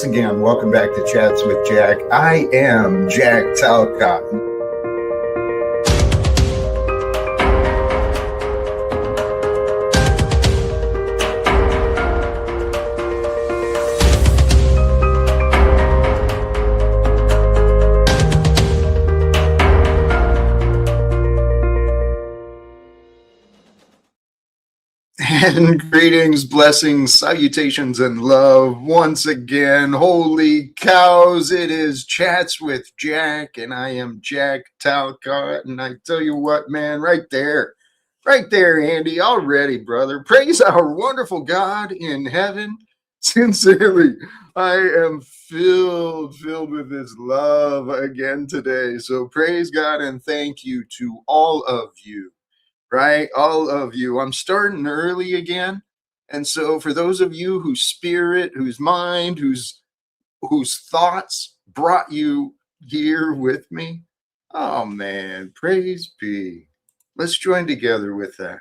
again, welcome back to Chats with Jack. I am Jack Talcott. And greetings, blessings, salutations, and love once again. Holy cows, it is Chats with Jack, and I am Jack Talcott. And I tell you what, man, right there, Andy, already, brother. Praise our wonderful God in heaven. Sincerely, I am filled with His love again today. So praise God and thank you to all of you. Right? All of you. I'm starting early again. And so for those of you whose spirit, whose mind, whose thoughts brought you here with me, oh man, praise be. Let's join together with that.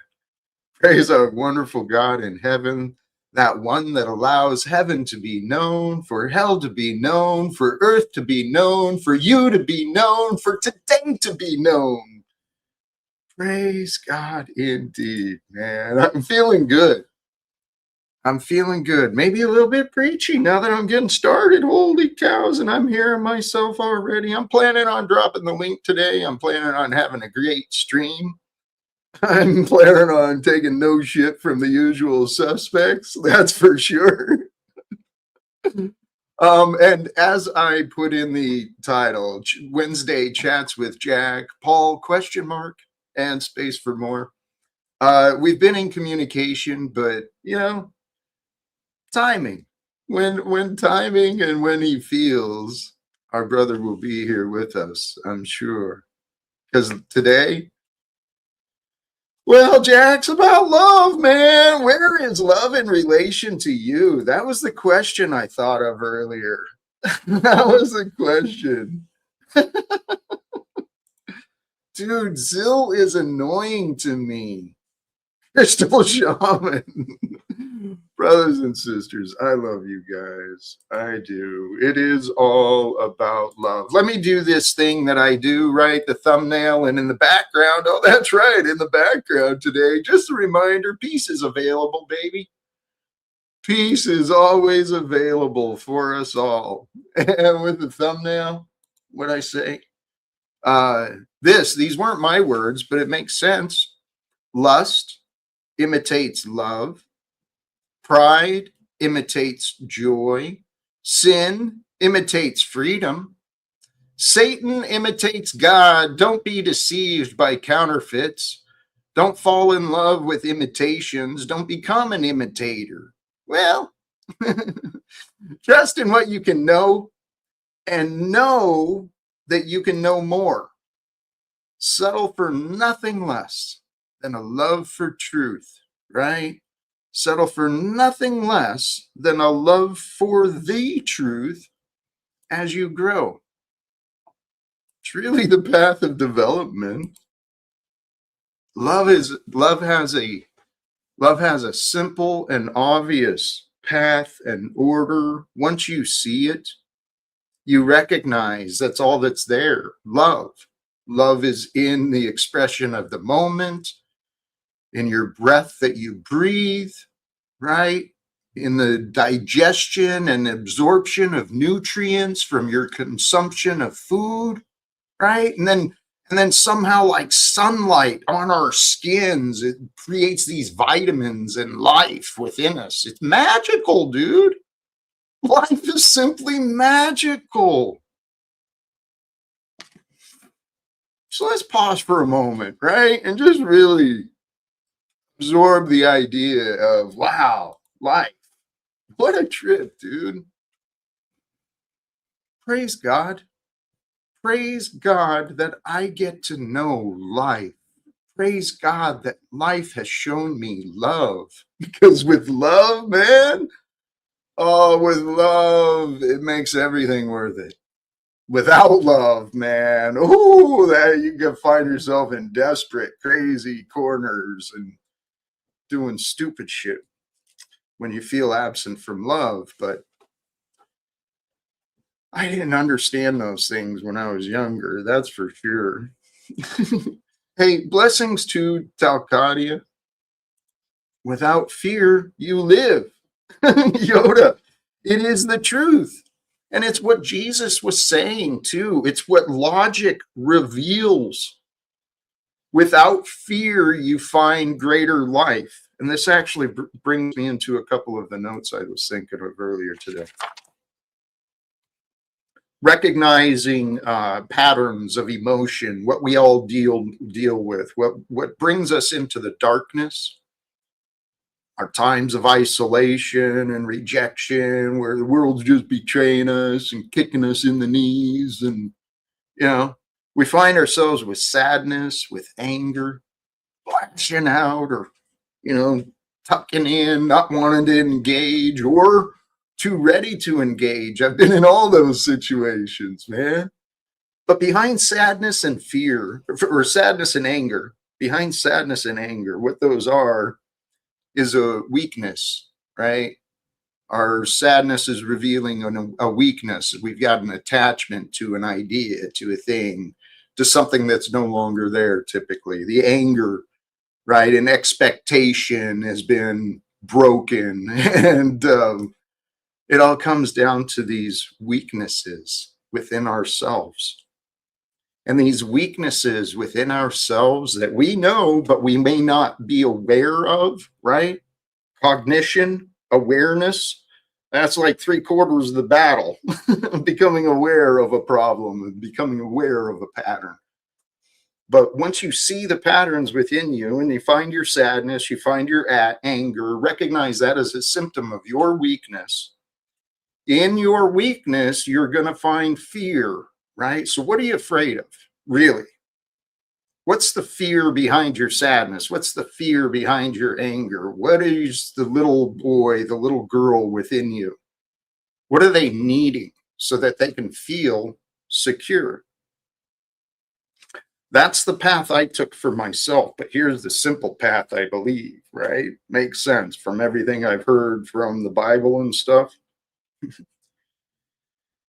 Praise our wonderful God in heaven, that one that allows heaven to be known, for hell to be known, for earth to be known, for you to be known, for today to be known. Praise God indeed, man. I'm feeling good. Maybe a little bit preachy now that I'm getting started. Holy cows, and I'm hearing myself already. I'm planning on dropping the link today. I'm planning on having a great stream. I'm planning on taking no shit from the usual suspects. That's for sure. And as I put in the title, Wednesday Chats with Jack, Paul, ? And space for more. We've been in communication, but timing. When timing and when he feels, our brother will be here with us, I'm sure. Because today, well, Jack's about love, man. Where is love in relation to you? That was the question I thought of earlier. That was the question. Dude, Zill is annoying to me. Crystal Shaman. Brothers and sisters, I love you guys. I do. It is all about love. Let me do this thing that I do, right? The thumbnail and in the background. Oh, that's right. In the background today. Just a reminder, peace is available, baby. Peace is always available for us all. And with the thumbnail, what'd I say? These weren't my words, but it makes sense. Lust imitates love. Pride imitates joy. Sin imitates freedom. Satan imitates God. Don't be deceived by counterfeits. Don't fall in love with imitations. Don't become an imitator. Well, trust in what you can know and know that you can know more. Settle for nothing less than a love for truth, right? Settle for nothing less than a love for the truth as you grow. It's really the path of development. Love has a simple and obvious path and order. Once you see it, you recognize that's all that's there. Love. Love is in the expression of the moment, in your breath that you breathe, right? In the digestion and absorption of nutrients from your consumption of food, right? And then somehow, like sunlight on our skins, it creates these vitamins and life within us. It's magical, dude. Life is simply magical. So let's pause for a moment, right? And just really absorb the idea of, wow, life. What a trip, dude. Praise God. Praise God that I get to know life. Praise God that life has shown me love. Because with love, man, with love, it makes everything worth it. Without love, man, that you can find yourself in desperate, crazy corners and doing stupid shit when you feel absent from love. But I didn't understand those things when I was younger, that's for sure. Hey, blessings to Talcott. Without fear, you live. Yoda, it is the truth. And it's what Jesus was saying too. It's what logic reveals. Without fear, you find greater life. And this actually brings me into a couple of the notes I was thinking of earlier today. Recognizing patterns of emotion, what we all deal with, what brings us into the darkness, our times of isolation and rejection, where the world's just betraying us and kicking us in the knees, and we find ourselves with sadness, with anger, lashing out, or tucking in, not wanting to engage, or too ready to engage. I've been in all those situations, man. But behind sadness and fear, or sadness and anger, behind sadness and anger, what those are is a weakness, right? Our sadness is revealing a weakness. We've got an attachment to an idea, to a thing, to something that's no longer there typically. The anger, right? An expectation has been broken. And it all comes down to these weaknesses within ourselves. And these weaknesses within ourselves that we know, but we may not be aware of, right? Cognition, awareness, that's like 3/4 of the battle. Becoming aware of a problem and becoming aware of a pattern. But once you see the patterns within you and you find your sadness, you find your anger, recognize that as a symptom of your weakness. In your weakness, you're going to find fear, right? So what are you afraid of, really? What's the fear behind your sadness? What's the fear behind your anger? What is the little boy, the little girl within you? What are they needing so that they can feel secure? That's the path I took for myself. But here's the simple path, I believe, right? Makes sense from everything I've heard from the Bible and stuff.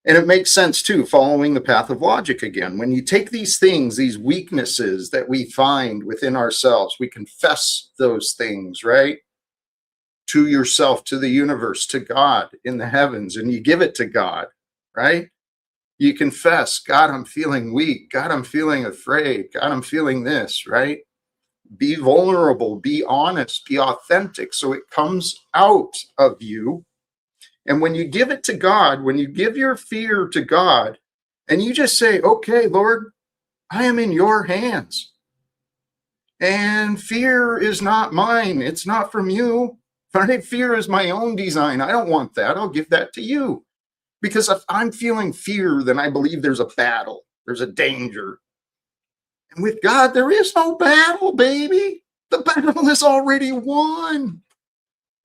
And it makes sense too, following the path of logic again. When you take these things, these weaknesses that we find within ourselves, we confess those things, right? To yourself, to the universe, to God in the heavens, and you give it to God, right? You confess, God, I'm feeling weak. God, I'm feeling afraid. God, I'm feeling this, right? Be vulnerable, be honest, be authentic. So it comes out of you. And when you give it to God, when you give your fear to God, and you just say, okay, Lord, I am in your hands. And fear is not mine. It's not from you. Right? Fear is my own design. I don't want that. I'll give that to you. Because if I'm feeling fear, then I believe there's a battle. There's a danger. And with God, there is no battle, baby. The battle is already won.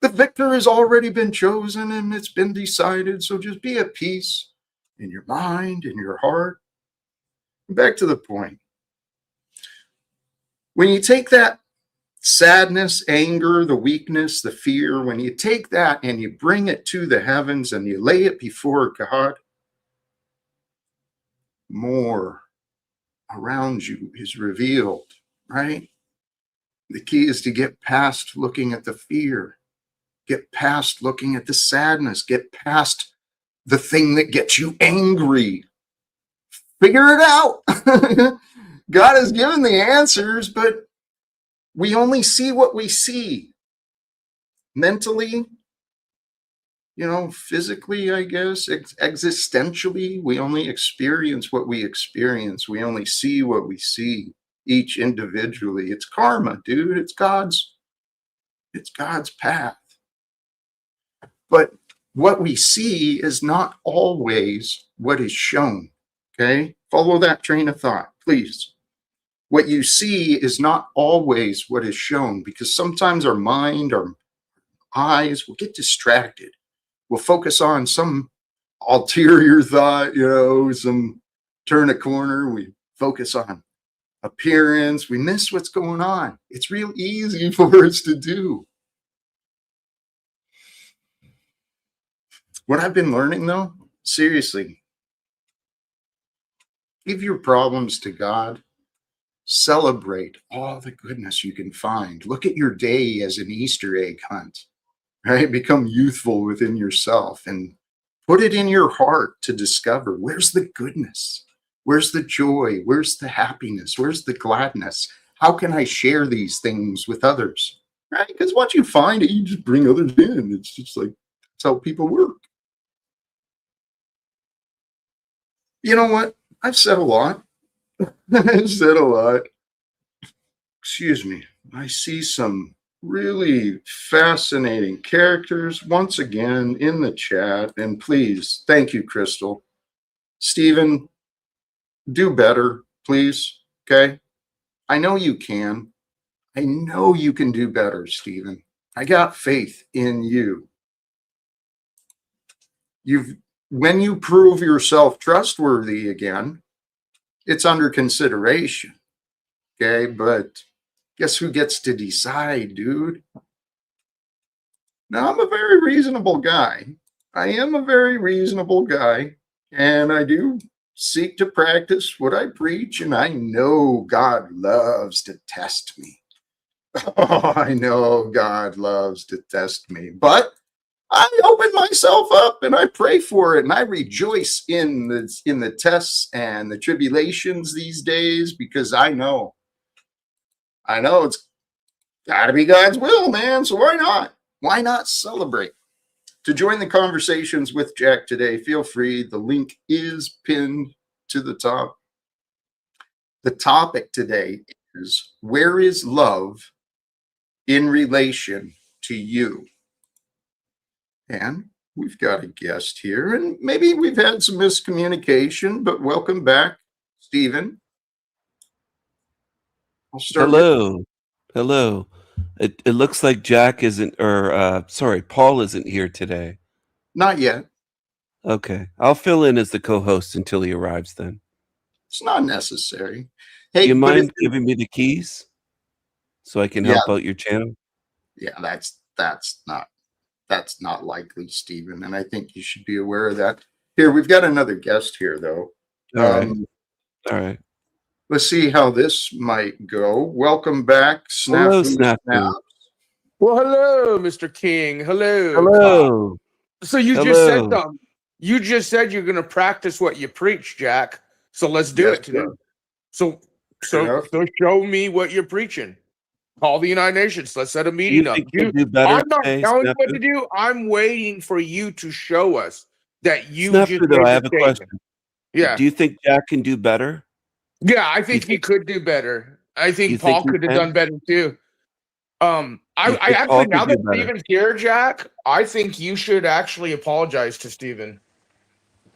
The victor has already been chosen and it's been decided. So just be at peace in your mind, in your heart. Back to the point. When you take that sadness, anger, the weakness, the fear, when you take that and you bring it to the heavens and you lay it before God, more around you is revealed, right? The key is to get past looking at the fear, get past looking at the sadness, get past the thing that gets you angry. Figure it out. God has given the answers, but we only see what we see. Mentally, physically, I guess, existentially, we only experience what we experience. We only see what we see, each individually. It's karma, dude. It's God's path. But what we see is not always what is shown. Okay? Follow that train of thought, please. What you see is not always what is shown, because sometimes our mind, our eyes will get distracted. We'll focus on some ulterior thought, some turn a corner. We focus on appearance. We miss what's going on. It's real easy for us to do. What I've been learning, though, seriously, Give your problems to God. Celebrate all the goodness you can find. Look at your day as an Easter egg hunt, right? Become youthful within yourself and put it in your heart to discover where's the goodness, where's the joy, where's the happiness, where's the gladness. How can I share these things with others, right? Because once you find it, you just bring others in. It's just like that's how people work. You know what? I've said a lot. I've said a lot. Excuse me. I see some really fascinating characters once again in the chat. And please, thank you, Crystal. Stephen, do better, please. Okay. I know you can. I know you can do better, Stephen. I got faith in you. When you prove yourself trustworthy again, it's under consideration. Okay. But guess who gets to decide, dude? Now, I'm a very reasonable guy. I am a very reasonable guy, and I do seek to practice what I preach, and I know God loves to test me. Oh, I know God loves to test me, but I open myself up and I pray for it, and I rejoice in the tests and the tribulations these days because I know it's got to be God's will, man. So why not? Why not celebrate? To join the conversations with Jack today, feel free. The link is pinned to the top. The topic today is, where is love in relation to you? And we've got a guest here, and maybe we've had some miscommunication, but welcome back, Stephen. I'll start Hello. Hello. It looks like Jack isn't, or Paul isn't here today. Not yet. Okay. I'll fill in as the co-host until he arrives then. It's not necessary. Do Hey, you but mind giving me the keys so I can yeah, help out your channel? yeah, that's not likely, Stephen, and I think you should be aware of that. Here, we've got another guest here, though. All right. All right. Let's see how this might go. Welcome back, Hello, Snafu Snafu. Snap. Well, hello, Mr. King. Hello. Hello. So you just said something. You just said you're going to practice what you preach, Jack. So let's do Yes, it today. sir. So show me what you're preaching. Call the United Nations. Let's set a Do meeting you up. think you'll do better I'm not today, telling you what Snafu? to do. I'm waiting for you to show us that you Snafu, just though, made I a have a statement. question. Yeah. Do you think Jack can do better? Yeah, I think he could do better. I You think think Paul he could have can? done better too. You I think actually, Paul now could do that better? Steven's here, Jack, I think you should actually apologize to Steven.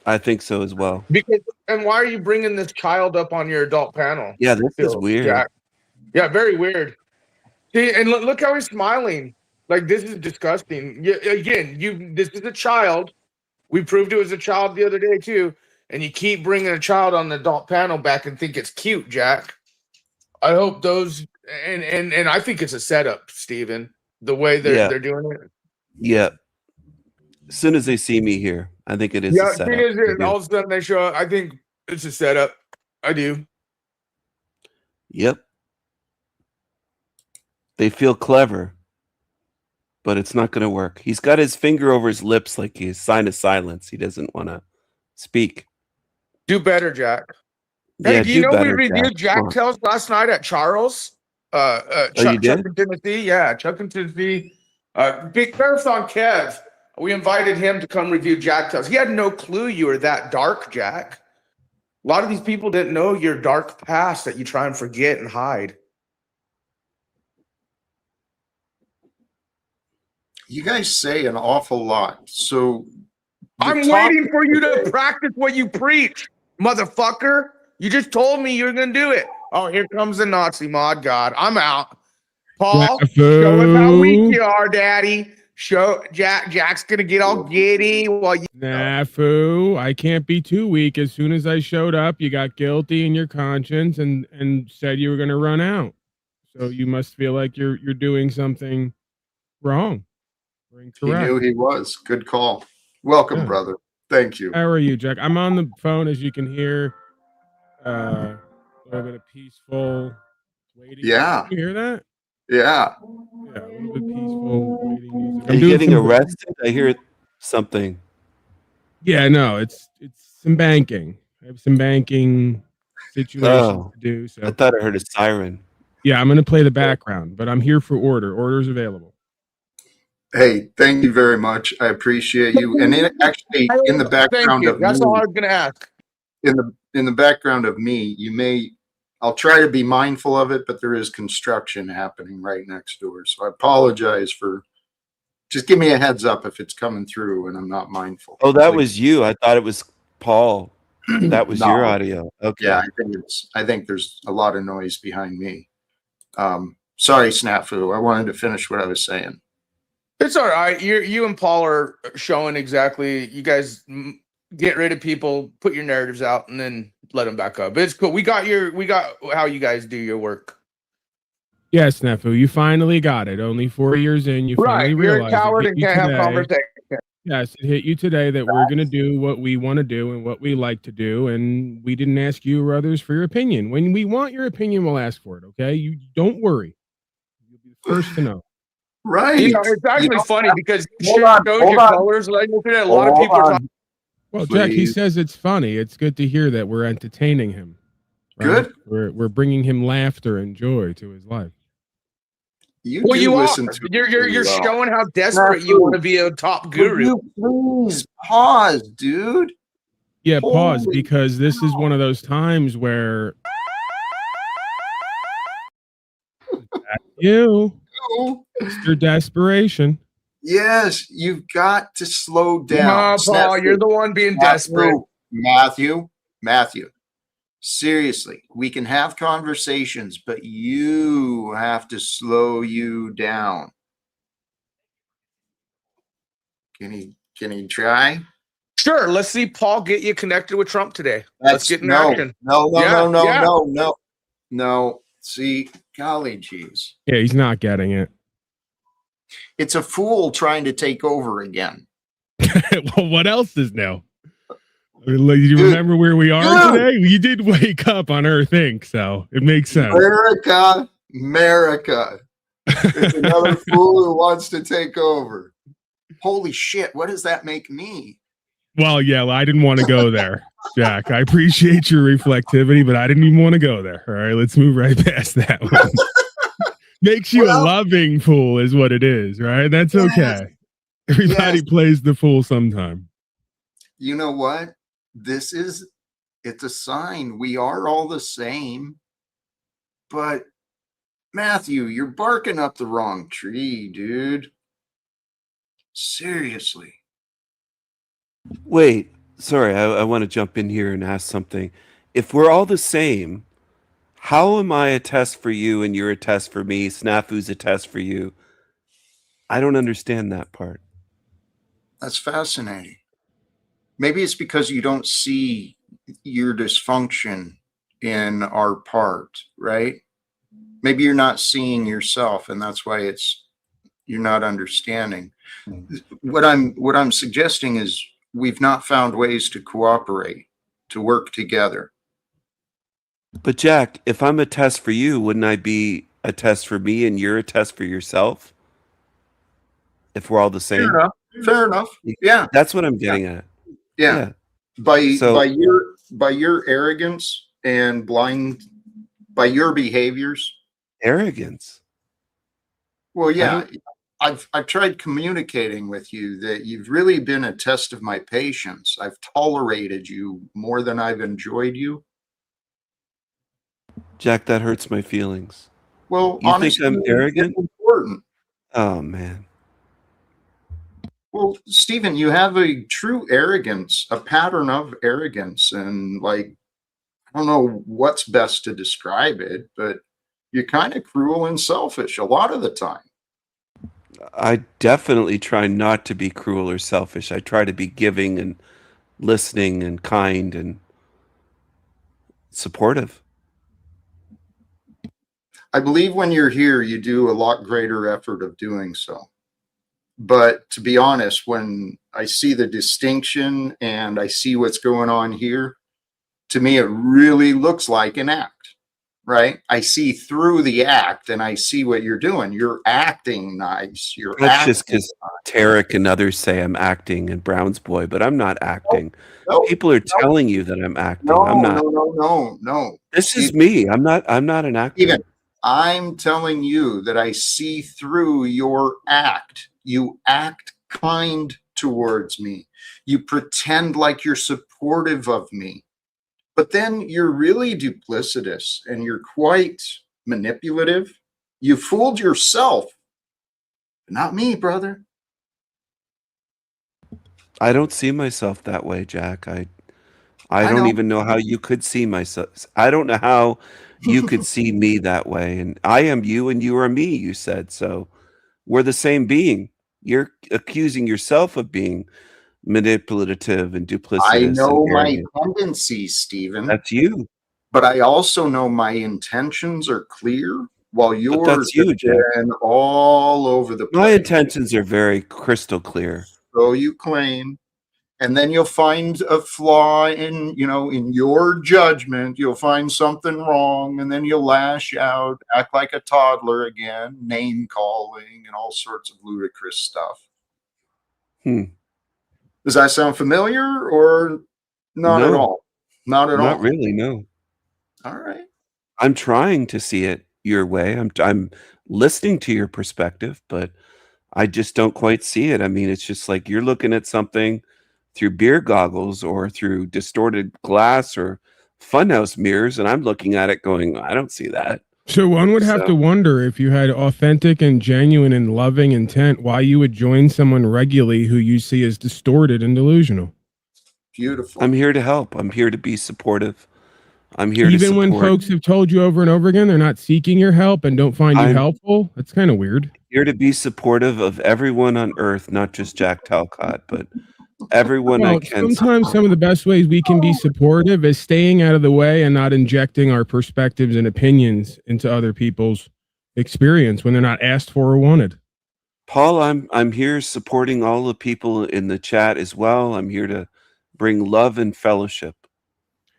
I think so as well. Because, and why are you bringing this child up on your adult panel? Yeah, this is weird. Jack? Yeah, very weird. See, and look how he's smiling. Like, this is disgusting. This is a child. We proved it was a child the other day too. And you keep bringing a child on the adult panel back and think it's cute, Jack. I hope those and I think it's a setup, Steven, the way they're doing it. Yeah. As soon as they see me here, I think it is a setup. All of a sudden they show up. I think it's a setup. I do. Yep. They feel clever, but it's not going to work. He's got his finger over his lips like he's sign of silence. He doesn't want to speak. Do better, Jack. Yeah, Hey, do you know better, we reviewed Jack Tells last night at Charles? you did? Chuck in Tennessee. Yeah, Chuck in Tennessee. Big Marathon Kev. We invited him to come review Jack Tells. He had no clue you were that dark, Jack. A lot of these people didn't know your dark past that you try and forget and hide. You guys say an awful lot. So I'm waiting for you to practice what you preach, motherfucker. You just told me you're going to do it. Oh, here comes the Nazi mod god. I'm out. Paul, show us how weak you are, Daddy. Jack's gonna get all giddy while you. Snafu, I can't be too weak. As soon as I showed up, you got guilty in your conscience and said you were gonna run out. So you must feel like you're doing something wrong or incorrect. He knew he was. Good call. Welcome, brother. Thank you. How are you, Jack? I'm on the phone, as you can hear. a little bit of peaceful waiting. Yeah. You hear that? Yeah. Yeah, a little bit peaceful waiting music. Are you getting arrested? I hear something. Yeah, no, it's some banking. I have some banking situations Oh, to do. I So thought I heard a siren. yeah, I'm gonna play the background, but I'm here for order. Order's available. Hey, thank you very much. I appreciate you. And actually, in the Thank background you. of That's all I me, was gonna ask. in the background of me, you may. I'll try to be mindful of it, but there is construction happening right next door. So I apologize for. Just give me a heads up if it's coming through and I'm not mindful. Oh, that was you. I thought it was Paul. That was your No. audio. Okay. Yeah, I think there's a lot of noise behind me. Sorry, Snafu. I wanted to finish what I was saying. It's all right. You and Paul are showing exactly. You guys get rid of people, put your narratives out, and then let them back up. It's cool. We got how you guys do your work. Yes, Nefu, you finally got it. Only 4 years in, you finally You're a realized coward it and hit you can't have today. conversation. Yes, it hit you today that we're going to do what we want to do and what we like to do, and we didn't ask you or others for your opinion. When we want your opinion, we'll ask for it. Okay, you don't worry. You'll be the first to know. Right. You know, it's actually funny because you Hold on, showed hold your on. colors. Like a lot of people are talking. Well, Jack, he Please. says it's funny. It's good to hear that we're entertaining him. Good. We're bringing him laughter and joy to his life. You do listen to You're well. showing how desperate you want to be a top guru. Will you please pause, dude? Yeah, pause, Holy because this is one of those times where you, cow. Mr. Desperation. Yes, you've got to slow down. No, Paul, you're the one being desperate. Matthew. Seriously, we can have conversations, but you have to slow you down. Can he try? Sure, let's see Paul get you connected with Trump today. Let's get in action. No. See, golly geez. Yeah, he's not getting it. It's a fool trying to take over again. Well, what else is new? Do you remember where we are today? You did wake up on Earth Inc., so it makes sense. America. It's another fool who wants to take over. Holy shit, what does that make me? Well, yeah, I didn't want to go there, Jack. I appreciate your reflectivity, but I didn't even want to go there. All right, let's move right past that one. Makes you a loving fool is what it is, right? That's okay. Everybody plays the fool sometime. You know what? It's a sign. We are all the same. But Matthew, you're barking up the wrong tree, dude. Seriously. Wait, sorry, I want to jump in here and ask something. If we're all the same, how am I a test for you and you're a test for me? Snafu's a test for you. I don't understand that part. That's fascinating. Maybe it's because you don't see your dysfunction in our part, right? Maybe you're not seeing yourself, and that's why you're not understanding. What I'm suggesting is we've not found ways to cooperate, to work together. But Jack, if I'm a test for you, wouldn't I be a test for me and you're a test for yourself? If we're all the same? Fair enough. Yeah. That's what I'm getting at. Yeah. By your arrogance and by your behaviors. Arrogance. Well, yeah. I've tried communicating with you that you've really been a test of my patience. I've tolerated you more than I've enjoyed you. Jack, that hurts my feelings. Well, you honestly, think I'm arrogant? it's important. Oh man. Well, Stephen, you have a true arrogance, a pattern of arrogance, and I don't know what's best to describe it, but you're kind of cruel and selfish a lot of the time. I definitely try not to be cruel or selfish. I try to be giving and listening and kind and supportive. I believe when you're here, you do a lot greater effort of doing so. But to be honest, when I see the distinction and I see what's going on here, to me, it really looks like an act, right? I see through the act and I see what you're doing. You're acting nice. You're That's just acting. because Tarek and others say I'm acting in Brown's Boy, but I'm not acting. No, People are no, telling you that I'm acting. no, I'm not. no. This is me. I'm not an actor. Steven, I'm telling you that I see through your act. You act kind towards me. You pretend like you're supportive of me. But then you're really duplicitous and you're quite manipulative. You fooled yourself, not me, brother. I don't see myself that way, Jack. I don't know. even know how you could see myself. I don't know how you could see me that way. And I am you and you are me, you said. So we're the same being. You're accusing yourself of being manipulative and I duplicitous and know my arrogant. tendencies, Stephen, That's you. but I also know my intentions are clear, while But yours that's have you, Jack. been all over the My place. intentions are very crystal clear. So you claim. And then you'll find a flaw in your judgment. You'll find something wrong, and then you'll lash out, act like a toddler again, name calling and all sorts of ludicrous stuff. Does that sound familiar or not at No, all? Not at not all. really. No. All right. I'm trying to see it your way. I'm listening to your perspective, but I just don't quite see it. I mean, it's just like you're looking at something through beer goggles or through distorted glass or funhouse mirrors, and I'm looking at it going, I don't see that. So one would have So- to wonder, if you had authentic and genuine and loving intent, why you would join someone regularly who you see as distorted and delusional. Beautiful. I'm here to help. I'm here to be supportive. I'm here to Even support. when folks have told you over and over again they're not seeking your help and don't find you I'm- helpful, that's kind of weird. Here to be supportive of everyone on earth, not just Jack Talcott, but everyone I Well, can. sometimes some of the best ways we can be supportive is staying out of the way and not injecting our perspectives and opinions into other people's experience when they're not asked for or wanted. Paul, I'm here supporting all the people in the chat as well. I'm here to bring love and fellowship.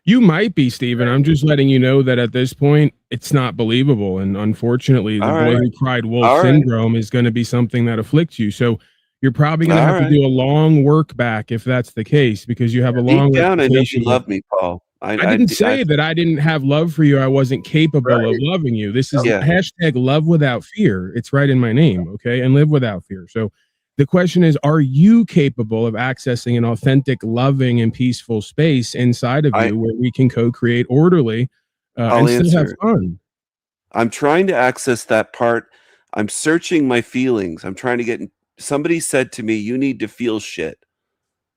You might be, Stephen. I'm just letting you know that at this point, it's not believable. And unfortunately, the All boy right. who cried wolf All right. syndrome is going to be something that afflicts you. So you're probably going to All have right. to do a long work back if that's the case, because you have a long Deep down, I know reputation. you love me, Paul. I didn't say that I didn't have love for you. I wasn't capable of loving you. This is hashtag love without fear. It's right in my name. Okay. And live without fear. So the question is, are you capable of accessing an authentic, loving, and peaceful space inside of you where we can co-create orderly and still have fun? I'm trying to access that part. I'm searching my feelings. I'm trying to get in. Somebody said to me, you need to feel shit.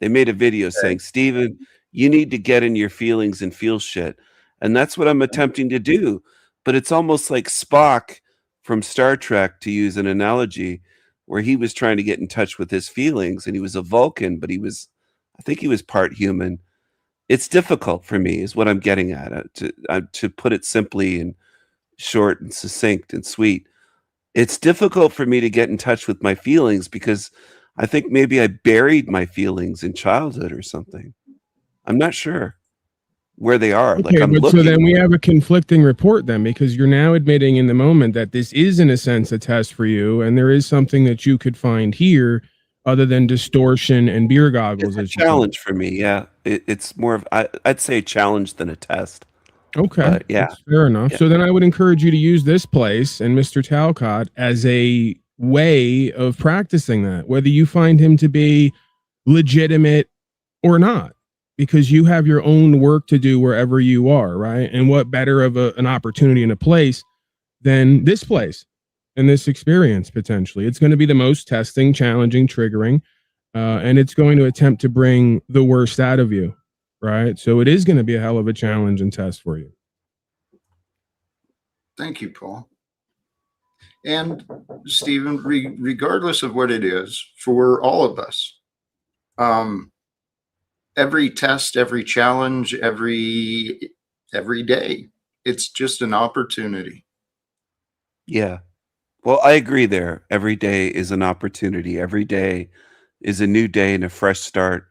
They made a video saying, Stephen, you need to get in your feelings and feel shit. And that's what I'm attempting to do. But it's almost like Spock from Star Trek, to use an analogy, where he was trying to get in touch with his feelings, and he was a Vulcan, but I think he was part human. It's difficult for me, is what I'm getting at, to put it simply and short and succinct and sweet. It's difficult for me to get in touch with my feelings because I think maybe I buried my feelings in childhood or something. I'm not sure where they are. Okay, like I'm but looking. So then we have a conflicting report then, because you're now admitting in the moment that this is in a sense a test for you, and there is something that you could find here other than distortion and beer goggles. It's a challenge for me. Yeah, it's more of I'd say a challenge than a test. Okay, but yeah, that's fair enough. Yeah. So then I would encourage you to use this place and Mr. Talcott as a way of practicing that, whether you find him to be legitimate or not, because you have your own work to do wherever you are, right? And what better of an opportunity and a place than this place and this experience potentially? It's going to be the most testing, challenging, triggering, and it's going to attempt to bring the worst out of you, right? So it is going to be a hell of a challenge and test for you. Thank you, Paul. And Stephen, regardless of what it is, for all of us, every test, every challenge, every day, it's just an opportunity. Yeah. Well, I agree there. Every day is an opportunity. Every day is a new day and a fresh start.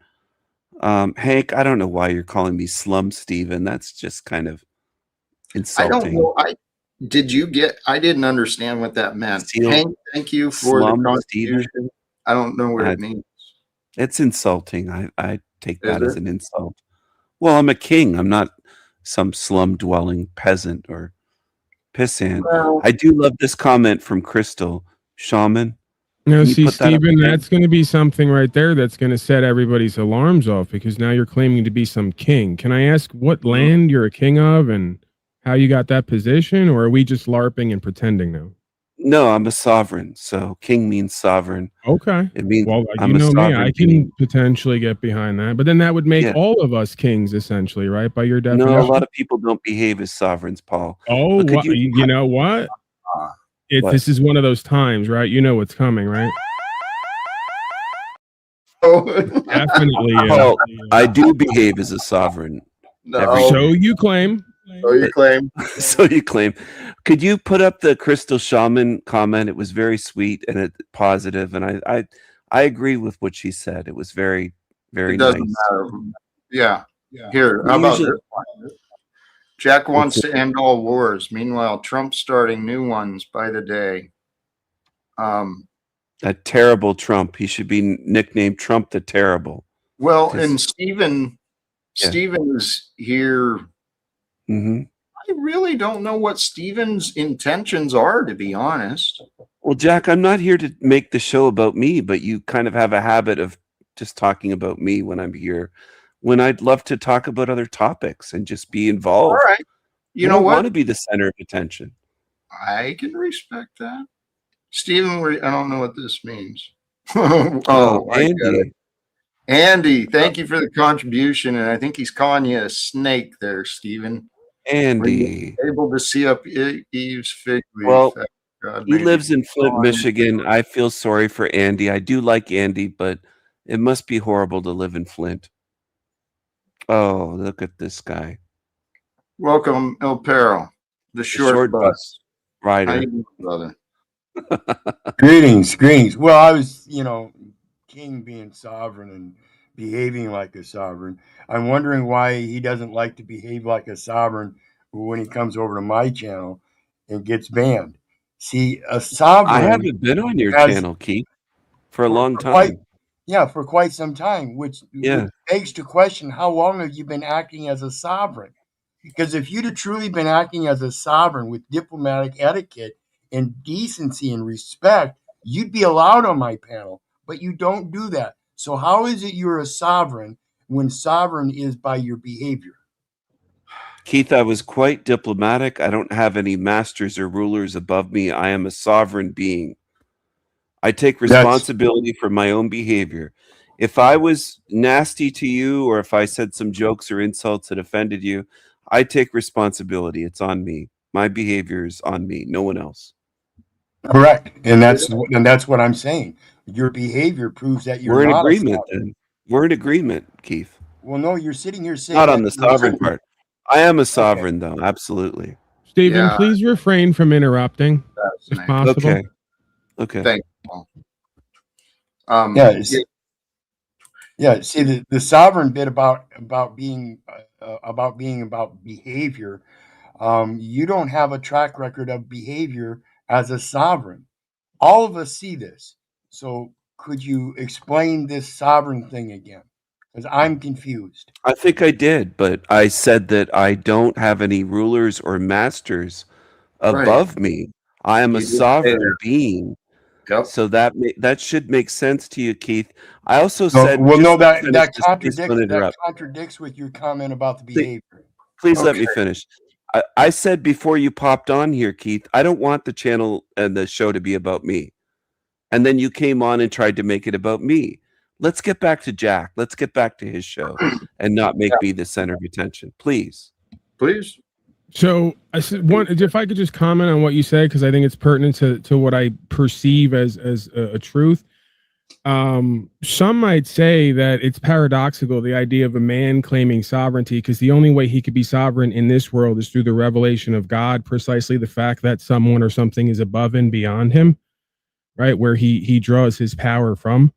Hank, I don't know why you're calling me Slum Steven. That's just kind of I don't insulting. know. I didn't understand what that meant. Seal- Hank, thank you for the Slum Steven? contribution. I don't know what I- it means. It's insulting. I take Is that as it? an insult. Well, I'm a king. I'm not some slum dwelling peasant or pissant. Well, I do love this comment from Crystal. Shaman, Now, can you see, put that up Stephen, again? that's going to be something right there that's going to set everybody's alarms off because now you're claiming to be some king. Can I ask what land you're a king of and how you got that position, or are we just LARPing and pretending now? No, I'm a sovereign. So king means sovereign. Okay. It means Well, I'm you a know me, sovereign I can being. potentially get behind that, but then that would make Yeah. all of us kings, essentially, right? By your No, definition. a lot of people don't behave as sovereigns, Paul. Oh, But could what, you know what? What? This is one of those times, right? You know what's coming, right? Definitely. Paul, I do behave as a sovereign. no. So you claim. So you claim. So you claim. Could you put up the Crystal Shaman comment? It was very sweet and positive, and I agree with what she said. It was very, very It nice. doesn't matter. Yeah. Here, how about this one? Jack wants to end all wars. Meanwhile, Trump's starting new ones by the day. That terrible Trump. He should be nicknamed Trump the Terrible. Well, 'Cause- and Stephen is here. Mhm. I really don't know what Stephen's intentions are, to be honest. Well, Jack, I'm not here to make the show about me, but you kind of have a habit of just talking about me when I'm here, when I'd love to talk about other topics and just be All involved. right. You I know don't what? want to be the center of attention. I can respect that. Stephen, I don't know what this means. Oh, I get it. Andy, thank you for the contribution. And I think he's calling you a snake there, Stephen. Andy. Were you able to see up Eve's fig leaf? Well, God, he maybe. lives in Flint, Michigan. I feel sorry for Andy. I do like Andy, but it must be horrible to live in Flint. Oh, look at this guy. Welcome, El Perro, the short bus rider. How you doing, brother? Greetings. Well, I was, king being sovereign and behaving like a sovereign. I'm wondering why he doesn't like to behave like a sovereign when he comes over to my channel and gets banned. See, a sovereign. I haven't been on your channel, Keith, for a long time. For quite some time, which begs to question, how long have you been acting as a sovereign? Because if you'd have truly been acting as a sovereign with diplomatic etiquette and decency and respect, you'd be allowed on my panel, but you don't do that. So how is it you're a sovereign when sovereign is by your behavior? Keith, I was quite diplomatic. I don't have any masters or rulers above me. I am a sovereign being. I take responsibility for my own behavior. If I was nasty to you or if I said some jokes or insults that offended you, I take responsibility. It's on me. My behavior is on me, no one else. Correct. And that's what I'm saying. Your behavior proves that you're We're in not agreement then. We're in agreement, Keith. Well, no, you're sitting here saying not on the sovereign part. I am a sovereign though, absolutely. Stephen, please refrain from interrupting if possible. Okay. Thank you. See the sovereign bit about being about behavior. You don't have a track record of behavior as a sovereign. All of us see this. So could you explain this sovereign thing again? Because I'm confused. I think I did, but I said that I don't have any rulers or masters above me. I am a sovereign being. Yep. So that should make sense to you, Keith. I also said, that contradicts with your comment about the behavior. Please let me finish. I said before you popped on here, Keith, I don't want the channel and the show to be about me. And then you came on and tried to make it about me. Let's get back to Jack. Let's get back to his show and not make me the center of attention. Please. So I said, if I could just comment on what you said, because I think it's pertinent to what I perceive as a truth. Some might say that it's paradoxical, the idea of a man claiming sovereignty, because the only way he could be sovereign in this world is through the revelation of God, precisely the fact that someone or something is above and beyond him, right? Where he draws his power from.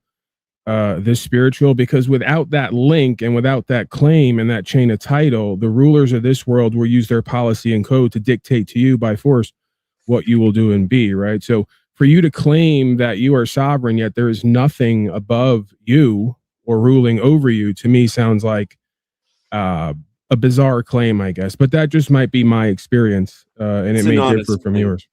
the spiritual, because without that link and without that claim and that chain of title, the rulers of this world will use their policy and code to dictate to you by force what you will do and be, right? So for you to claim that you are sovereign, yet there is nothing above you or ruling over you, to me sounds like a bizarre claim, I guess. But that just might be my experience, and It's it an may differ honest from claim. yours.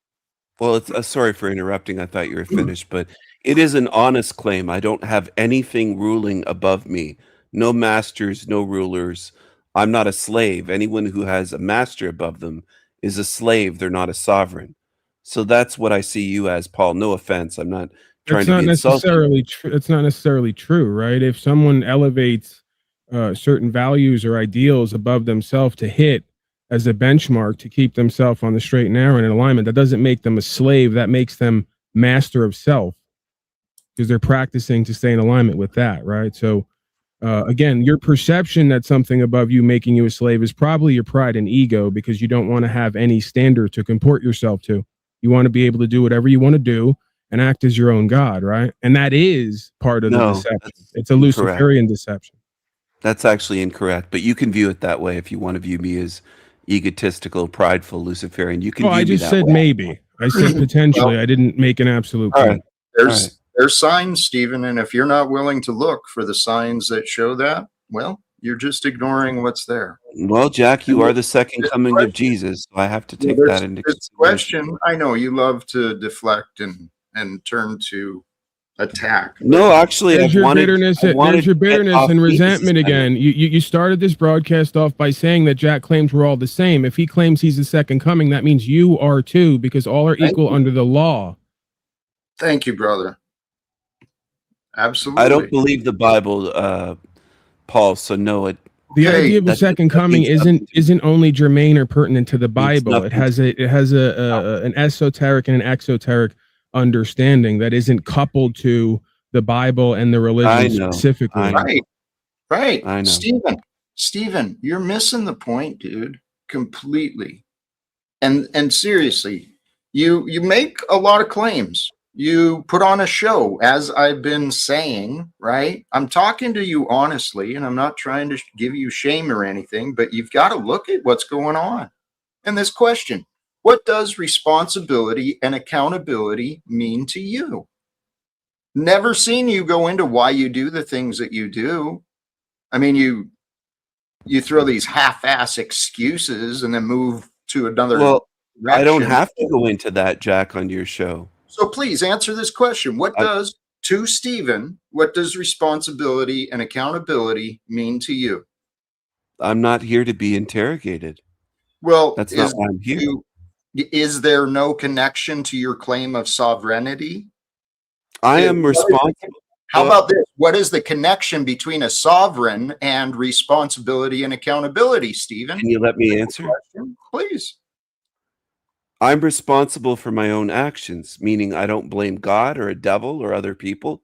Well, it's sorry for interrupting. I thought you were finished, but it is an honest claim. I don't have anything ruling above me. No masters, no rulers. I'm not a slave. Anyone who has a master above them is a slave. They're not a sovereign. So that's what I see you as, Paul. No offense. I'm not trying It's to not be insulting. necessarily true. It's not necessarily true, right? If someone elevates certain values or ideals above themselves to hit as a benchmark to keep themselves on the straight and narrow and in alignment, that doesn't make them a slave. That makes them master of self, because they're practicing to stay in alignment with that, right? So again, your perception that something above you making you a slave is probably your pride and ego, because you don't want to have any standard to comport yourself to. You want to be able to do whatever you want to do and act as your own God, right? And that is part of the No, deception. that's It's a incorrect. Luciferian deception. That's actually incorrect, but you can view it that way if you want to view me as egotistical, prideful, Luciferian. You can Well, I view me just that said way. maybe. I said potentially. I didn't make an absolute All right. claim. All right. There's signs, Stephen, and if you're not willing to look for the signs that show that, well, you're just ignoring what's there. Well, Jack, you And are the second this coming of question, Jesus, so I have to well, take that into this consideration. question, I know you love to deflect and turn to attack. No, actually, There's I've your wanted bitterness. I wanted There's your to get bitterness off and Jesus' resentment side of it. again. You started this broadcast off by saying that Jack claims we're all the same. If he claims he's the second coming, that means you are too, because all are Thank equal you. under the law. Thank you, brother. I don't Absolutely. believe the Bible, Paul, so no, The Okay. idea of the that second that coming means nothing to me. isn't only germane or pertinent to the Means Bible. It nothing to me. has an esoteric and an exoteric understanding that isn't coupled to the Bible and the I religion know. specifically. I know. Right. Right. I know. Stephen, you're missing the point, dude. Completely. And seriously, you make a lot of claims. You put on a show, as I've been saying, right? I'm talking to you honestly, and I'm not trying to give you shame or anything, but you've got to look at what's going on. And this question, what does responsibility and accountability mean to you? Never seen you go into why you do the things that you do. I mean, you throw these half-ass excuses and then move to another Well, I don't direction. have to go into that, Jack, on your show. So please answer this question. What I does, to Stephen, what does responsibility and accountability mean to you? I'm not here to be interrogated. Well, That's not why I'm here. is there no connection to your claim of sovereignty? I am responsible. How about this? What is the connection between a sovereign and responsibility and accountability, Stephen? Can you let me answer? Please. I'm responsible for my own actions, meaning I don't blame God or a devil or other people.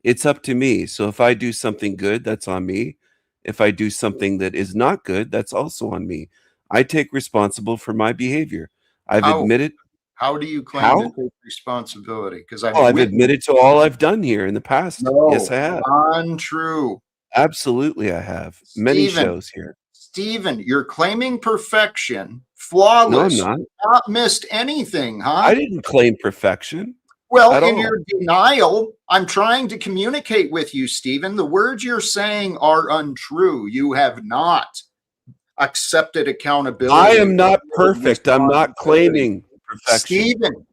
It's up to me. So if I do something good, that's on me. If I do something that is not good, that's also on me. I take responsible for my behavior. I've How? admitted. How do you claim How? to take responsibility? Because Well, I've admitted to all I've done here in the past. No, Yes, I have. untrue. Absolutely, I have. Many Stephen, shows here. Stephen, you're claiming perfection, No, I'm flawless, not. not missed anything, huh? I didn't claim perfection Well, at in all. your denial, I'm trying to communicate with you, Stephen. The words you're saying are untrue. You have not accepted accountability. I am not perfect. I'm not claiming perfection. Stephen,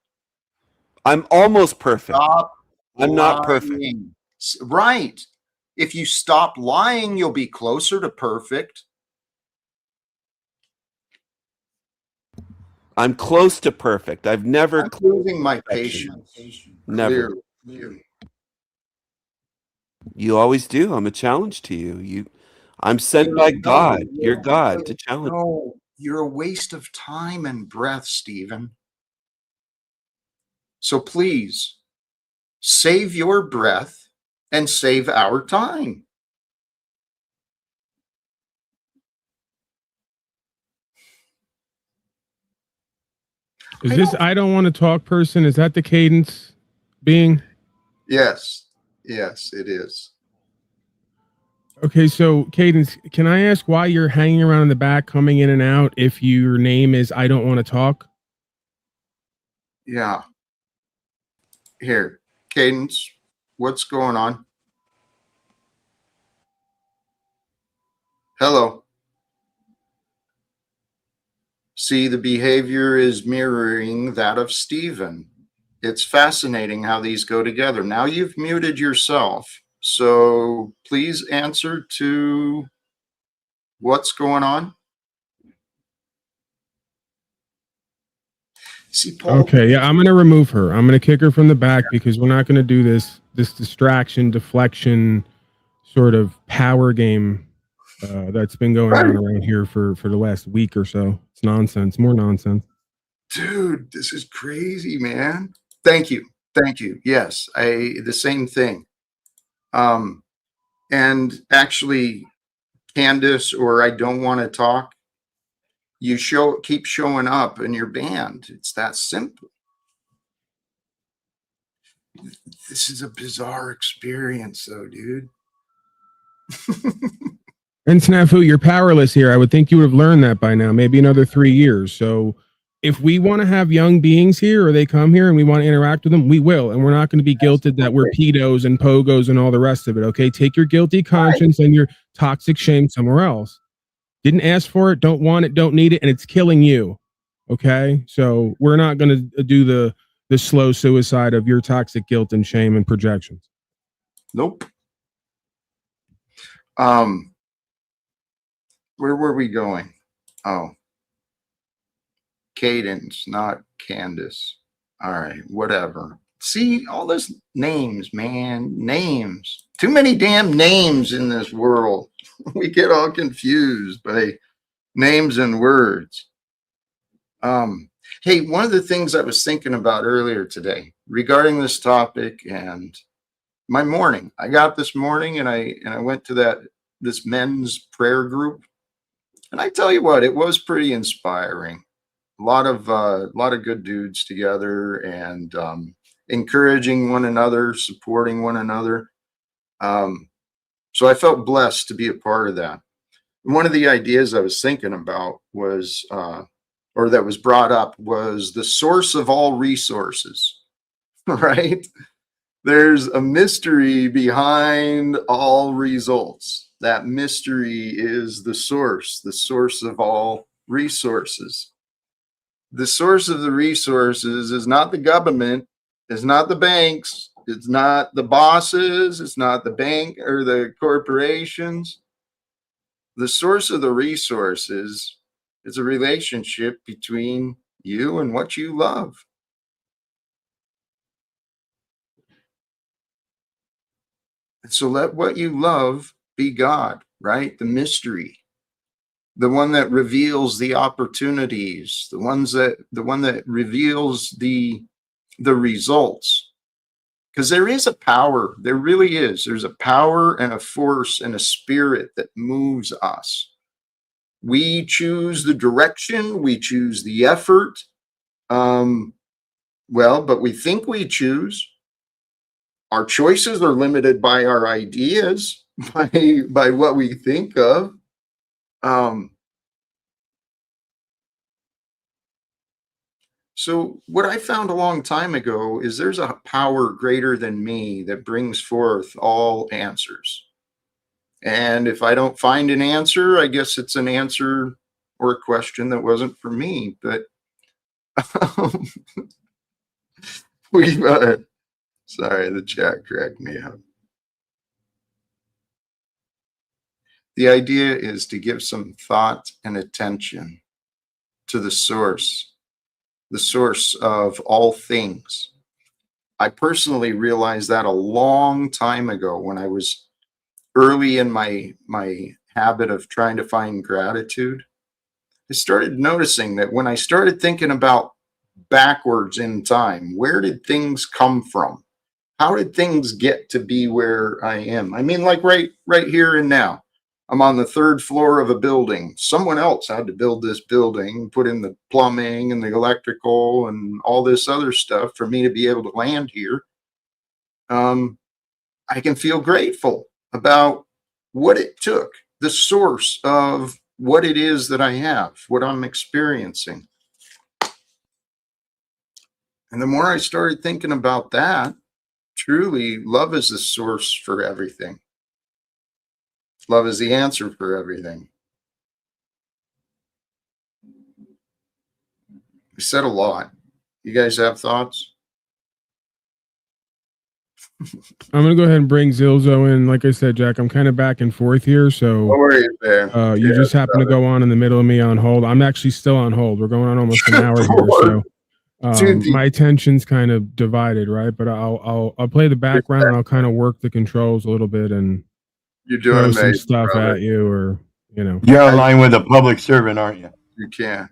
I'm almost perfect. stop I'm not perfect. lying. Right. If you stop lying, you'll be closer to perfect. I'm close to perfect. I've never I'm losing my patience. Never. Clearly. You always do. I'm a challenge to you. I'm sent by God, your God, to challenge. No, you're a waste of time and breath, Stephen. So please save your breath and save our time. Is this I don't want to talk person? Is that the cadence being? Yes, it is. Okay, so Cadence, can I ask why you're hanging around in the back, coming in and out if your name is I don't want to talk? Yeah. Here, Cadence, what's going on? Hello. See, the behavior is mirroring that of Stephen. It's fascinating how these go together. Now you've muted yourself, so please answer to what's going on. See, Paul. Okay, yeah, I'm going to remove her. I'm going to kick her from the back because we're not going to do this distraction, deflection sort of power game that's been going on around here for the last week or so. It's nonsense, more nonsense. Dude, this is crazy, man. Thank you. Thank you. Yes, the same thing. And actually, Candace, or I don't want to talk, you keep showing up in your band. It's that simple. This is a bizarre experience, though, dude. And Snafu, you're powerless here. I would think you would have learned that by now, maybe another 3 years. So if we want to have young beings here or they come here and we want to interact with them, we will. And we're not going to be guilted that we're pedos and pogos and all the rest of it. Okay. Take your guilty conscience and your toxic shame somewhere else. Didn't ask for it, don't want it, don't need it, and it's killing you. Okay. So we're not going to do the slow suicide of your toxic guilt and shame and projections. Nope. Where were we going? Oh, Cadence, not Candace. All right, whatever. See, all this names, man, names. Too many damn names in this world. We get all confused by names and words. Hey, one of the things I was thinking about earlier today regarding this topic and my morning, I got this morning and I went to this men's prayer group. And I tell you what, it was pretty inspiring. A lot of good dudes together and encouraging one another, supporting one another. So I felt blessed to be a part of that. And one of the ideas I was thinking about was, or that was brought up, was the source of all resources, right? There's a mystery behind all results. That mystery is the source of all resources. The source of the resources is not the government, it's not the banks, it's not the bosses, it's not the bank or the corporations. The source of the resources is a relationship between you and what you love. And so let what you love be God, right? The mystery, the one that reveals the opportunities, the one that reveals the results. Because there is a power, there really is. There's a power and a force and a spirit that moves us. We choose the direction, we choose the effort. But we think we choose. Our choices are limited by our ideas, by what we think of. So what I found a long time ago is there's a power greater than me that brings forth all answers. And if I don't find an answer, I guess it's an answer or a question that wasn't for me. But sorry, the chat cracked me up. The idea is to give some thought and attention to the source of all things. I personally realized that a long time ago when I was early in my habit of trying to find gratitude. I started noticing that when I started thinking about backwards in time, where did things come from? How did things get to be where I am? I mean, like right here and now. I'm on the 3rd floor of a building. Someone else had to build this building, put in the plumbing and the electrical and all this other stuff for me to be able to land here. I can feel grateful about what it took, the source of what it is that I have, what I'm experiencing. And the more I started thinking about that, truly, love is the source for everything. Love is the answer for everything. I said a lot. You guys have thoughts? I'm gonna go ahead and bring Zilzo in. Like I said, Jack, I'm kind of back and forth here, so Don't worry, man. you just happen to go on in the middle of me on hold. I'm actually still on hold. We're going on almost an hour here, so my attention's kind of divided, right? But I'll play the background and I'll kind of work the controls a little bit and you're doing throw amazing, some stuff brother. at you, or you know. You're aligned with a public servant, aren't you? You can.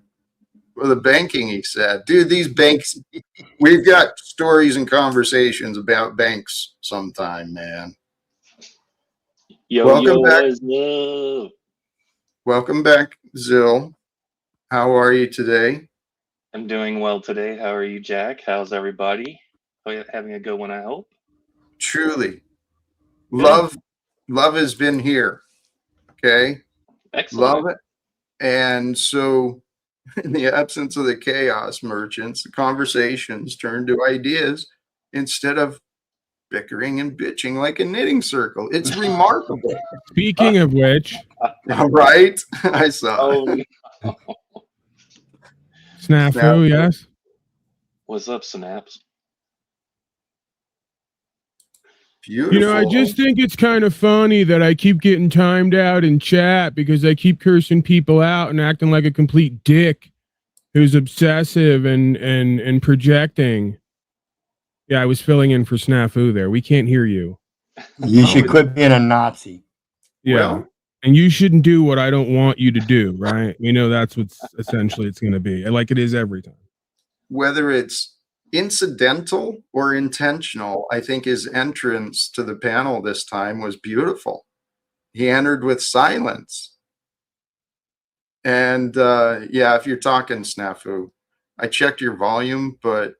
Well, the banking, he said, dude, these banks, we've got stories and conversations about banks sometime, man. Welcome back. Welcome back, Zill. How are you today? I'm doing well today. How are you, Jack? How's everybody? Having a good one, I hope. Truly. Love has been here. Okay. Excellent. Love it. And so, in the absence of the chaos merchants, the conversations turned to ideas instead of bickering and bitching like a knitting circle. It's remarkable. Speaking of which, right? I saw it. No. Snafu, yes. What's up, Snaps? Beautiful. You know, I just think it's kind of funny that I keep getting timed out in chat because I keep cursing people out and acting like a complete dick who's obsessive and projecting. Yeah, I was filling in for Snafu there. We can't hear you. You should quit being a Nazi. Yeah. Well, and you shouldn't do what I don't want you to do, right? We know that's what's essentially it's going to be, like it is every time. whether it's incidental or intentional, I think his entrance to the panel this time was beautiful. He entered with silence. And yeah, if you're talking Snafu, I checked your volume, but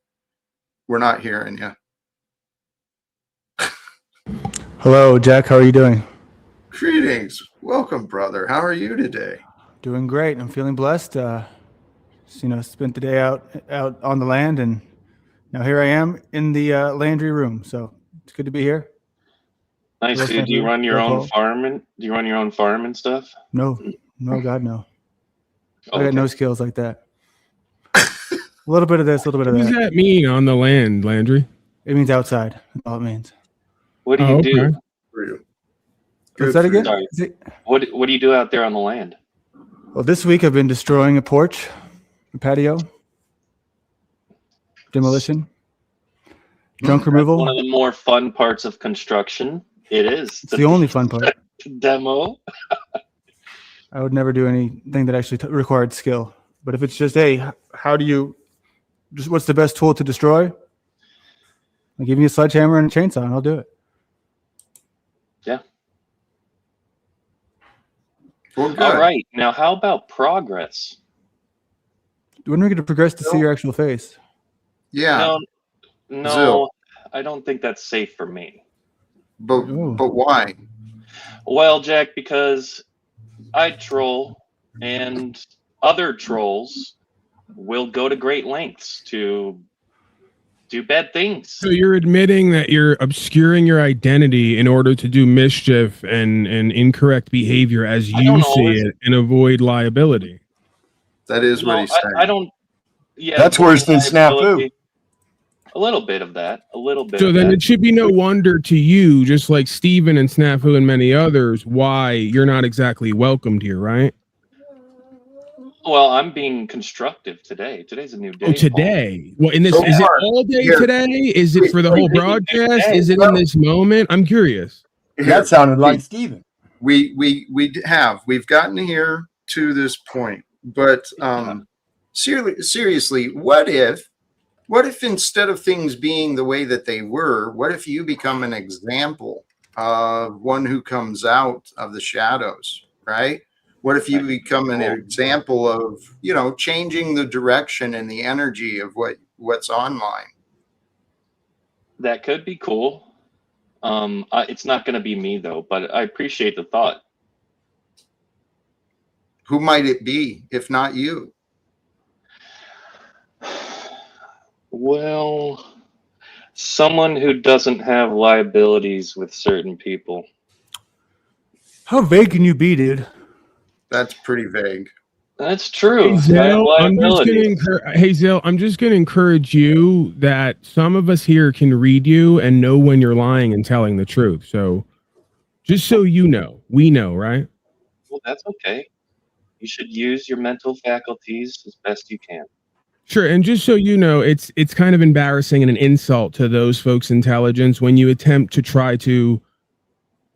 we're not hearing you. Hello, Jack. How are you doing? Greetings. Welcome, brother. How are you today? Doing great. I'm feeling blessed. Spent the day out on the land, and now here I am in the Landry room. So it's good to be here. Nice, Hello, dude. Do you Snafu. run your Hello, own Paul. farm and do you run your own farm and stuff? No, God, no. I Okay. got no skills like that. A little bit of this, a little bit of What does that. that mean on the land, Landry? It means outside. That's all it means. What do you do? Okay. For you. What's Good that for you. again? Sorry. What do you do out there on the land? Well, this week I've been destroying a porch, a patio, demolition, junk removal. One of the more fun parts of construction. It is. It's the only fun part. Demo. I would never do anything that actually required skill. But if it's just, hey, what's the best tool to destroy? I'll give you a sledgehammer and a chainsaw, and I'll do it. Yeah. Well, good. All right. Now, how about progress? When are we going to progress to see your actual face? Yeah. No, Zill. I don't think that's safe for me. But why? Well, Jack, because I troll and other trolls will go to great lengths to do bad things. So you're admitting that you're obscuring your identity in order to do mischief and incorrect behavior as you see it and avoid liability. That is what he's saying. I don't. Yeah, That's worse than Snafu. A little bit of that. A little bit. So of then that. it should be no wonder to you, just like Steven and Snafu and many others, why you're not exactly welcomed here, right? Well, I'm being constructive today. Today's a new day. Oh, today? Well, is it all day Here. today? Is it for the whole broadcast? Is it in this moment? I'm curious. That sounded like Steven. We've gotten here to this point, but seriously, what if instead of things being the way that they were, what if you become an example of one who comes out of the shadows, right? What if you become an example of, changing the direction and the energy of what's online? That could be cool. It's not going to be me though, but I appreciate the thought. Who might it be if not you? Well, someone who doesn't have liabilities with certain people. How vague can you be, dude? That's pretty vague. That's true. Hey, Zale, I'm just going to encourage you that some of us here can read you and know when you're lying and telling the truth. So just so you know, we know, right? Well, that's okay. You should use your mental faculties as best you can. Sure, and just so you know, it's kind of embarrassing and an insult to those folks' intelligence when you attempt to try to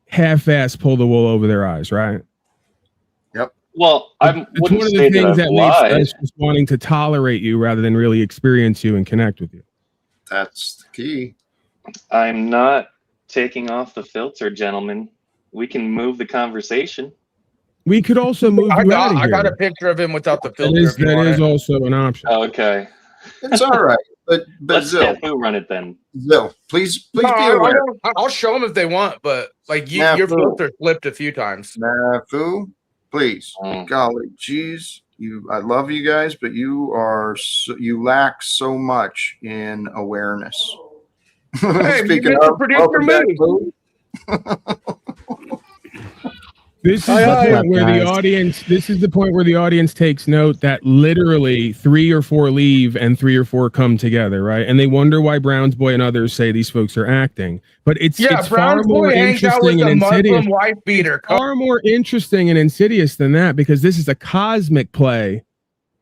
half-ass pull the wool over their eyes, right? Yep. Well, I It's wouldn't one of the say that things I've that makes lied. us just wanting to tolerate you rather than really experience you and connect with you. That's the key. I'm not taking off the filter, gentlemen. We can move the conversation. We could also move you out of here. I got a picture of him without the That filter. is, if you that want is it. also an option. Okay. It's all right. But Let's Zil, have who run it then. Zil, please No, be aware. I'll show them if they want, but like Nah, your fool. filter flipped a few times. Nafu, please. Mm. Golly, geez. I love you guys, but you lack so much in awareness. Hey, Speaking Mr. of, Producer welcome back, Moose. Boo. This is Hi, the hi. point where the audience. This is the point where the audience takes note that literally 3 or 4 leave and 3 or 4 come together, right? And they wonder why Brown's Boy and others say these folks are acting. But it's far Brown's more boy hangs out with interesting and a insidious. Muslim wife beater. Far more interesting and insidious than that, because this is a cosmic play,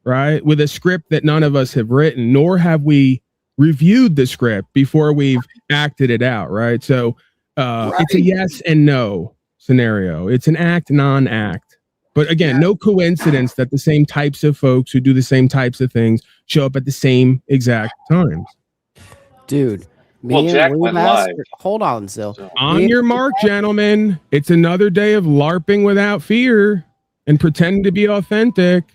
right? With a script that none of us have written, nor have we reviewed the script before we've acted it out, right? So it's a yes and no scenario. It's an act, non-act. But again, no coincidence that the same types of folks who do the same types of things show up at the same exact times. Dude, Well, Jack went live. Hold on, Zil. So- On your mark, gentlemen. It's another day of LARPing without fear and pretending to be authentic.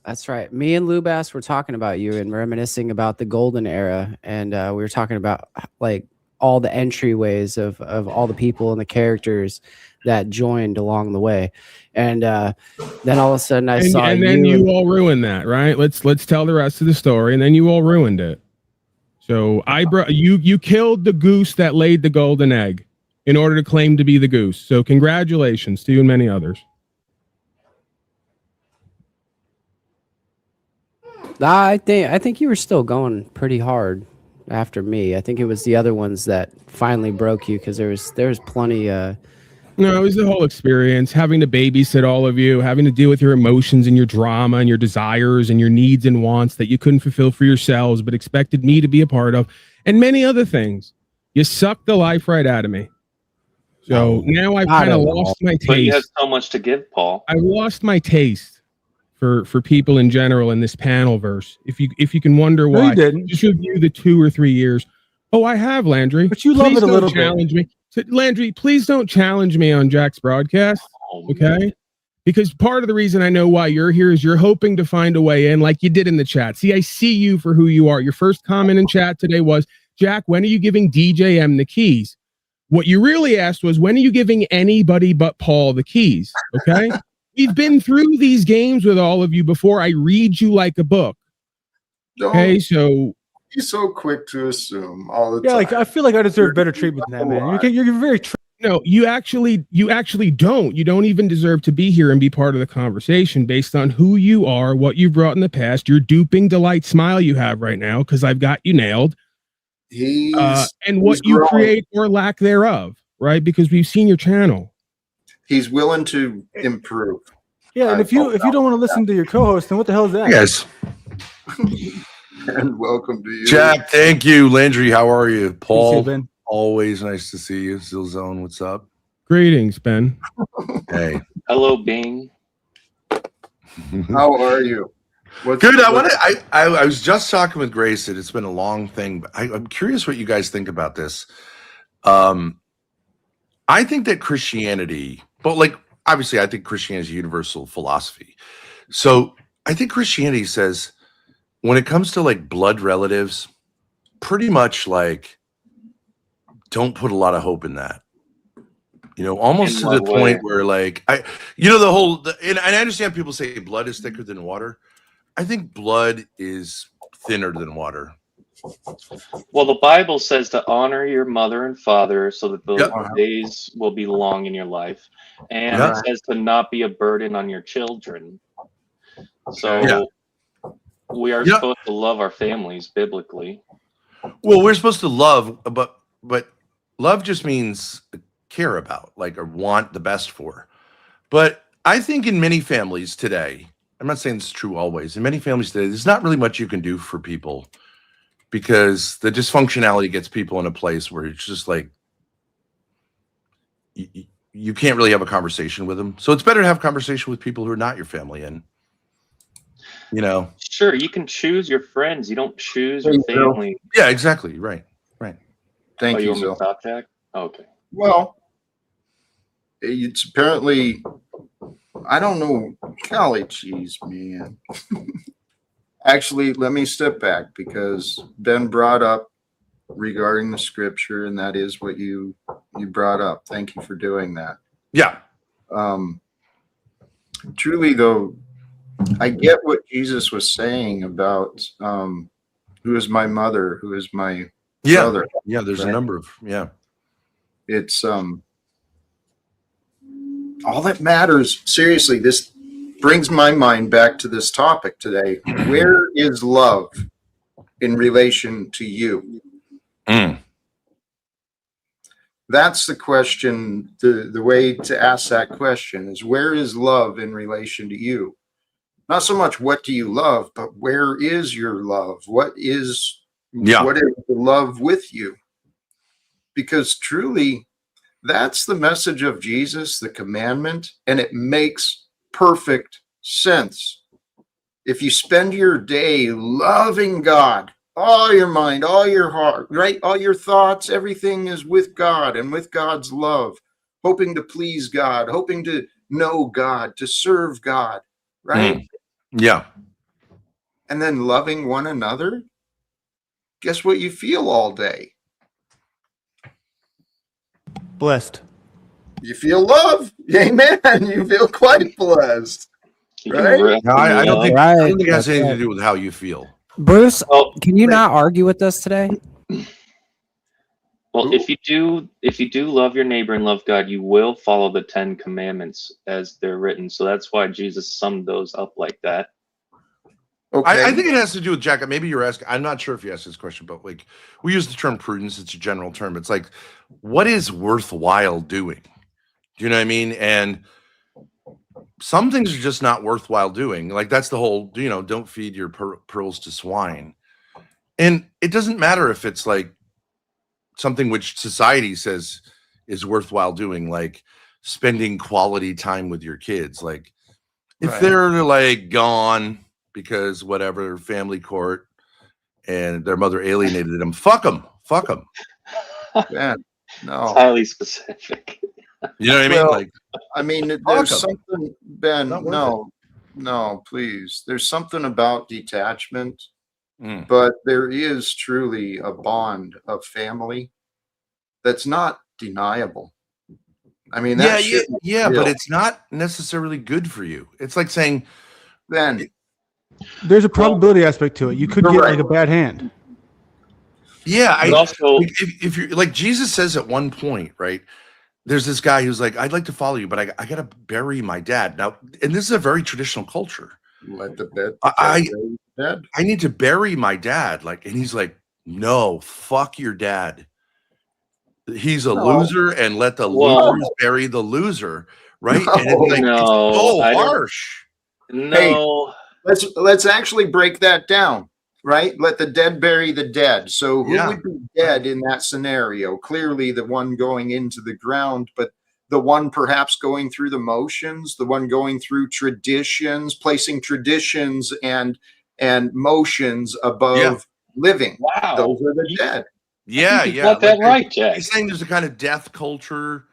That's right. Me and Lou Bass were talking about you and reminiscing about the golden era, and we were talking about like all the entryways of all the people and the characters that joined along the way. And then all of a sudden I saw and then you all ruined that, right? Let's tell the rest of the story, and then you all ruined it. So you killed the goose that laid the golden egg in order to claim to be the goose. So congratulations to you and many others. I think you were still going pretty hard after me. I think it was the other ones that finally broke you, because there was plenty. No, it was the whole experience, having to babysit all of you, having to deal with your emotions and your drama and your desires and your needs and wants that you couldn't fulfill for yourselves, but expected me to be a part of, and many other things. You sucked the life right out of me. So now I've kind of lost my taste. But you have so much to give, Paul. I've lost my taste for people in general in this panel verse. If you can wonder why, No, you didn't. just review the 2 or 3 years. Oh, I have, Landry. But you love Please it a don't little challenge bit. me. So, Landry, please don't challenge me on Jack's broadcast, okay? Because part of the reason I know why you're here is you're hoping to find a way in, like you did in the chat. See, I see you for who you are. Your first comment in chat today was, Jack, when are you giving DJM the keys? What you really asked was, when are you giving anybody but Paul the keys? Okay? We've been through these games with all of you before. I read you like a book. Okay, so You're so quick to assume all the Yeah, time. like I feel like I deserve better treatment than that, man. You're very. no, you actually don't. You don't even deserve to be here and be part of the conversation based on who you are, what you've brought in the past, your duping delight smile you have right now, because I've got you nailed. And what you growing. create or lack thereof, right? Because we've seen your channel. He's willing to improve. Yeah, and if you don't want to listen to your co-host, then what the hell is that? Yes. And welcome to you, Jack. Thank you, Landry. How are you, Paul? Ben. Always nice to see you. Zilzone, what's up? Greetings, Ben. Hey. Hello, Bing. How are you? Good. I was just talking with Grace that it's been a long thing, but I'm curious what you guys think about this. I think that Christianity, but like obviously I think Christianity is a universal philosophy. So I think Christianity says when it comes to like blood relatives, pretty much like don't put a lot of hope in that. Almost In to the what way? point where like the whole and I understand people say blood is thicker than water. I think blood is thinner than water. Well, the Bible says to honor your mother and father so that the Yep. days will be long in your life. And Yep. it says to not be a burden on your children. So Yeah. we are Yep. supposed to love our families biblically. Well, we're supposed to love, but love just means care about, like, or want the best for. But I think in many families today, I'm not saying it's true always, in many families today, there's not really much you can do for people because the dysfunctionality gets people in a place where it's just like you can't really have a conversation with them. So it's better to have a conversation with people who are not your family. And Sure, you can choose your friends. You don't choose your Thank you. family. yeah, exactly. Right. Thank you, want me to Zil. stop, Jack? Okay. Well, it's apparently, I don't know, golly geez, man. Actually, let me step back because Ben brought up regarding the scripture, and that is what you brought up. Thank you for doing that. Yeah. Truly, though, I get what Jesus was saying about who is my mother, who is my brother. Yeah, there's a right? number of It's all that matters. Seriously, this brings my mind back to this topic today. Where is love in relation to you? That's the question. The way to ask that question is, where is love in relation to you? Not so much what do you love, but where is your love? What is the love with you? Because truly, that's the message of Jesus, the commandment, and it makes perfect sense. If you spend your day loving God, all your mind, all your heart, right? All your thoughts, everything is with God and with God's love, hoping to please God, hoping to know God, to serve God, right? Yeah. And then loving one another. Guess what you feel all day? Blessed. You feel love. Amen. You feel quite blessed. You can Right? rip No, I don't me think up. Right. it has That's anything right. to do with how you feel. Bruce, Well, can you not argue with us today? Well, if you do love your neighbor and love God, you will follow the 10 commandments as they're written. So that's why Jesus summed those up like that. Okay. I think it has to do with Jack. Maybe you're asking. I'm not sure if you asked this question, but like we use the term prudence. It's a general term. It's like, what is worthwhile doing? Do you know what I mean? And some things are just not worthwhile doing. Like that's the whole, don't feed your pearls to swine. And it doesn't matter if it's like something which society says is worthwhile doing, like spending quality time with your kids. Like if they're like gone because whatever, family court, and their mother alienated them, fuck them. Ben, no. It's highly specific. You know what I mean? Well, Like, I mean, fuck there's 'em. something, Ben, Not worth no, please. There's something about detachment, Mm. but there is truly a bond of family that's not deniable. I mean, that but it's not necessarily good for you. It's like saying, Ben, There's a probability aspect to it. You could You're get right. like a bad hand. yeah, But also, if you're like Jesus says at one point, right? There's this guy who's like, I'd like to follow you, but I got to bury my dad now. And this is a very traditional culture. let the bed. I dead. I need to bury my dad. Like, and he's like, no, fuck your dad. He's a No. loser, and let the Well- losers bury the loser, right? No. And it's like, No, it's so I don't- harsh. no. Let's actually break that down, right? Let the dead bury the dead. So who Yeah. would be dead in that scenario? Clearly the one going into the ground, but the one perhaps going through the motions, the one going through traditions, placing traditions and motions above living. Wow. Those are the dead. Yeah, You yeah. got that Like, right, Jack. he's saying there's a kind of death culture.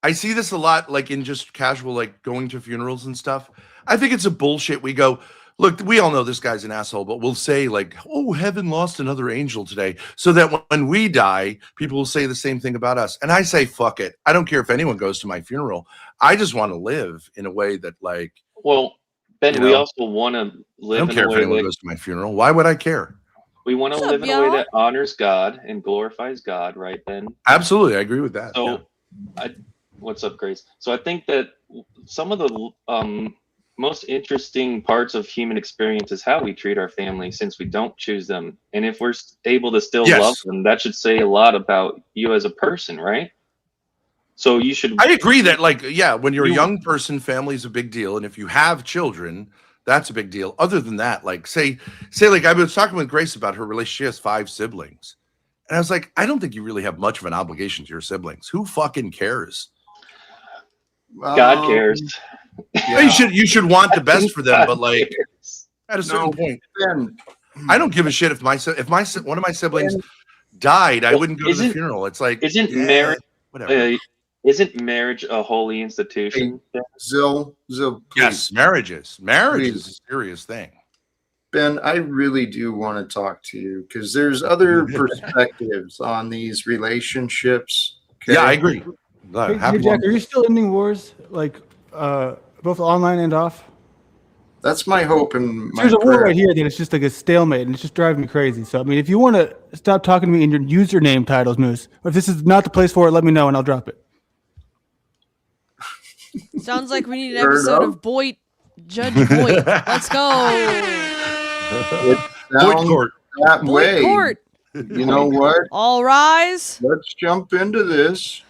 I see this a lot, like in just casual, like going to funerals and stuff. I think it's a bullshit. We go, Look, we all know this guy's an asshole, but we'll say like, "Oh, heaven lost another angel today," so that when we die, people will say the same thing about us. And I say, "Fuck it. I don't care if anyone goes to my funeral. I just want to live in a way that, like, Well, Ben, you we know, also want to I live don't in care a if way anyone that goes to my funeral. Why would I care?" we want to What's live up, in a way y'all? that honors God and glorifies God, right, Ben? Absolutely, I agree with that. So, what's up, Grace? So I think that some of the most interesting parts of human experience is how we treat our family, since we don't choose them. And if we're able to still Yes. love them, that should say a lot about you as a person, right? So you should. I agree that, like, yeah, when you're a You- young person, family is a big deal, and if you have children, that's a big deal. Other than that, like, say, like, I was talking with Grace about her relationship. She has 5 siblings, and I was like, I don't think you really have much of an obligation to your siblings. Who fucking cares? God cares. Yeah. You should want the best for them, but like cares. at a certain point, Ben, I don't give a shit if one of my siblings died. I Well, wouldn't go to the isn't- funeral. It's like, Isn't yeah, marriage? whatever. Isn't marriage a holy institution? Zill, please. Yes, marriage is Please. a serious thing. Ben, I really do want to talk to you because there's other perspectives on these relationships. Okay? Yeah, I agree. Hey, Happy Jack, one. are you still ending wars, like both online and off? That's my hope and my There's a war prayer. right here that it's just like a stalemate, and it's just driving me crazy. So, I mean, if you want to stop talking to me in your username titles, Moose, or if this is not the place for it, let me know and I'll drop it. Sounds like we need an Fair episode enough. of Boyd, Judge Boyd. Let's go. Void Sounds court. that Boyd way. Court. You know what? All rise. Let's jump into this.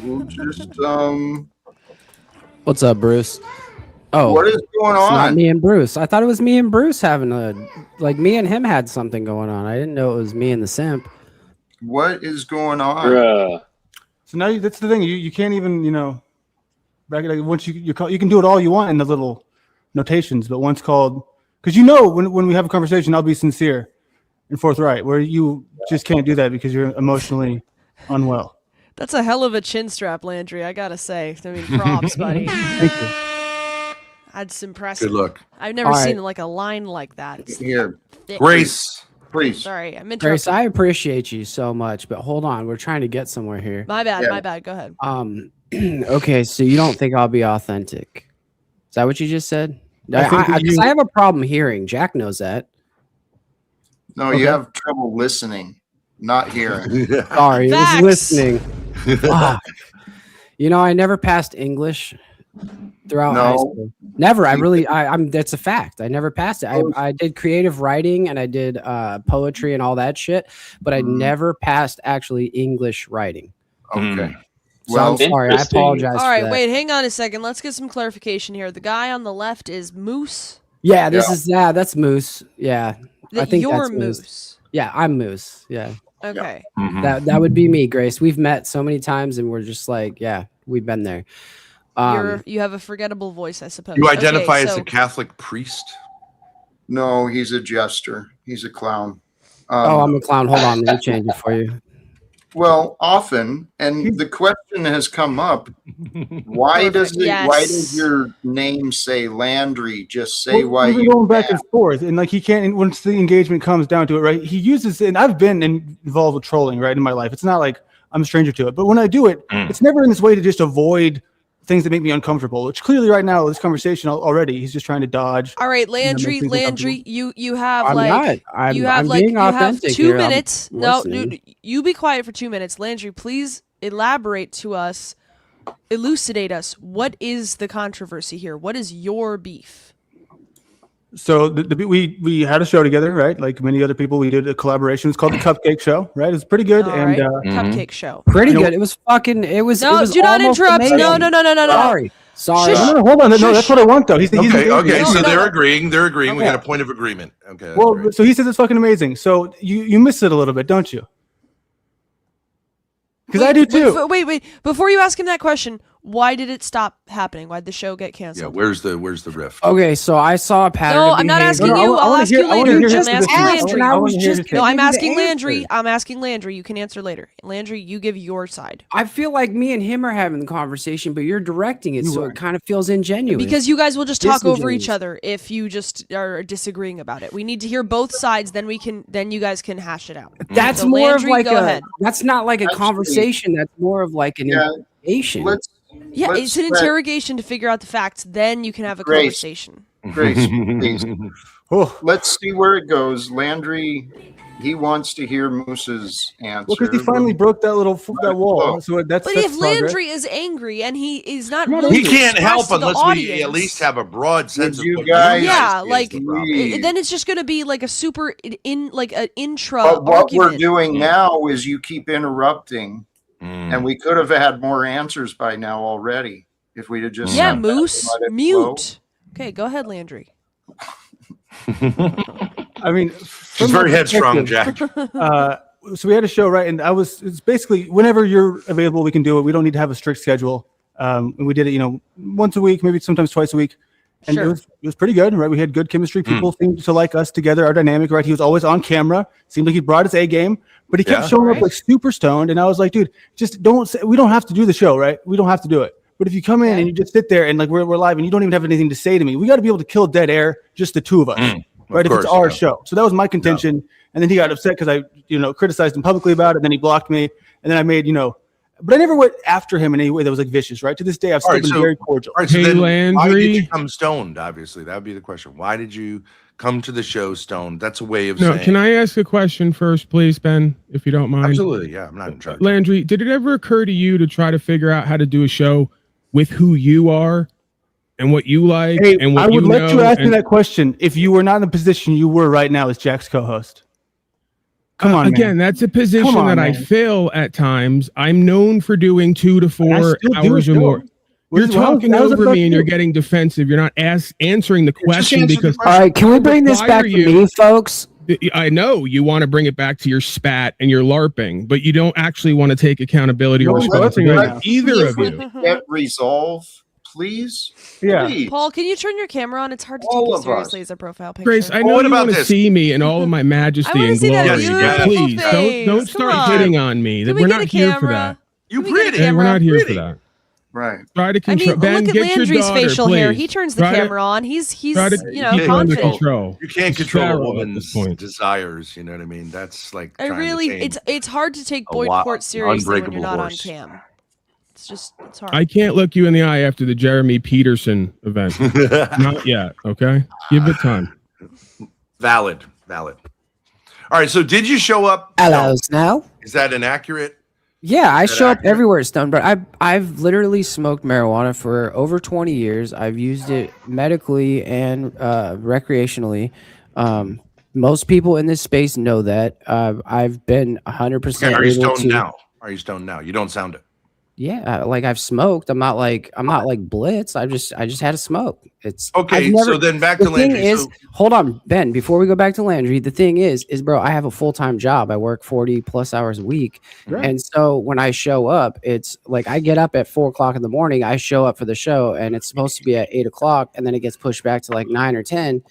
We'll just What's up, Bruce? Oh, what is going it's not on? me and Bruce. I thought it was me and Bruce having me and him had something going on. I didn't know it was me and the simp. What is going on? Bruh. So now that's the thing. You can't even, back like once you can do it all you want in the little notations, but once called, because when we have a conversation, I'll be sincere and forthright. Where you just can't do that because you're emotionally unwell. That's a hell of a chin strap, Landry. I gotta say. I mean, props, buddy. Thank you. That's impressive. Good luck. I've never All seen right. like a line like that. It's Here, thick. Grace. please. Sorry, I'm Grace, interrupting. I appreciate you so much, but hold on, we're trying to get somewhere here. My bad. Yeah. My bad. Go ahead. Okay, so you don't think I'll be authentic? Is that what you just said? I think that Because you- I have a problem hearing. Jack knows that. No, Okay. you have trouble listening, not hearing. Sorry, it was Facts. listening. Fuck. I never passed English throughout high No. school. Never. I'm that's a fact. I never passed it. I did creative writing and I did poetry and all that shit, but I Mhm. never passed actually English writing. Okay. So Well, I'm sorry. I Interesting. apologize. All right, for that. wait. Hang on a second. Let's get some clarification here. The guy on the left is Moose. Yeah, that's Moose. Yeah. I think You're that's Moose. Moose. Yeah, I'm Moose. Yeah. Okay. That would be me, Grace. We've met so many times and we're just like, yeah, we've been there. You have a forgettable voice, I suppose. You identify Okay, as so- a Catholic priest? no, he's a jester. He's a clown. I'm a clown. Hold on, let me change it for you. Well, often, and the question has come up: why does Perfect. why Yes. does your name say Landry? Just say why We've been you going back and forth, and like he can't. And once the engagement comes down to it, right? He uses, and I've been involved with trolling, right, in my life. It's not like I'm a stranger to it, but when I do it, it's never in this way to just avoid things that make me uncomfortable. Which clearly, right now, this conversation already, he's just trying to dodge. All right, make Landry, things you have I'm like not. I'm, you have I'm like being you have authentic 2 here. I'm minutes. No, listening. dude, you be quiet for 2 minutes. Landry, please elaborate to us, elucidate us. What is the controversy here? What is your beef? So we had a show together, right? Like many other people, we did a collaboration. It's called the Cupcake Show, right? It was pretty good, All and right, cupcake show. Pretty You know- good. It was fucking. It was. No, it was do not almost interrupt. amazing. No. Sorry. Sorry. Shush. no, hold on. No, that's what I want though. He's Okay, No, so no. they're agreeing. They're agreeing. We Okay. got a point of agreement. Okay. that's Well, great. so he says it's fucking amazing. So you miss it a little bit, don't you? Because I do too. Wait. Before you ask him that question, Why did it stop happening? Why did the show get Yeah, canceled? where's the rift? Okay, so I saw a pattern. No, of I'm not behavior. asking No, no, you. I I'll wanna ask hear- you I wanna later. hear his I'm asking position. Landry. I was wanna hear just his gonna No, I'm give you the asking Landry. answer. I'm asking Landry. You can answer later. Landry, you give your side. I feel like me and him are having the conversation, but you're directing it, You so are. it kind of feels ingenuous. Because you guys will just talk over each Disingenuous. other if you just are disagreeing about it. We need to hear both sides, then you guys can hash it out. That's So more Landry, of like go a. ahead. That's not like a Actually, conversation. That's more of like an Yeah, interrogation. let's Yeah, let's it's an let interrogation to figure out the facts. Then you can have a Grace. conversation. Grace, please. Oh, Let's see where it goes. Landry, he wants to hear Moose's answer. well, because he finally broke that little that wall. Look. So that's But that's if progress. Landry is angry and he is not Not willing He to can't express help to the unless we audience, at least have a broad sense of you what guys- yeah, see as like the problem. Please. then it's just going to be like a super like an intra But what argument. we're doing now is you keep interrupting, and we could have had more answers by now already if we'd have just Yeah, sat back and Moose, let it mute. Okay, go ahead, Landry. I mean, She's from my very headstrong, perspective, Jack. So we had a show, right? And it's basically whenever you're available, we can do it. We don't need to have a strict schedule. And we did it, once a week, maybe sometimes twice a week. And Sure. it was pretty good, right? We had good chemistry. People seemed to like us together, our dynamic, right? He was always on camera. Seemed like he brought his A game, but he kept Yeah. showing up Right. like super stoned. And I was like, dude, just don't say, we don't have to do the show, right? We don't have to do it. But if you come in Okay. and you just sit there and like we're live and you don't even have anything to say to me, we got to be able to kill dead air, just the two of us, right? If course, it's our yeah. show. So that was my contention. And then he got upset because I, criticized him publicly about it. And then he blocked me. And then I made, but I never went after him in any way that was like vicious, right? To this day, I've still All right, been so- very cordial. All right, so Hey, then why did Landry. you come stoned? Obviously, that would be the question. Why did you come to the show stoned? That's a way of No, saying. can I ask a question first, please, Ben, if you don't mind? Absolutely, yeah. I'm not in charge. Landry, did it ever occur to you to try to figure out how to do a show with who you are and what you like Hey, and what I would you let know? you ask me and- that question if you were not in the position you were right now as Jack's co-host. Come on, again, man. that's a position Come on, that I man. fill at times. I'm known for doing 2 to And I 4 still do hours it or still. more. You're talking How's it over about me and you? you're getting defensive. You're not answering the question answer the because question. All right, can we bring this require back to you- me, folks? I know you want to bring it back to your spat and your LARPing, but you don't actually want to take accountability or No one's LARPing responsibility. right now. Either of you. Get resolve, please. Yeah. Please. Paul, can you turn your camera on? It's hard to All take you of us. seriously as a profile picture. Grace, I Well, know what you about want to this? see me in all of my majesty I wanna and see that glory, beautiful but please face. don't Come start on. hitting on me. Can We're we get not a here for camera? that. You Can we get a pretty. Hey, we're not here for Pretty. that. Right. Try to I control. mean, Ben, look at get your Landry's daughter, facial hair. please. He turns the Try to- camera on. He's try to you know, keep it under confident. control. You can't It's control a feral at woman's this point. desires. You know what I mean? That's like I trying really, to tame it's hard to take a Boyd wa- Court seriously when unbreakable you're not horse. on cam. It's hard. I can't look you in the eye after the Jeremy Peterson event. Not yet. Okay, give it time. valid. All right. So did you show up? Hello, now. Is that inaccurate? Yeah, I Is that show up accurate? everywhere it's done, but I've literally smoked marijuana for over 20 years. I've used it medically and recreationally. Most people in this space know that. I've been 100% Okay, are you able stoned to. now? Are you stoned now? You don't sound it. Yeah, like I've smoked. I'm not like Blitz. I just had a smoke. It's Okay. I've never- So then back the to thing Landry. is, So- hold on, Ben. Before we go back to Landry, the thing is, bro, I have a full-time job. I work 40 plus hours a week, Right. and so when I show up, it's like I get up at 4 o'clock in the morning. I show up for the show, and it's supposed to be at 8 o'clock, and then it gets pushed back to like 9 or 10.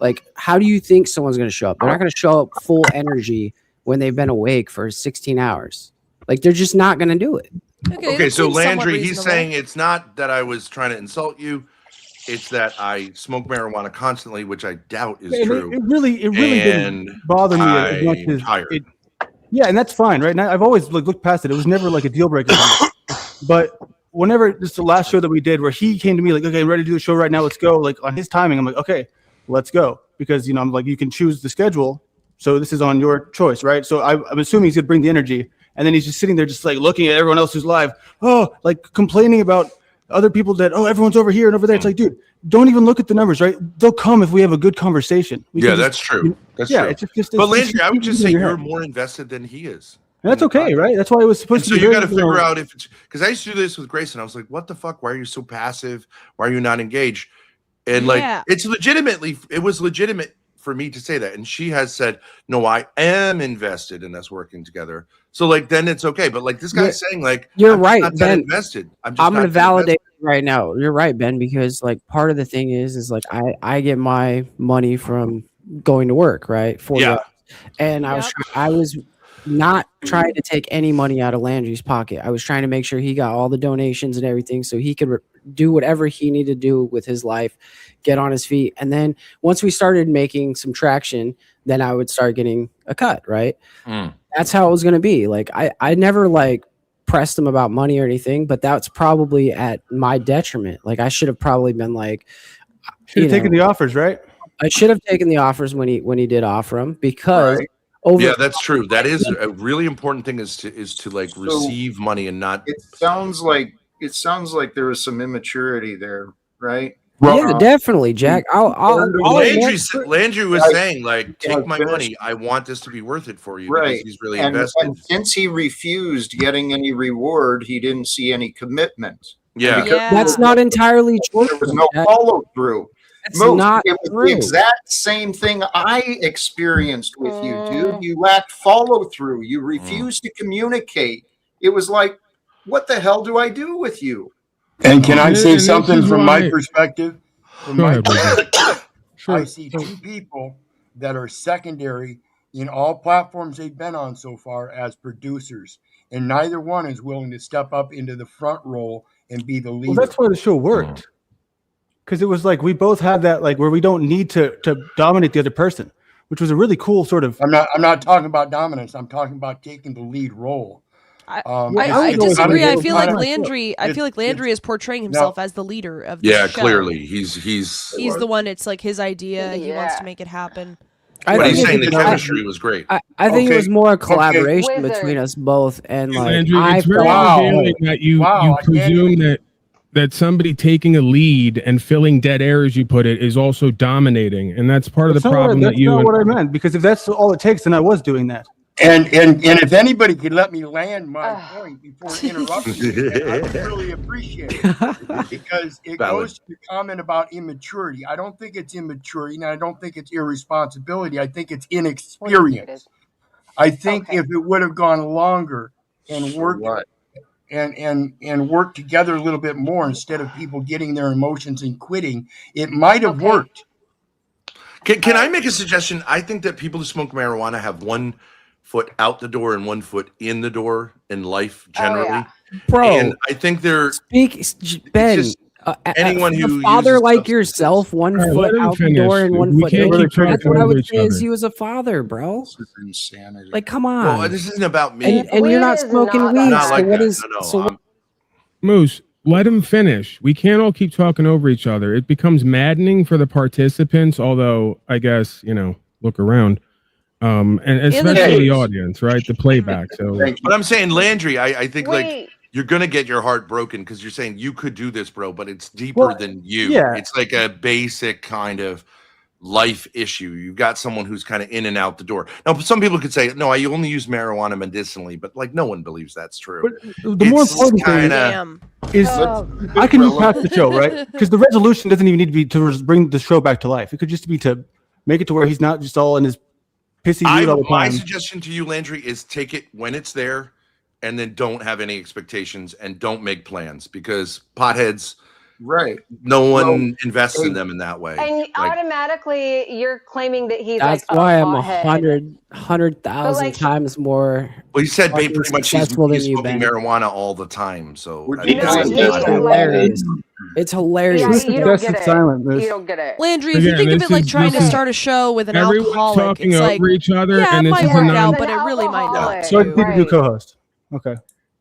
Like, how do you think someone's going to show up? They're not going to show up full energy when they've been awake for 16 hours. Like, they're just not going to do it. Okay, that so seems somewhat Landry, he's reasonable. saying it's not that I was trying to insult you, it's that I smoke marijuana constantly, which I doubt is And true. it really And didn't bother me as much I'm as tired. it. Yeah, and that's fine, right? And I've always looked past it. It was never like a deal breaker. But whenever just the last show that we did, where he came to me like, "Okay, I'm ready to do the show right now. Let's go." Like on his timing, I'm like, "Okay, let's go," because I'm like, you can choose the schedule, so this is on your choice, right? So I'm assuming he's gonna bring the energy, and then he's just sitting there, just like looking at everyone else who's live, like complaining about other people that everyone's over here and over there. It's like, dude, don't even look at the numbers, right? They'll come if we have a good conversation. We Yeah, can that's true. That's yeah, true. it's just. But it's Landry, I would just say in your you're head. more invested than he is. And that's okay, right? That's why it was supposed And so to be. you got to very, figure out if it's because I used to do this with Grace, and I was like, "What the fuck? Why are you so passive? Why are you not engaged?" And like, Yeah. it was legitimate for me to say that, and she has said, "No, I am invested in us working together." So like then it's okay. But like this guy's saying like You're I'm just right, not that Ben. invested. I'm I'm not gonna that validate invested. it right now. You're right, Ben, because like part of the thing is like I get my money from going to work, right? 40 Yeah. hours. And Yep. I was not trying to take any money out of Landry's pocket. I was trying to make sure he got all the donations and everything so he could do whatever he needed to do with his life, get on his feet. And then once we started making some traction, then I would start getting a cut, right? That's how it was going to be. Like I never like pressed him about money or anything, but that's probably at my detriment. Like I should have probably been like, Should have taken the offers, right? I should have taken the offers when he did offer them because Right. Yeah, that's true. That is a really important thing is to like So, receive money and not. It sounds like there was some immaturity there, right? Yeah, definitely, Jack. Landry was Right. saying like, take my finish. money. I want this to be worth it for you Right. because he's really And invested. since he refused getting any reward, he didn't see any commitment. Yeah. That's not entirely true. There was no follow through. That's not it was true. the exact same thing I experienced with you, dude. You lacked follow through. You refused to communicate. It was like, what the hell do I do with you? And can I say And something this is from my why- perspective? From Go my ahead, Roger. perspective, Sure. I see two people that are secondary in all platforms they've been on so far as producers, and neither one is willing to step up into the front role and be the leader. Well, that's why the show worked. Because it was like we both had that like where we don't need to dominate the other person, which was a really cool sort of. I'm not talking about dominance. I'm talking about taking the lead role. I disagree. I feel like Landry is portraying himself as the leader of the show. Clearly he's the one. It's like his idea. He wants to make it happen. But he's saying the chemistry was great. I think it was more a collaboration between us both, and like Landry, I it's very felt revealing that you presume that somebody taking a lead and filling dead air, as you put it, is also dominating, and that's part of the problem that you. That's not what I meant. Because if that's all it takes, then I was doing that. And if anybody could let me land my point before interrupting me, I would really appreciate it. Because it goes to the comment about immaturity. I don't think it's immaturity, and I don't think it's irresponsibility. I think it's inexperience. I think if it would have gone longer and worked and worked together a little bit more instead of people getting their emotions and quitting, it might have worked. Can I make a suggestion? I think that people who smoke marijuana have one foot out the door and one foot in the door in life generally. Bro, and I think they're Ben. Anyone who a father uses like yourself, one foot out the door and one foot in. That's what I would say is he was a father, bro. This is insanity. Like, come on. Well, this isn't about me. And you're not smoking weed. Not like so what that. is? No, so what, Moose, let him finish. We can't all keep talking over each other. It becomes maddening for the participants, although I guess, look around. And especially the audience, right? The playback. So but I'm saying, Landry, I think like you're gonna get your heart broken because you're saying you could do this, bro, but it's deeper than you. Yeah. It's like a basic kind of life issue. You've got someone who's kind of in and out the door. Now, some people could say, no, I only use marijuana medicinally, but like no one believes that's true. But the more important thing is I can move past the show, right? Because the resolution doesn't even need to be to bring the show back to life. It could just be to make it to where he's not just all in his pissy mood all the time. My suggestion to you, Landry, is take it when it's there and then don't have any expectations and don't make plans because potheads, no one invests in them in that way. And automatically you're claiming that he's that's like why I'm pothead. 100,000 times more. Well, he said pretty much he's smoking Ben. marijuana all the time. So it's hilarious. Yeah, you don't get it. Silent, you don't get it. Landry, if you think of it like trying to start a show with an everyone's alcoholic, talking it's over like, each other, yeah, and it this might is work a out, but it really might not. So I need to do co-host. Okay.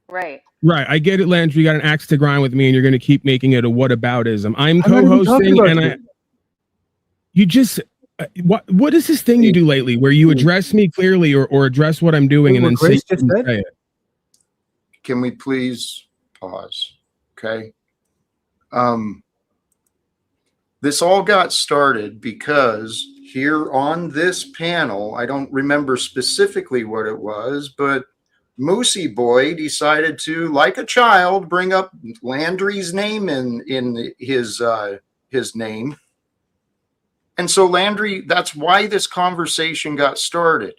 Right. Right, I get it, Landry. You got an axe to grind with me, and you're going to keep making it a whataboutism. I'm co-hosting, and you just what is this thing you do lately where you address me clearly or address what I'm doing and then say it? Can we please pause? Okay. This all got started because here on this panel, I don't remember specifically what it was, but Moosey Boy decided to, like a child, bring up Landry's name in his name. And so Landry, that's why this conversation got started.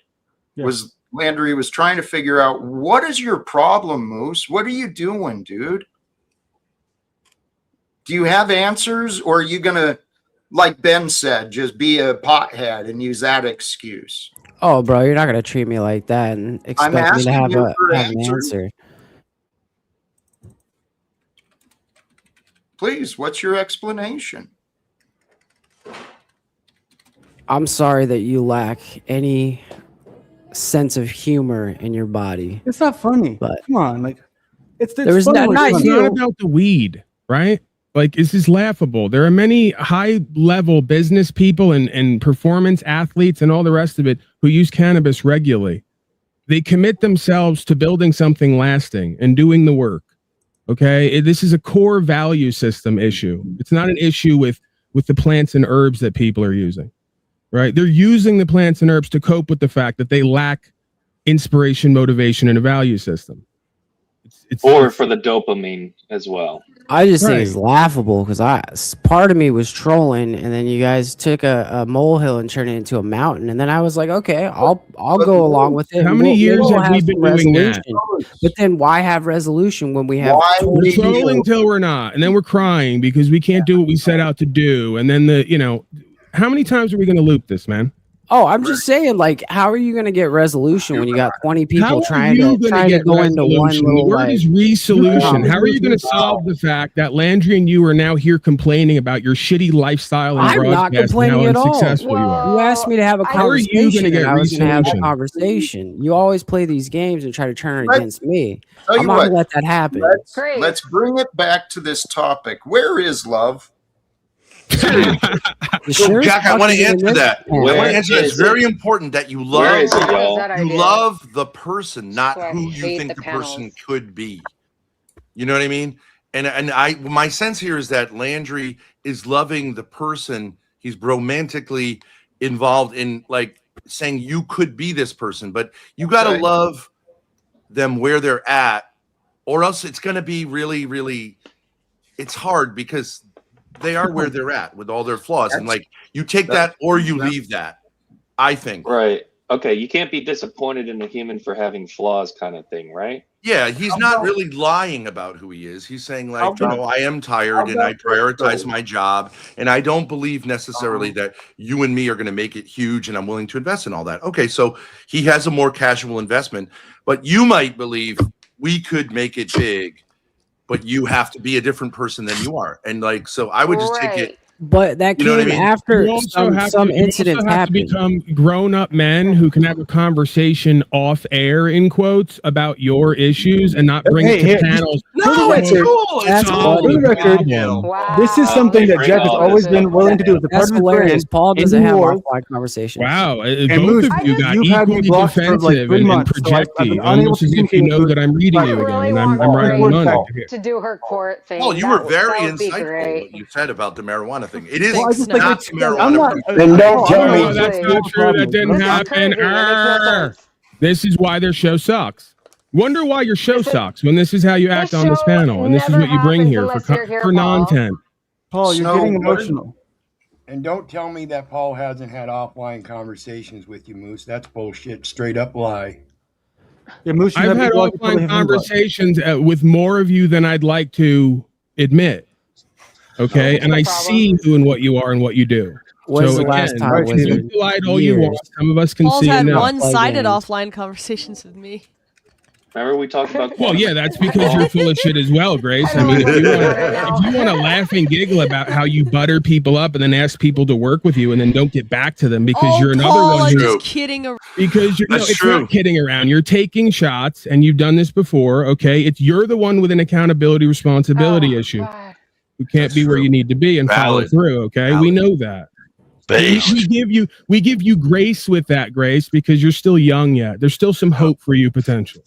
Yeah. Was Landry was trying to figure out, what is your problem, Moose? What are you doing, dude? Do you have answers, or are you going to, like Ben said, just be a pothead and use that excuse? Oh, bro, you're not gonna treat me like that and expect me to have you for an answers. answer. Please, what's your explanation? I'm sorry that you lack any sense of humor in your body. It's not funny. But come on, like it's there was funny not when it's It's funny. not about the weed, right? Like, this is laughable. There are many high-level business people and performance athletes and all the rest of it who use cannabis regularly. They commit themselves to building something lasting and doing the work. Okay, this is a core value system issue. It's not an issue with the plants and herbs that people are using, right? They're using the plants and herbs to cope with the fact that they lack inspiration, motivation, and a value system. Or for the dopamine as well. I just think it's laughable because part of me was trolling, and then you guys took a molehill and turned it into a mountain, and then I was like, okay, I'll go along with it. How many years have we been doing that? But then why have resolution when we have We're trolling till we're not, and then we're crying because we can't do what we set out to do, and then how many times are we going to loop this, man? Oh, I'm just saying, like, how are you going to get resolution when you got 20 people trying to go into one The little, word is resolution. How are you going to solve the fact that Landry and you are now here complaining about your shitty lifestyle and I'm not broadcast and how complaining at all. unsuccessful you are? You asked me to have a How are you conversation, gonna get and I was going to have a resolution? conversation. You always play these games and try to turn it against me. Tell you I'm not what, going to let that happen. Let's bring it back to this topic. Where is love? So, Jack, I want to answer that. I want to answer that. It's very important that you love the person, not who you think the person could be. You know what I mean? And my sense here is that Landry is loving the person. He's romantically involved in, like, saying you could be this person, but you got to love them where they're at, or else it's going to be really, really, it's hard because they are where they're at with all their flaws. And like, you take that or you leave that, I think. Right. Okay. You can't be disappointed in a human for having flaws, kind of thing, right? Yeah. He's not really lying about who he is. He's saying, like, I am tired and I prioritize my job. And I don't believe necessarily that you and me are going to make it huge and I'm willing to invest in all that. Okay. So he has a more casual investment, but you might believe we could make it big, but you have to be a different person than you are. And like, so I would just take it. But that came after some incidents have to become grown-up men who can have a conversation off air, in quotes, about your issues and not bring it to panels. This is something that Jack has always been willing to do. That's hilarious. Paul doesn't have offline conversations. Wow, both of you got equally defensive and projecty, almost as if you know that I'm reading you again, and I'm right on the money here. To do her court thing. Well, you were very insightful what you said about the marijuana thing. It is not marijuana. Then don't tell me. That's not true. That didn't happen. This is why their show sucks. Wonder why your show sucks when this is how you act on this panel, and this is what you bring here for non-content. Paul, you're getting emotional. And don't tell me that Paul hasn't had offline conversations with you, Moose. That's bullshit. Straight up lie. Yeah, Moose, I've had offline conversations with more of you than I'd like to admit. Okay, and I see who and what you are and what you do. When's the last time? You can lie all you want. Some of us can Paul's see it had now. one-sided offline conversations with me. Remember we talked about? Well, yeah, that's because you're full of shit as well, Grace. I mean, if you want to laugh and giggle about how you butter people up and then ask people to work with you and then don't get back to them because you're another Paul, one I'm who's just kidding around. because you're, no, it's not kidding around. You're taking shots, and you've done this before. Okay, you're the one with an accountability responsibility issue. You can't be where you need to be and follow through. Okay, we know that. We give you grace with that, Grace, because you're still young yet. There's still some hope for you potential.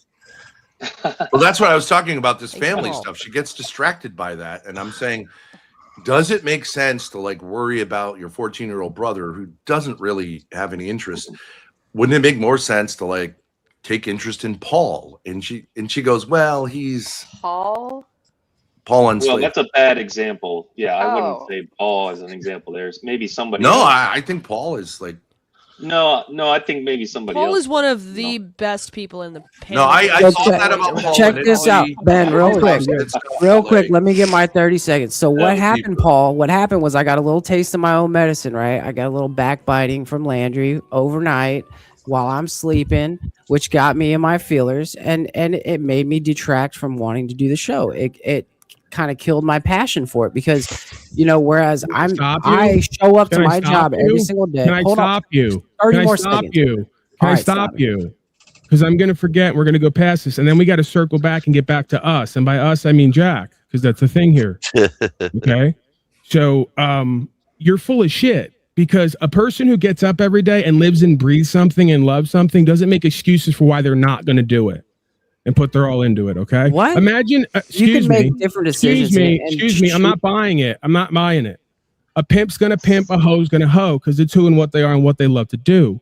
Well, that's what I was talking about, this family stuff. She gets distracted by that. And I'm saying, does it make sense to like worry about your 14-year-old brother who doesn't really have any interest? Wouldn't it make more sense to like take interest in Paul? And she goes, well, he's Paul on Well, that's a bad example. Yeah, I wouldn't say Paul as an example. There's maybe somebody. No, else. I think Paul is like No, I think maybe somebody Paul else. is one of the best people in the No, panel. I So thought that about Paul. check and this out, it's- Ben, real it's quick. good stuff, Real quick, like- let me get my 30 seconds. So what was happened, deeper. Paul? What happened was I got a little taste of my own medicine, right? I got a little backbiting from Landry overnight while I'm sleeping, which got me in my feelers, and it made me detract from wanting to do the show. It kind of killed my passion for it because, whereas I show up to Can I my stop job you? every single day. Can I Hold on. stop you? 30 Can I more stop seconds. you? Can All I right, stop stop me. you? Because I'm going to forget. We're going to go past this, and then we got to circle back and get back to us. And by us, I mean Jack, because that's the thing here. Okay. So you're full of shit because a person who gets up every day and lives and breathes something and loves something doesn't make excuses for why they're not going to do it and put their all into it. Okay. What? Imagine, You excuse can me. make different decisions. Excuse me. I'm not buying it. I'm not buying it. A pimp's going to pimp, a hoe's going to hoe because it's who and what they are and what they love to do.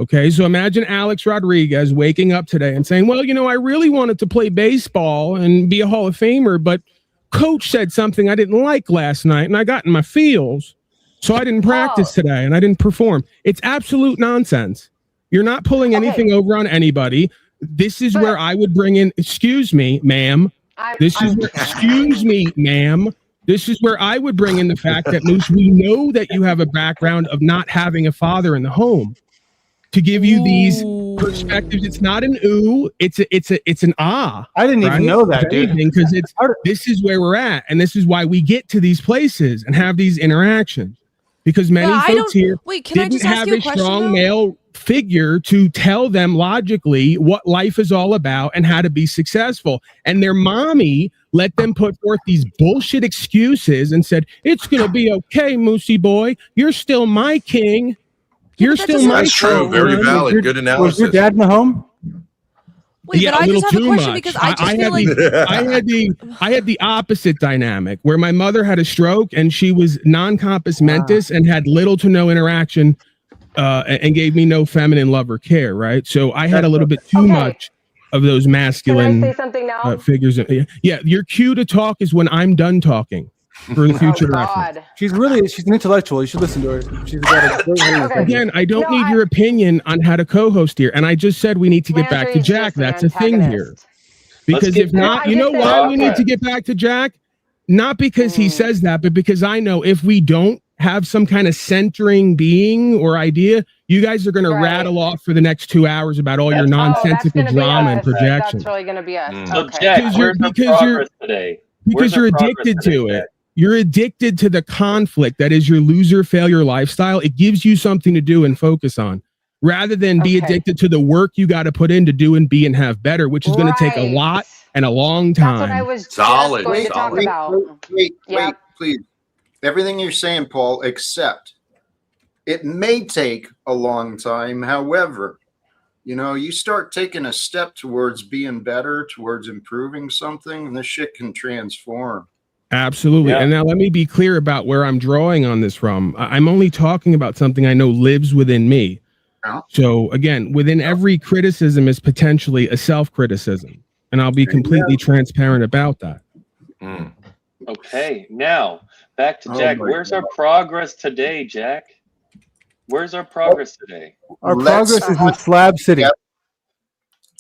Okay, so imagine Alex Rodriguez waking up today and saying, well, I really wanted to play baseball and be a Hall of Famer, but coach said something I didn't like last night and I got in my feels. So I didn't practice today and I didn't perform. It's absolute nonsense. You're not pulling anything over on anybody. This is where I would bring in, excuse me, ma'am. Excuse me, ma'am. This is where I would bring in the fact that, Moose, we know that you have a background of not having a father in the home. To give you these perspectives, it's not an ooh, it's an ah. I didn't even know that, dude. Because this is where we're at, and this is why we get to these places and have these interactions. Because many folks here didn't have a strong male figure to tell them logically what life is all about and how to be successful. And their mommy let them put forth these bullshit excuses and said, "It's gonna be okay, Moosey boy. You're still my king." You're still my That's true. Very valid. Good analysis. Was your dad in the home? Wait, but I just have a question because I just feel like I had the opposite dynamic where my mother had a stroke and she was non-compos mentis and had little to no interaction and gave me no feminine love or care. Right, so I had a little bit too much of those masculine Can I say something now? figures. Yeah, your cue to talk is when I'm done talking. For the future reference. She's an intellectual. You should listen to her. She's got a great Again, I don't need your opinion on how to co-host here. And I just said we need to get back to Jack. That's a thing here. Because if not, you know why we need to get back to Jack? Not because he says that, but because I know if we don't have some kind of centering being or idea, you guys are going to rattle off for the next 2 hours about all your nonsensical drama and projections. That's really going to be us. So Jack, where's the progress today? Because you're addicted to it. You're addicted to the conflict that is your loser failure lifestyle. It gives you something to do and focus on rather than be addicted to the work you got to put in to do and be and have better, which is going to take a lot and a long time. That's what I was Solid. going to talk about. Wait, please. Everything you're saying, Paul, except it may take a long time. However, you start taking a step towards being better, towards improving something, and this shit can transform. Absolutely. Yeah. And now let me be clear about where I'm drawing on this from. I'm only talking about something I know lives within me. So again, within every criticism is potentially a self-criticism. And I'll be completely transparent about that. Okay. Now back to Jack. Where's our progress today, Jack? Where's our progress today? Our progress is in Slab City.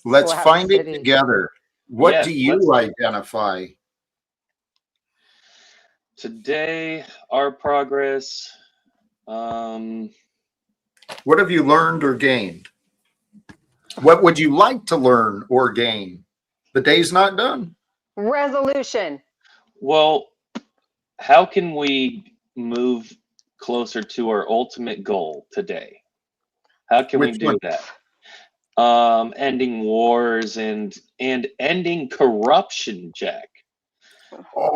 Let's find it together. What do you identify? Today, our progress. What have you learned or gained? What would you like to learn or gain? The day's not done. Resolution. Well, how can we move closer to our ultimate goal today? How can we do that? Ending wars and ending corruption, Jack.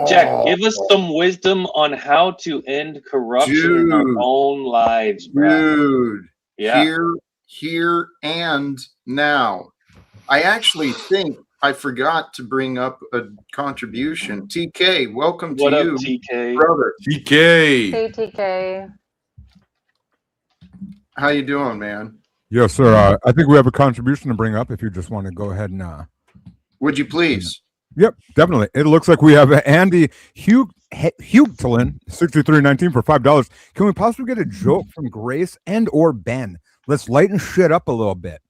Jack, give us some wisdom on how to end corruption in our own lives, bro. Dude, here and now. I actually think I forgot to bring up a contribution. TK, welcome to you, TK? Brother. TK. Hey, TK. How you doing, man? Yes, sir. I think we have a contribution to bring up if you just want to go ahead and... Would you please? Yep, definitely. It looks like we have Andy Hugtelin, 6319 for $5. Can we possibly get a joke from Grace and or Ben? let's lighten shit up a little bit.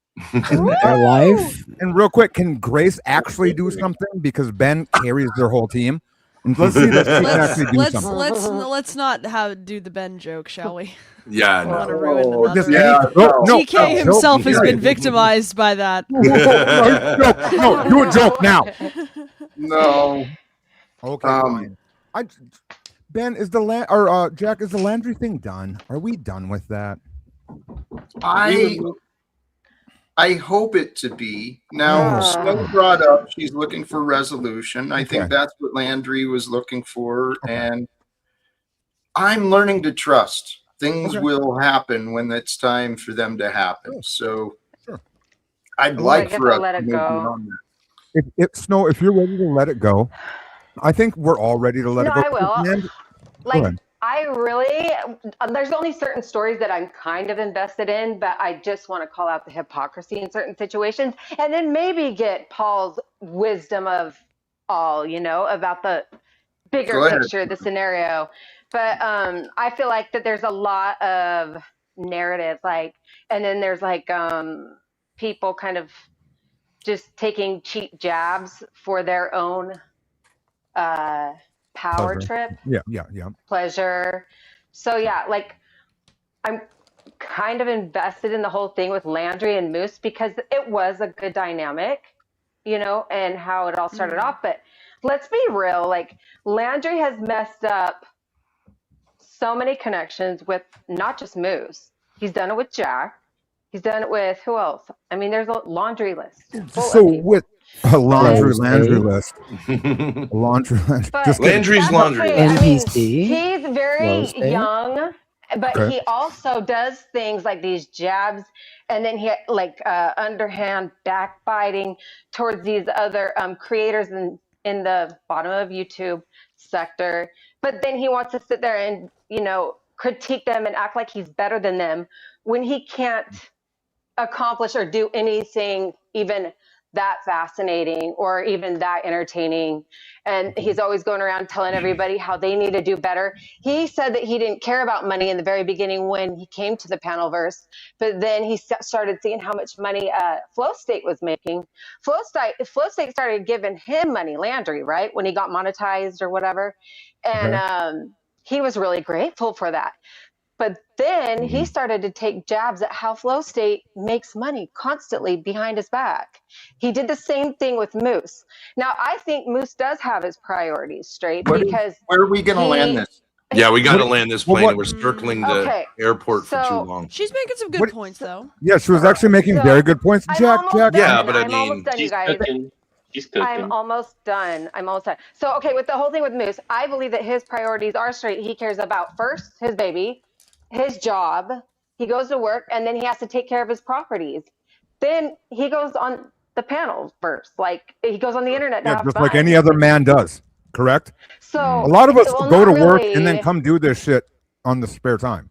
Our life. And real quick, can Grace actually do something? Because Ben carries their whole team. And let's see that she can actually do something. Let's not do the Ben joke, shall we? Yeah, I don't want to no. ruin Oh, another. yeah, no. TK himself has been victimized by that. No, do a joke now. No. Okay, fine. Ben, is the Jack, is the Landry thing done? Are we done with that? I hope it to be. Now, Snow brought up she's looking for resolution. I think that's what Landry was looking for. And I'm learning to trust. Things will happen when it's time for them to happen. So I'd like for us to let it go. on that. If Snow, if you're ready to let it go, I think we're all ready to let it go. I will. Go Like, ahead. I really, there's only certain stories that I'm kind of invested in, but I just want to call out the hypocrisy in certain situations and then maybe get Paul's wisdom of all, about the bigger picture, the scenario. But I feel like that there's a lot of narrative, and then there's people kind of just taking cheap jabs for their own power trip. Yeah. Pleasure. So yeah, I'm kind of invested in the whole thing with Landry and Moose because it was a good dynamic, and how it all started off. But let's be real, Landry has messed up so many connections with not just Moose. He's done it with Jack. He's done it with who else? I mean, there's a laundry list. So with a laundry list. A laundry list. Landry's laundry. NPC. He's very young, but he also does things like these jabs, and then he underhand backbiting towards these other creators in the bottom of YouTube sector. But then he wants to sit there and critique them and act like he's better than them when he can't accomplish or do anything even that fascinating or even that entertaining. And he's always going around telling everybody how they need to do better. He said that he didn't care about money in the very beginning when he came to the Panelverse, but then he started seeing how much money Flow State was making. Flow State started giving him money, Landry, right, when he got monetized or whatever. And he was really grateful for that. But then he started to take jabs at how Flow State makes money constantly behind his back. He did the same thing with Moose. Now, I think Moose does have his priorities straight because where are we going to land this? Yeah, we got to land this plane. We're circling the airport for too long. She's making some good points, though. Yeah, she was actually making very good points. Jack. Yeah, but I'm almost done, you guys. She's cooking. I'm almost done. So, okay, with the whole thing with Moose, I believe that his priorities are straight. He cares about first his baby, his job, he goes to work, and then he has to take care of his properties. Then he goes on the panel first, he goes on the internet to have just fun. like any other man does, correct? So a lot of us go to work and then come do this shit on the spare time.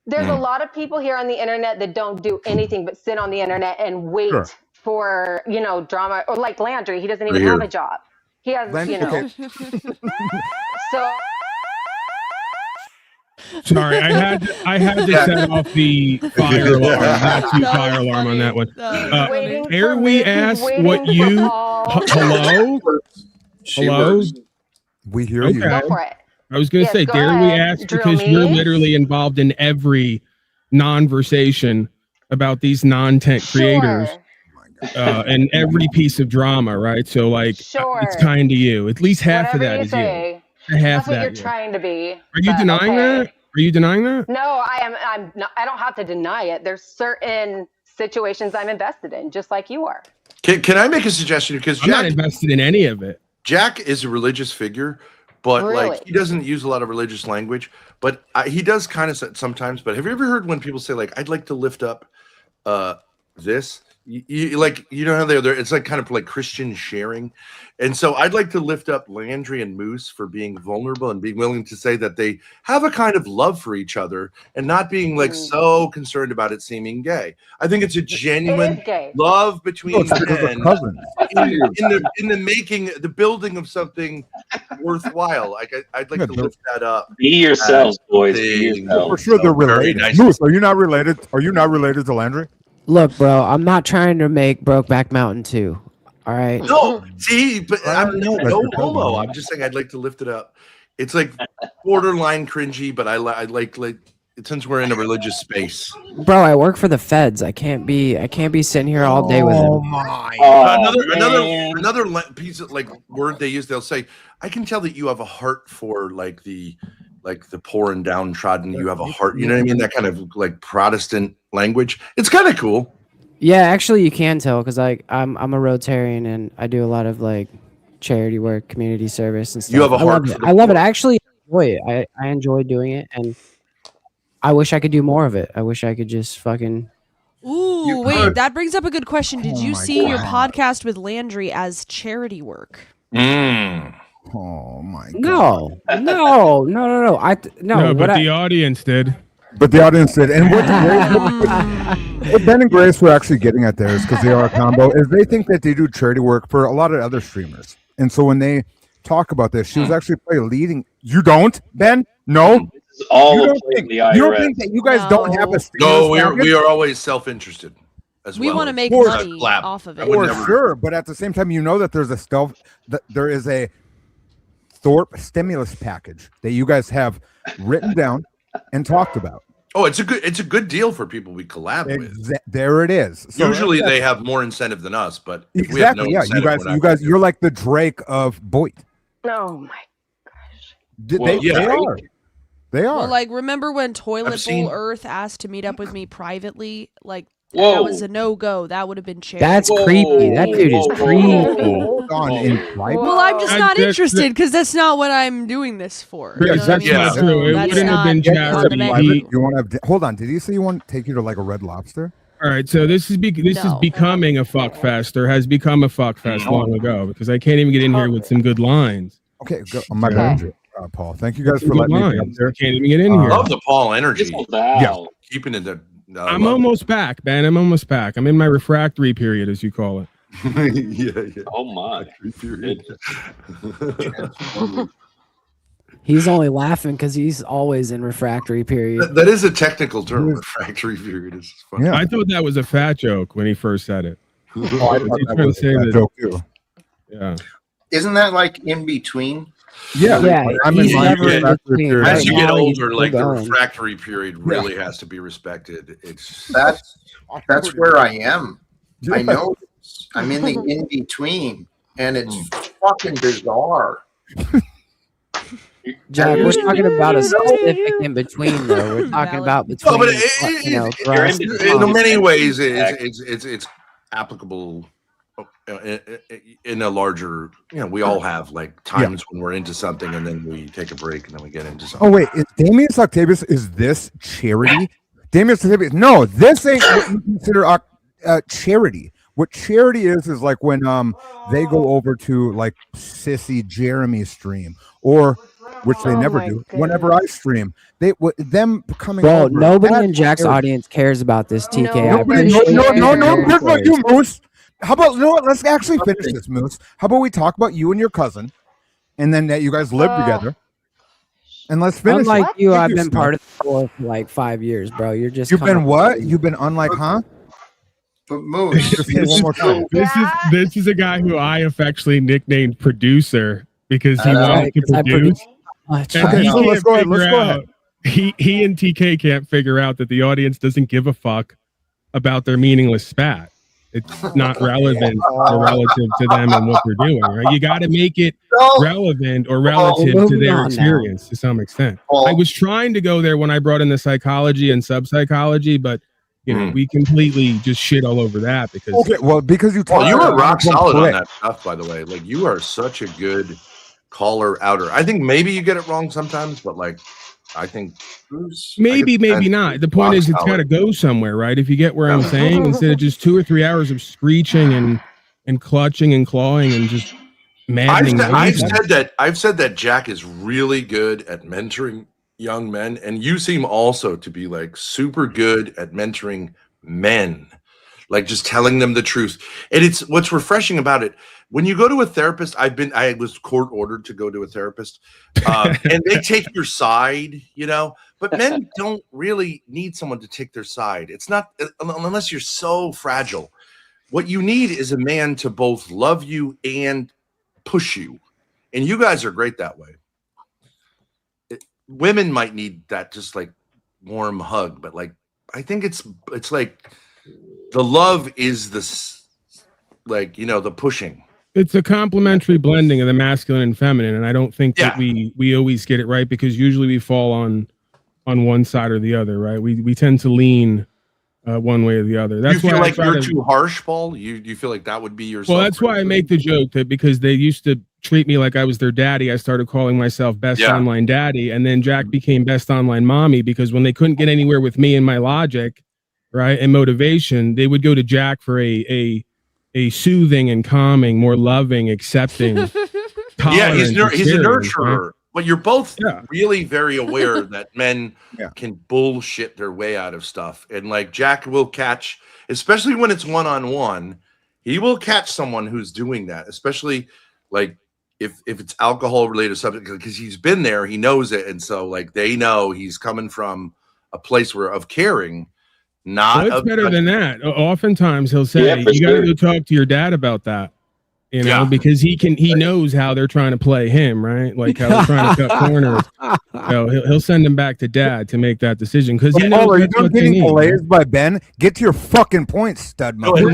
There's a lot of people here on the internet that don't do anything but sit on the internet and wait for drama, or like Landry, he doesn't even have a job. He has so. Sorry, I had to set off the fire alarm, fire alarm on that one. Dare we ask what you? Hello. We hear you. Go for it. I was going to say, dare we ask, because you're literally involved in every non-versation about these non-tech creators and every piece of drama, right? So it's kind to you. At least half of that is you. Half That's what that you're trying to be. Are you denying that? Are you denying that? No, I'm not. I don't have to deny it. There's certain situations I'm invested in, just like you are. Can I make a suggestion? Because I'm not invested in any of it. Jack is a religious figure, but he doesn't use a lot of religious language. But he does kind of sometimes. But have you ever heard when people say I'd like to lift up this? like, you know how they're it's like kind of like Christian sharing. And so I'd like to lift up Landry and Moose for being vulnerable and being willing to say that they have a kind of love for each other and not being like so concerned about it seeming gay. I think it's a genuine love between men in the making, the building of something worthwhile. Like I'd like to lift that up. Be yourselves, boys. Be yourselves. For sure, they're related. Nice. Moose, are you not related? Are you not related to Landry? Look, bro, I'm not trying to make Brokeback Mountain 2. All right. No, see, but I'm no homo. I'm just saying I'd like to lift it up. It's like borderline cringy, but I like since we're in a religious space. Bro, I work for the feds. I can't be sitting here all day with him. Oh my! Another piece of like word they use. They'll say, "I can tell that you have a heart for like the poor and downtrodden. You have a heart." You know what I mean? That kind of like Protestant language. It's kind of cool. Yeah, actually, you can tell because I'm a Rotarian and I do a lot of like charity work, community service, and stuff. You have a heart. I love it. I actually enjoy it. I enjoy doing it, and I wish I could do more of it. I wish I could just fucking. Ooh, wait, that brings up a good question. Did you see your podcast with Landry as charity work? Oh my God. No. No, but the audience did. But the audience did. And what Ben and Grace were actually getting at there is because they are a combo, is they think that they do charity work for a lot of other streamers. And so when they talk about this, she was actually probably leading. You don't, Ben? No? This is all you a don't play think, of the IRS. you don't think that you guys don't have a No, we are always self-interested as We well. want to make money off of it. For sure, but at the same time, you know that there's there is a Thorpe stimulus package that you guys have written down and talked about. Oh, it's a good deal for people we collab with. There it is. So usually they have more incentive than us, but if exactly, we have no yeah. incentive, You're like the Drake of Boyd. Oh my gosh. They are. Well, like, remember when Toilet Bowl Earth asked to meet up with me privately? Like, that was a no-go. That would have been charity. That's creepy. That dude is creepy. Well, I'm just not interested because that's not what I'm doing this for. Yeah, that's not true. It wouldn't have been charity. You want to hold on? Did he say you want to take you to like a Red Lobster? All right, so this is becoming a fuck fest, or has become a fuck fest long ago, because I can't even get in here with some good lines. Okay, go. My bad, Paul. Thank you guys for letting me up there. Can't even get in here. I love the Paul energy. Yeah, keeping it there. I'm almost back, man. I'm almost back. I'm in my refractory period, as you call it. yeah. Oh my. He's only laughing because he's always in refractory period. That is a technical term. Refractory period is funny. Yeah, I thought that was a fat joke when he first said it. I thought that was a fat joke too. Yeah. Isn't that like in between? Yeah, I'm in my refractory period. As you get older, like the refractory period really has to be respected. That's where I am. I know I'm in the in between, and it's fucking bizarre. Jack, we're talking about a specific in between, though. We're talking about between. No, but in many ways, it's applicable. In a larger, we all have like times when we're into something and then we take a break and then we get into something. Oh wait, Damius Octavius, is this charity? Damius Octavius, no, this ain't what you consider charity. What charity is like when they go over to like Sissy Jeremy's stream, or which they never do. Goodness. Whenever I stream, them coming. Bro, over, nobody in Jack's audience cares about this. TK, no, you Moose. How about let's actually finish this, Moose. How about we talk about you and your cousin, and then that you guys live together, and let's finish. Unlike you, I've been part of the for like 5 years, bro. You've been what? You've been unlike, huh? But Moose, one more time. This is a guy who I affectionately nicknamed producer because he wanted to produce. Okay, so let's go ahead. He and TK can't figure out that the audience doesn't give a fuck about their meaningless spat. It's not relevant or relative to them and what they're doing, right? You got to make it relevant or relative to their experience to some extent. I was trying to go there when I brought in the psychology and sub-psychology, but we completely just shit all over that because. Okay, well, because you were rock solid on that stuff, by the way. Like, you are such a good caller outer. I think maybe you get it wrong sometimes, but like, I think Maybe, could maybe sense not. The point is, it's rock got to go somewhere, right? If you get where I'm saying, instead of just 2 or 3 hours of screeching and clutching and clawing and just maddening nonsense. I've said that Jack is really good at mentoring young men, and you seem also to be like super good at mentoring men, like just telling them the truth. And it's what's refreshing about it. When you go to a therapist, I was court ordered to go to a therapist, and they take your side, you know. But men don't really need someone to take their side. It's not unless you're so fragile. What you need is a man to both love you and push you, and you guys are great that way. Women might need that just like warm hug, but like I think it's like the love is this, like, you know, the pushing. It's a complementary blending of the masculine and feminine, and I don't think that we always get it right, because usually we fall on one side or the other, right? We tend to lean one way or the other. That's you feel why like you're too harsh, Paul. You feel like that would be your. Well, that's why I make the joke that because they used to treat me like I was their daddy, I started calling myself best online daddy, and then Jack became best online mommy, because when they couldn't get anywhere with me and my logic, right, and motivation, they would go to Jack for a soothing and calming, more loving, accepting. He's a nurturer. Right? But you're both really very aware that men can bullshit their way out of stuff. And like Jack will catch, especially when it's one-on-one, he will catch someone who's doing that, especially like if it's alcohol related subject, because he's been there, he knows it. And so like they know he's coming from a place of caring. It's better than that. Oftentimes he'll say, you got to go talk to your dad about that. You know, because he knows how they're trying to play him, right? Like how they're trying to cut corners. So he'll send him back to dad to make that decision, because he knows that's what they need. Belayed by Ben? Get to your fucking point, stud. Whoa, dude.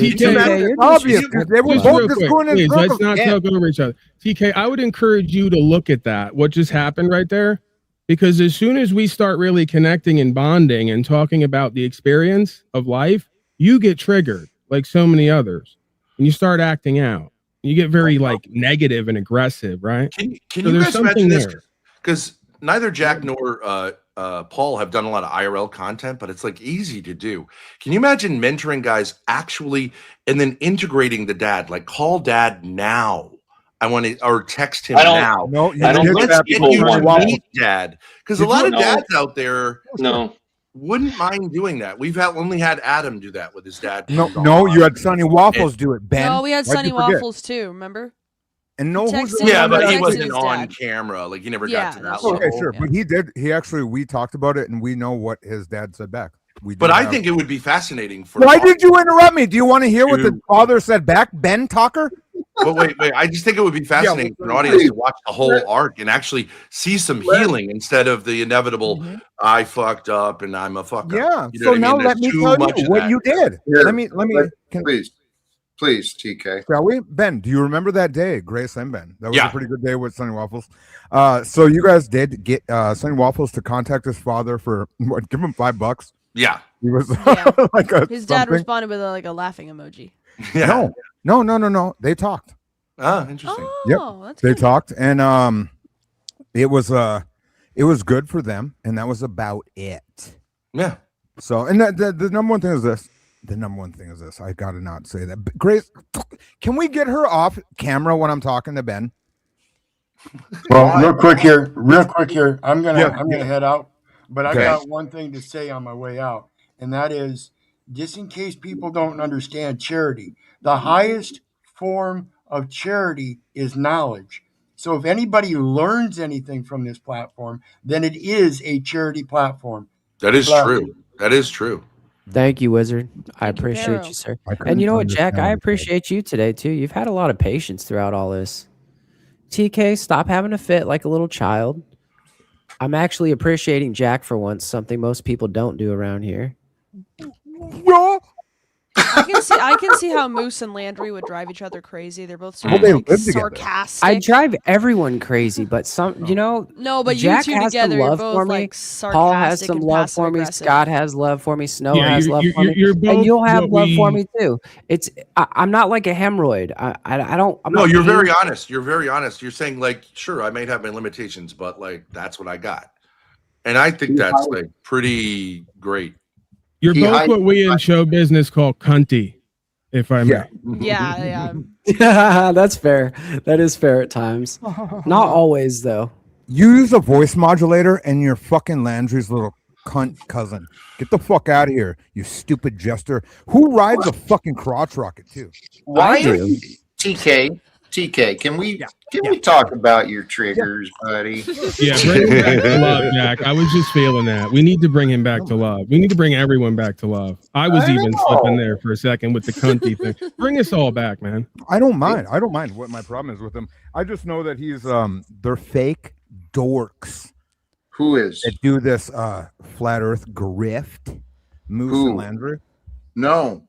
TK, obvious. They were both just going in. Let's not talk over each other. TK, I would encourage you to look at that. What just happened right there? Because as soon as we start really connecting and bonding and talking about the experience of life, you get triggered like so many others, and you start acting out. You get very like negative and aggressive, right? Can you guys imagine this? Because neither Jack nor Paul have done a lot of IRL content, but it's like easy to do. Can you imagine mentoring guys actually and then integrating the dad? Like call dad now. I want to, or text him now. No, let's get you to meet dad, because a lot of dads out there wouldn't mind doing that. We've only had Adam do that with his dad. No, you had Sonny Waffles do it, Ben. No, we had Sonny Waffles too, remember? And no, but he wasn't on camera. Like he never got to that level. Okay, sure, but he did. He actually, we talked about it, and we know what his dad said back. But I think it would be fascinating for. Why did you interrupt me? Do you want to hear what the father said back, Ben Tucker? But wait. I just think it would be fascinating for an audience to watch the whole arc and actually see some healing instead of the inevitable. I fucked up and I'm a fuck up. Yeah. You know so now let me tell you what you did. Let me. Please, TK. Shall we? Ben, do you remember that day, Grace and Ben? That was a pretty good day with Sonny Waffles. So you guys did get Sonny Waffles to contact his father for what? Give him $5. Yeah. He was like his dad responded with a laughing emoji. Yeah. No. They talked. Ah, interesting. Yep. They talked, and it was good for them, and that was about it. Yeah. So, and the number one thing is this. The number one thing is this. I gotta not say that. But Grace, can we get her off camera when I'm talking to Ben? Well, real quick here. I'm gonna head out, but I got one thing to say on my way out, and that is, just in case people don't understand charity, the highest form of charity is knowledge. So if anybody learns anything from this platform, then it is a charity platform. That is true. That is true. Thank you, Wizard. I appreciate you, sir. And you know what, Jack? I appreciate you today, too. You've had a lot of patience throughout all this. TK, stop having a fit like a little child. I'm actually appreciating Jack for once, something most people don't do around here. Yeah. I can see how Moose and Landry would drive each other crazy. They're both sort Well, of they like live together. sarcastic. I drive everyone crazy, but some, you know, No, but Jack you two has some together, you're love both for me. like sarcastic Paul has some and love for me. passive-aggressive. Scott has love for me. Snow Yeah, has love for me. you're both And you'll have what love for we- me too. I'm not like a hemorrhoid. I don't. I'm No, not you're very pain- honest. You're very honest. You're saying like, sure, I may have my limitations, but like that's what I got. And I think that's like pretty great. You're He both hides- what we in show business call cunty, if I may. Yeah. Yeah, that's fair. That is fair at times. Not always though. You use a voice modulator and you're fucking Landry's little cunt cousin. Get the fuck out of here, you stupid jester. Who rides a fucking crotch rocket too? Why I do. TK, can we talk about your triggers, buddy? Yeah, bring him back to love, Jack. I was just feeling that. We need to bring him back to love. We need to bring everyone back to love. I was even slipping there for a second with the cunty thing. Bring us all back, man. I don't mind. I don't mind what my problem is with him. I just know that he's they're fake dorks Who is? that do this flat earth grift. Moose Who? and Landry. No.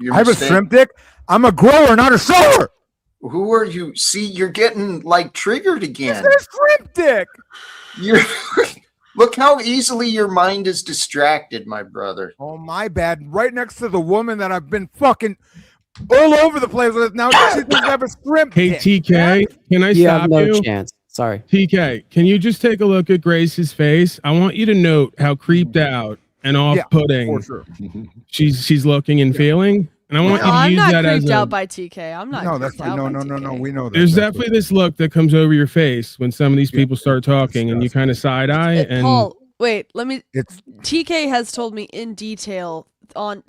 You're I have a mistaken. shrimp dick. I'm a grower, not a sower. Who are you? See, you're getting like triggered again. It's a shrimp dick. You're look how easily your mind is distracted, my brother. Oh, my bad. Right next to the woman that I've been fucking all over the place with. Now she thinks I have a shrimp Hey, dick. TK, can I You stop have no you? chance. Sorry. TK, can you just take a look at Grace's face? I want you to note how creeped out and off-putting For sure. she's looking and feeling. And I want No, you to I'm use not that as creeped a, out by TK. I'm not. No, that's creeped fine. out No, by no, no, no. TK. We know that. there's That's definitely this look that comes over your face when some of these Yeah. people start talking and you kind of side eye and Paul, wait. Let me. It's TK has told me in detail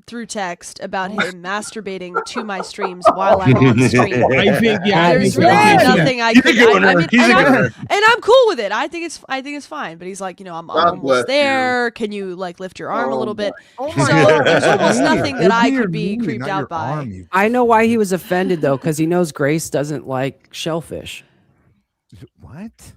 through text about him masturbating to my streams while I'm on stream. I think There's really nothing I could. And I'm cool with it. I think it's fine. But he's like, I'm God bless almost you. there. Can you like lift your arm a little bit? Oh So there's almost nothing that I It'd could be your knee, creeped not out your by. arm, you- I know why he was offended though, because he knows Grace doesn't like shellfish. What?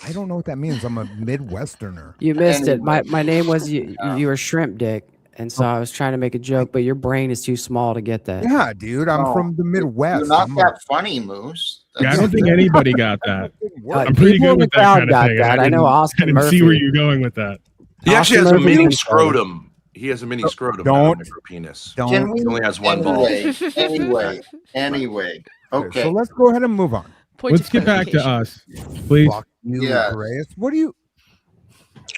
I don't know what that means. I'm a Midwesterner. You missed it. Anyway. My name was you were shrimp dick, and so I was trying to make a joke, but your brain is too small to get that. Yeah, dude. I'm No, from the Midwest. You're not I'm that funny, Moose. yeah, I don't think anybody got that. Uh, I'm pretty people good in the with that crowd kind of got thing. that. I know I Austin didn't Murphy. see where you're going with that. He actually has a Austin mini Murphy. scrotum. He has a mini scrotum, not a Don't- micro penis. Don't. Can we He only has one ball. Anyway. Okay. So let's go ahead and move on. Point Let's of get back to clarification. us, please. Fuck you, Yeah. Grace. What do you?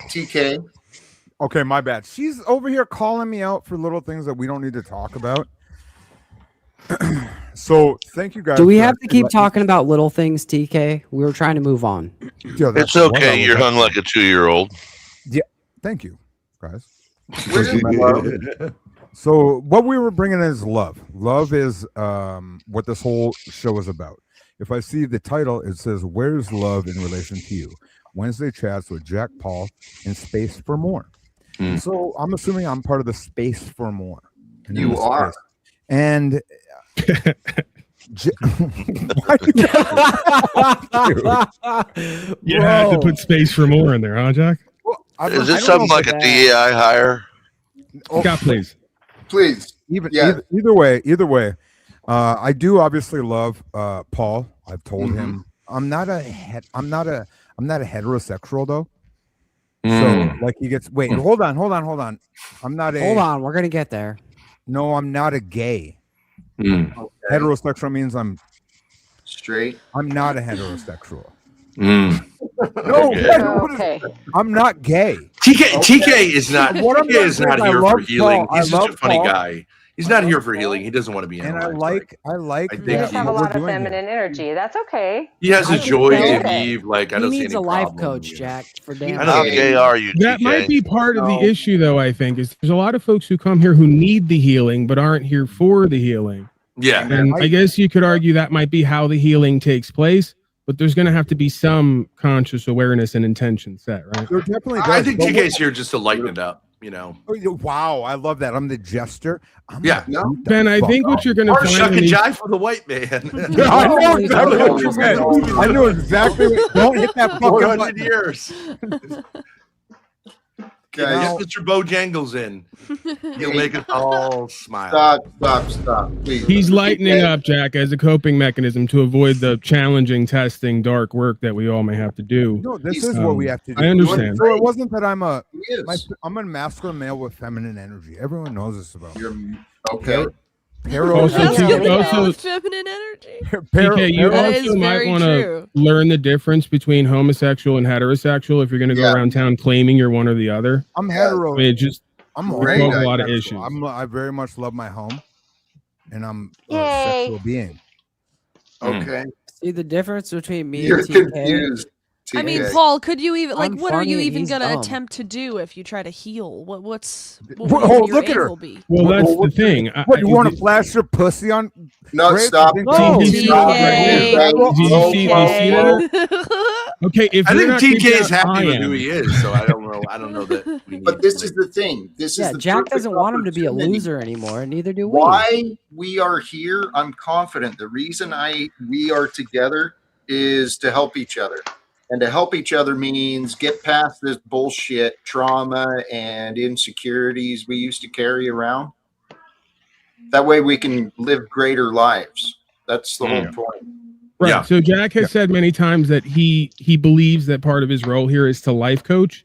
TK. Okay, my bad. She's over here calling me out for little things that we don't need to talk about. So thank you guys. Do we for have to keep letting- talking about little things, TK? We were trying to move on. Yeah, that's It's what I okay. was You're up hung to. like a 2-year-old. Thank you, guys. Where's my love? So what we were bringing is love. Love is what this whole show is about. If I see the title, it says, "Where's love in relation to you?" Wednesday chats with Jack Paul in Space for More. So I'm assuming I'm part of the Space for More. And in You the are. space. And why do You had to put space for more in there, huh, Jack? Is it something like a DEI hire? Scott, please. Please. Either way, I do obviously love Paul. I've told him I'm not a heterosexual though. So like he gets hold on. I'm not a Hold on, we're gonna get there. No, I'm not a gay. Heterosexual means I'm straight. I'm not a heterosexual. Mm. No, Okay. I'm not gay. TK is not. What I'm TK gonna is say not is I here love for healing. Paul. He's I just love a funny Paul. guy. He's not here for healing. He doesn't want to be And I analyzed. like I You think just have a what lot we're of doing feminine energy. That's okay. he has a I joy think to so. give. Like I He don't see needs any a life problem, coach, Jack, for damn. How gay are you, That TK? might be part of the No. issue, though. I think is there's a lot of folks who come here who need the healing but aren't here for the healing. Yeah. And I guess you could argue that might be how the healing takes place, but there's going to have to be some conscious awareness and intention set, right? There definitely I does, think but TK's here just to lighten it up. You know. Wow, I love that. I'm the jester. Yeah. No. Ben, I think what you're going to Or find shuck in and these- jive for the white man. I know exactly what you meant. I knew exactly. Don't hit that fucking 400 button. years. Guys, Get Mr. Bojangles in. He'll make us all smile. Stop, please. He's lightening up, Jack, as a coping mechanism to avoid the challenging, testing, dark work that we all may have to do. No, this is what we have to do. I understand. So it wasn't that I'm a masculine male with feminine energy. Everyone knows this about me. Okay. Also, feminine energy. PK, you That is also might very want to true. learn the difference between homosexual and heterosexual if you're going to go around town claiming you're one or the other. I'm hetero. I mean, I'm causes a lot of issues. I very much love my home, and I'm a Yay. sexual being. Okay. See the difference between me You're and TK? confused. I mean, TK. Paul, could you even I'm what are you funny and even he's gonna dumb. attempt to do if you try to heal? What would your Look at her. angle be? Well, that's the thing. What, you want to flash your pussy on? No, Grace? stop. No, TK. he's not right here. Okay, if I you're think not TK is kicked out, happy I with am. who he is, so I don't know that. We need But this is the thing. This Yeah, is the Jack perfect doesn't want him to be a opportunity. loser anymore, and neither do we. Why we are here, I'm confident. The reason we are together is to help each other. And to help each other means get past this bullshit trauma and insecurities we used to carry around. That way we can live greater lives. That's the whole point. Right. Yeah. So Jack has said many times that he believes that part of his role here is to life coach.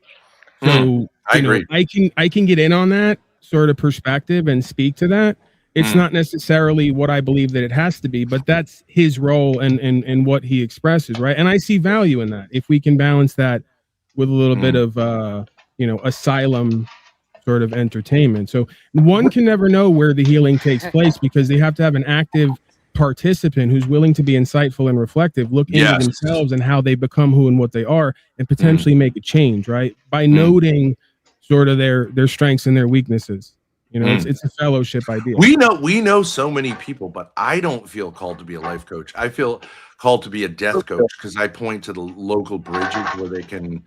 So I agree. I can get in on that sort of perspective and speak to that. It's not necessarily what I believe that it has to be, but that's his role and what he expresses, right? And I see value in that. If we can balance that with a little bit of asylum sort of entertainment. So one can never know where the healing takes place because they have to have an active participant who's willing to be insightful and reflective, look into themselves and how they become who and what they are, and potentially make a change, right? By noting sort of their strengths and their weaknesses. You know, it's a fellowship idea. We know so many people, but I don't feel called to be a life coach. I feel called to be a death coach because I point to the local bridges where they can,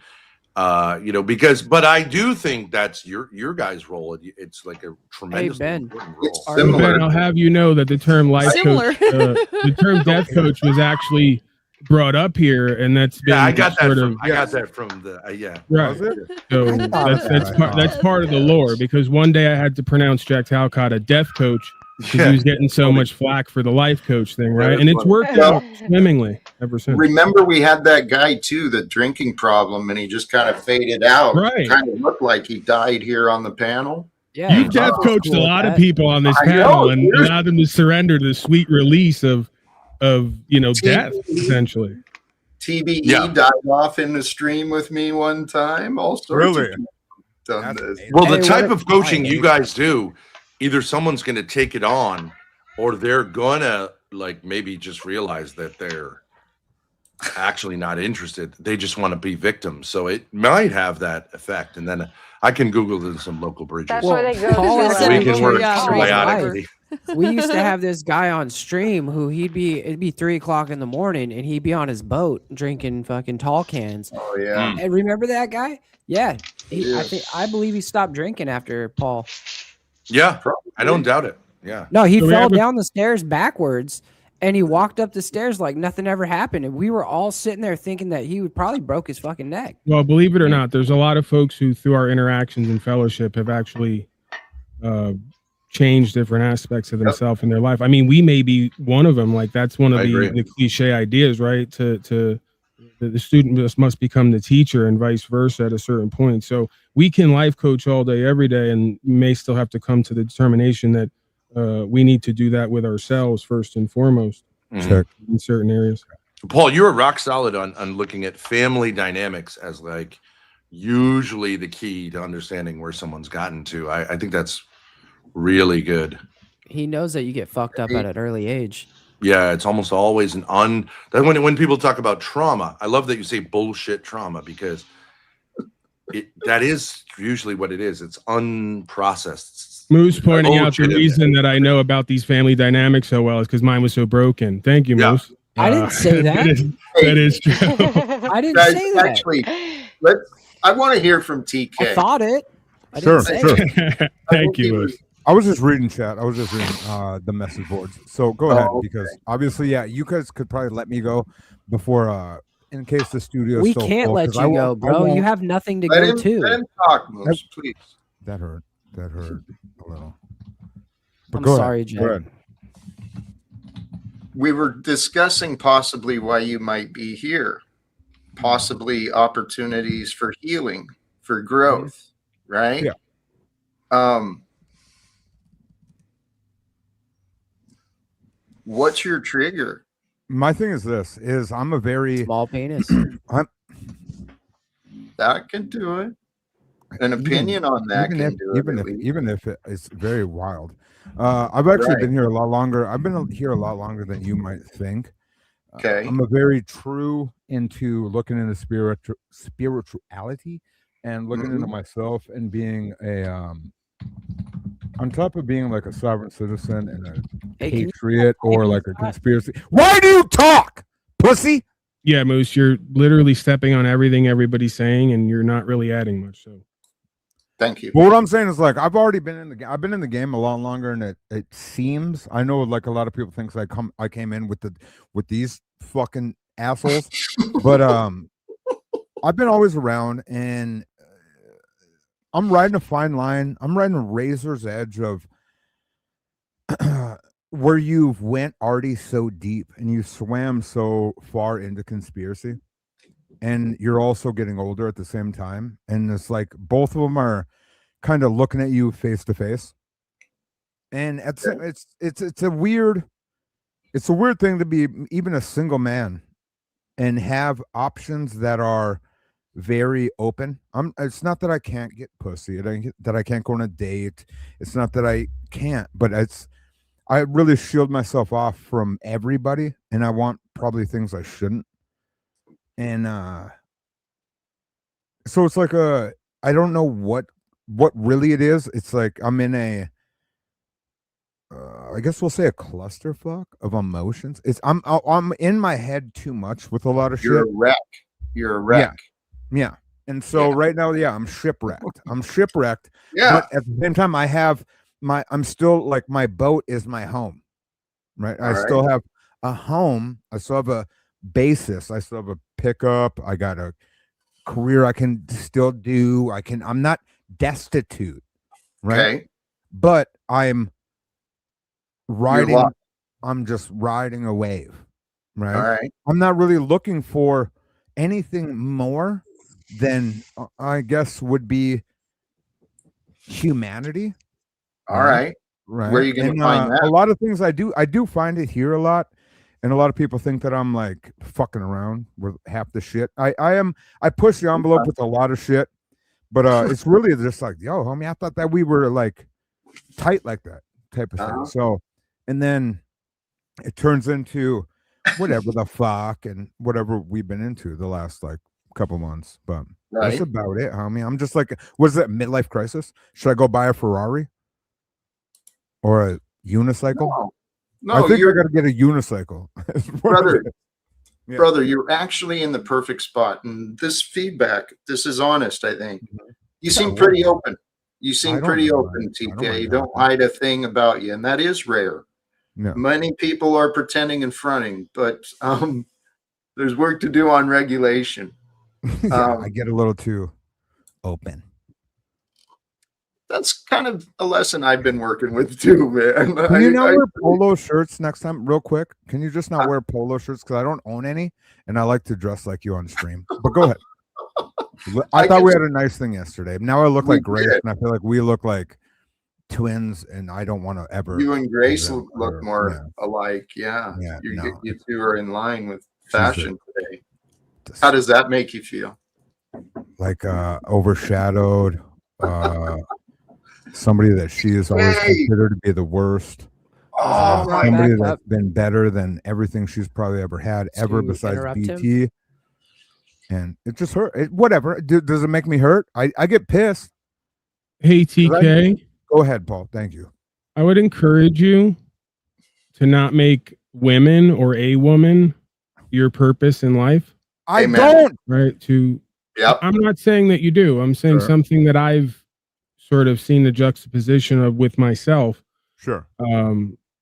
but I do think that's your guys' role. It's like a tremendous important role. Ben, I'll have you know that the term life coach, the term death coach was actually brought up here, and that's been I got that sort from, of I got that from the right. So that's part of the lore because one day I had to pronounce Jack Talcott a death coach because he was getting so much flack for the life coach thing, right? And it's worked out swimmingly ever since. Remember, we had that guy too, the drinking problem, and he just kind of faded out. Right. Kind of looked like he died here on the panel. Yeah, You've death coached a lot of people on this panel and allowed them to surrender to the sweet release of death, essentially. TBE died off in the stream with me one time. All sorts of people done this. Well, the type of coaching you guys do, either someone's going to take it on, or they're gonna maybe just realize that they're actually not interested. They just want to be victims. So it might have that effect. And then I can Google some local bridges. That's where they go Paul to. We can work Yeah, symbiotically. We used to have this guy on stream who it'd be 3:00 in the morning and he'd be on his boat drinking fucking tall cans. Oh yeah. And remember that guy? Yeah. I believe he stopped drinking after Paul. Yeah, I don't doubt it. Yeah. No, he fell down the stairs backwards and he walked up the stairs like nothing ever happened. And we were all sitting there thinking that he would probably broke his fucking neck. Well, believe it or not, there's a lot of folks who, through our interactions and fellowship, have actually changed different aspects of themselves in their life. I mean, we may be one of them. Like that's one of the cliche ideas, right? To the student must become the teacher and vice versa at a certain point. So we can life coach all day, every day, and may still have to come to the determination that we need to do that with ourselves first and foremost in certain areas. Paul, you're rock solid on looking at family dynamics as usually the key to understanding where someone's gotten to. I think that's really good. He knows that you get fucked up at an early age. Yeah, it's almost always when people talk about trauma, I love that you say bullshit trauma because that is usually what it is. It's unprocessed. Moose pointing out the reason that I know about these family dynamics so well is because mine was so broken. Thank you, Moose. I didn't say that. That is true. I didn't say that. Actually, I want to hear from TK. I thought it. I Sure. Thank you, Moose. I was just reading chat. I was just reading the message boards. So go ahead, because obviously, you guys could probably let me go before in case the studio We is so can't full, let 'cause you go, bro. You have nothing to Let go him, to. let him talk, Moose, please. That hurt a little. But I'm go sorry, ahead. Jay. Go ahead. We were discussing possibly why you might be here, possibly opportunities for healing, for growth, right? Yeah. What's your trigger? My thing is this: is I'm a very small penis. That can do it. An opinion on that can do it. Even if it's very wild. I've actually been here a lot longer. I've been here a lot longer than you might think. Okay. I'm a very true into looking into spirituality and looking into myself and being a on top of being like a sovereign citizen and a patriot or like a conspiracy. Why do you talk, pussy? Yeah, Moose, you're literally stepping on everything everybody's saying, and you're not really adding much. So, thank you. Well, what I'm saying is, like, I've already been in the game. I've been in the game a lot longer, and it seems, I know, like a lot of people think I came in with these fucking assholes, but I've been always around, and I'm riding a fine line. I'm riding a razor's edge of where you've went already so deep and you swam so far into conspiracy, and you're also getting older at the same time, and it's like both of them are kind of looking at you face to face, and it's a weird thing to be even a single man and have options that are very open. It's not that I can't get pussy, that I can't go on a date. It's not that I can't, but I really shield myself off from everybody, and I want probably things I shouldn't. And so it's like I don't know what really it is. It's like I'm in a I guess we'll say a clusterfuck of emotions. I'm in my head too much with a lot of You're shit. a wreck. You're a wreck. Yeah. And so right now, I'm shipwrecked. Yeah. But at the same time, I'm still like, my boat is my home, right? I still have a home. I still have a basis. I still have a pickup. I got a career I can still do. I'm not destitute, right? Okay. But I'm just riding a wave, right? All right. I'm not really looking for anything more than I guess would be humanity. All right. Right. Where are you going to find that? A lot of things I do find it here a lot. And a lot of people think that I'm like fucking around with half the shit. I push the envelope with a lot of shit, but it's really just like, yo, homie, I thought that we were like tight like that type of thing. So, and then it turns into whatever the fuck and whatever we've been into the last like couple months. But that's about it, homie. I'm just like, what is that, midlife crisis? Should I go buy a Ferrari or a unicycle? No, I think I got to get a unicycle. Brother, you're actually in the perfect spot. And this feedback, this is honest, I think. You seem pretty open. You seem pretty open, TK. You don't hide a thing about you. And that is rare. No. Many people are pretending and fronting, but there's work to do on regulation. I get a little too open. That's kind of a lesson I've been working with too, man. Can you not wear polo shirts next time, real quick? Can you just not wear polo shirts? Because I don't own any, and I like to dress like you on stream. But go ahead. I thought we had a nice thing yesterday. Now I look like Grace, and I feel like we look like twins, and I don't want to ever. You and Grace look more alike. Yeah. You two are in line with fashion today. How does that make you feel? Like overshadowed. Somebody that she is always considered to be the worst. Somebody that's been better than everything she's probably ever had ever besides BT. And it just hurt. Whatever. Does it make me hurt? I get pissed. Hey, TK. Go ahead, Paul. Thank you. I would encourage you to not make women or a woman your purpose in life. I don't. Right. Yeah. I'm not saying that you do. I'm saying something that I've sort of seen the juxtaposition of with myself. Sure.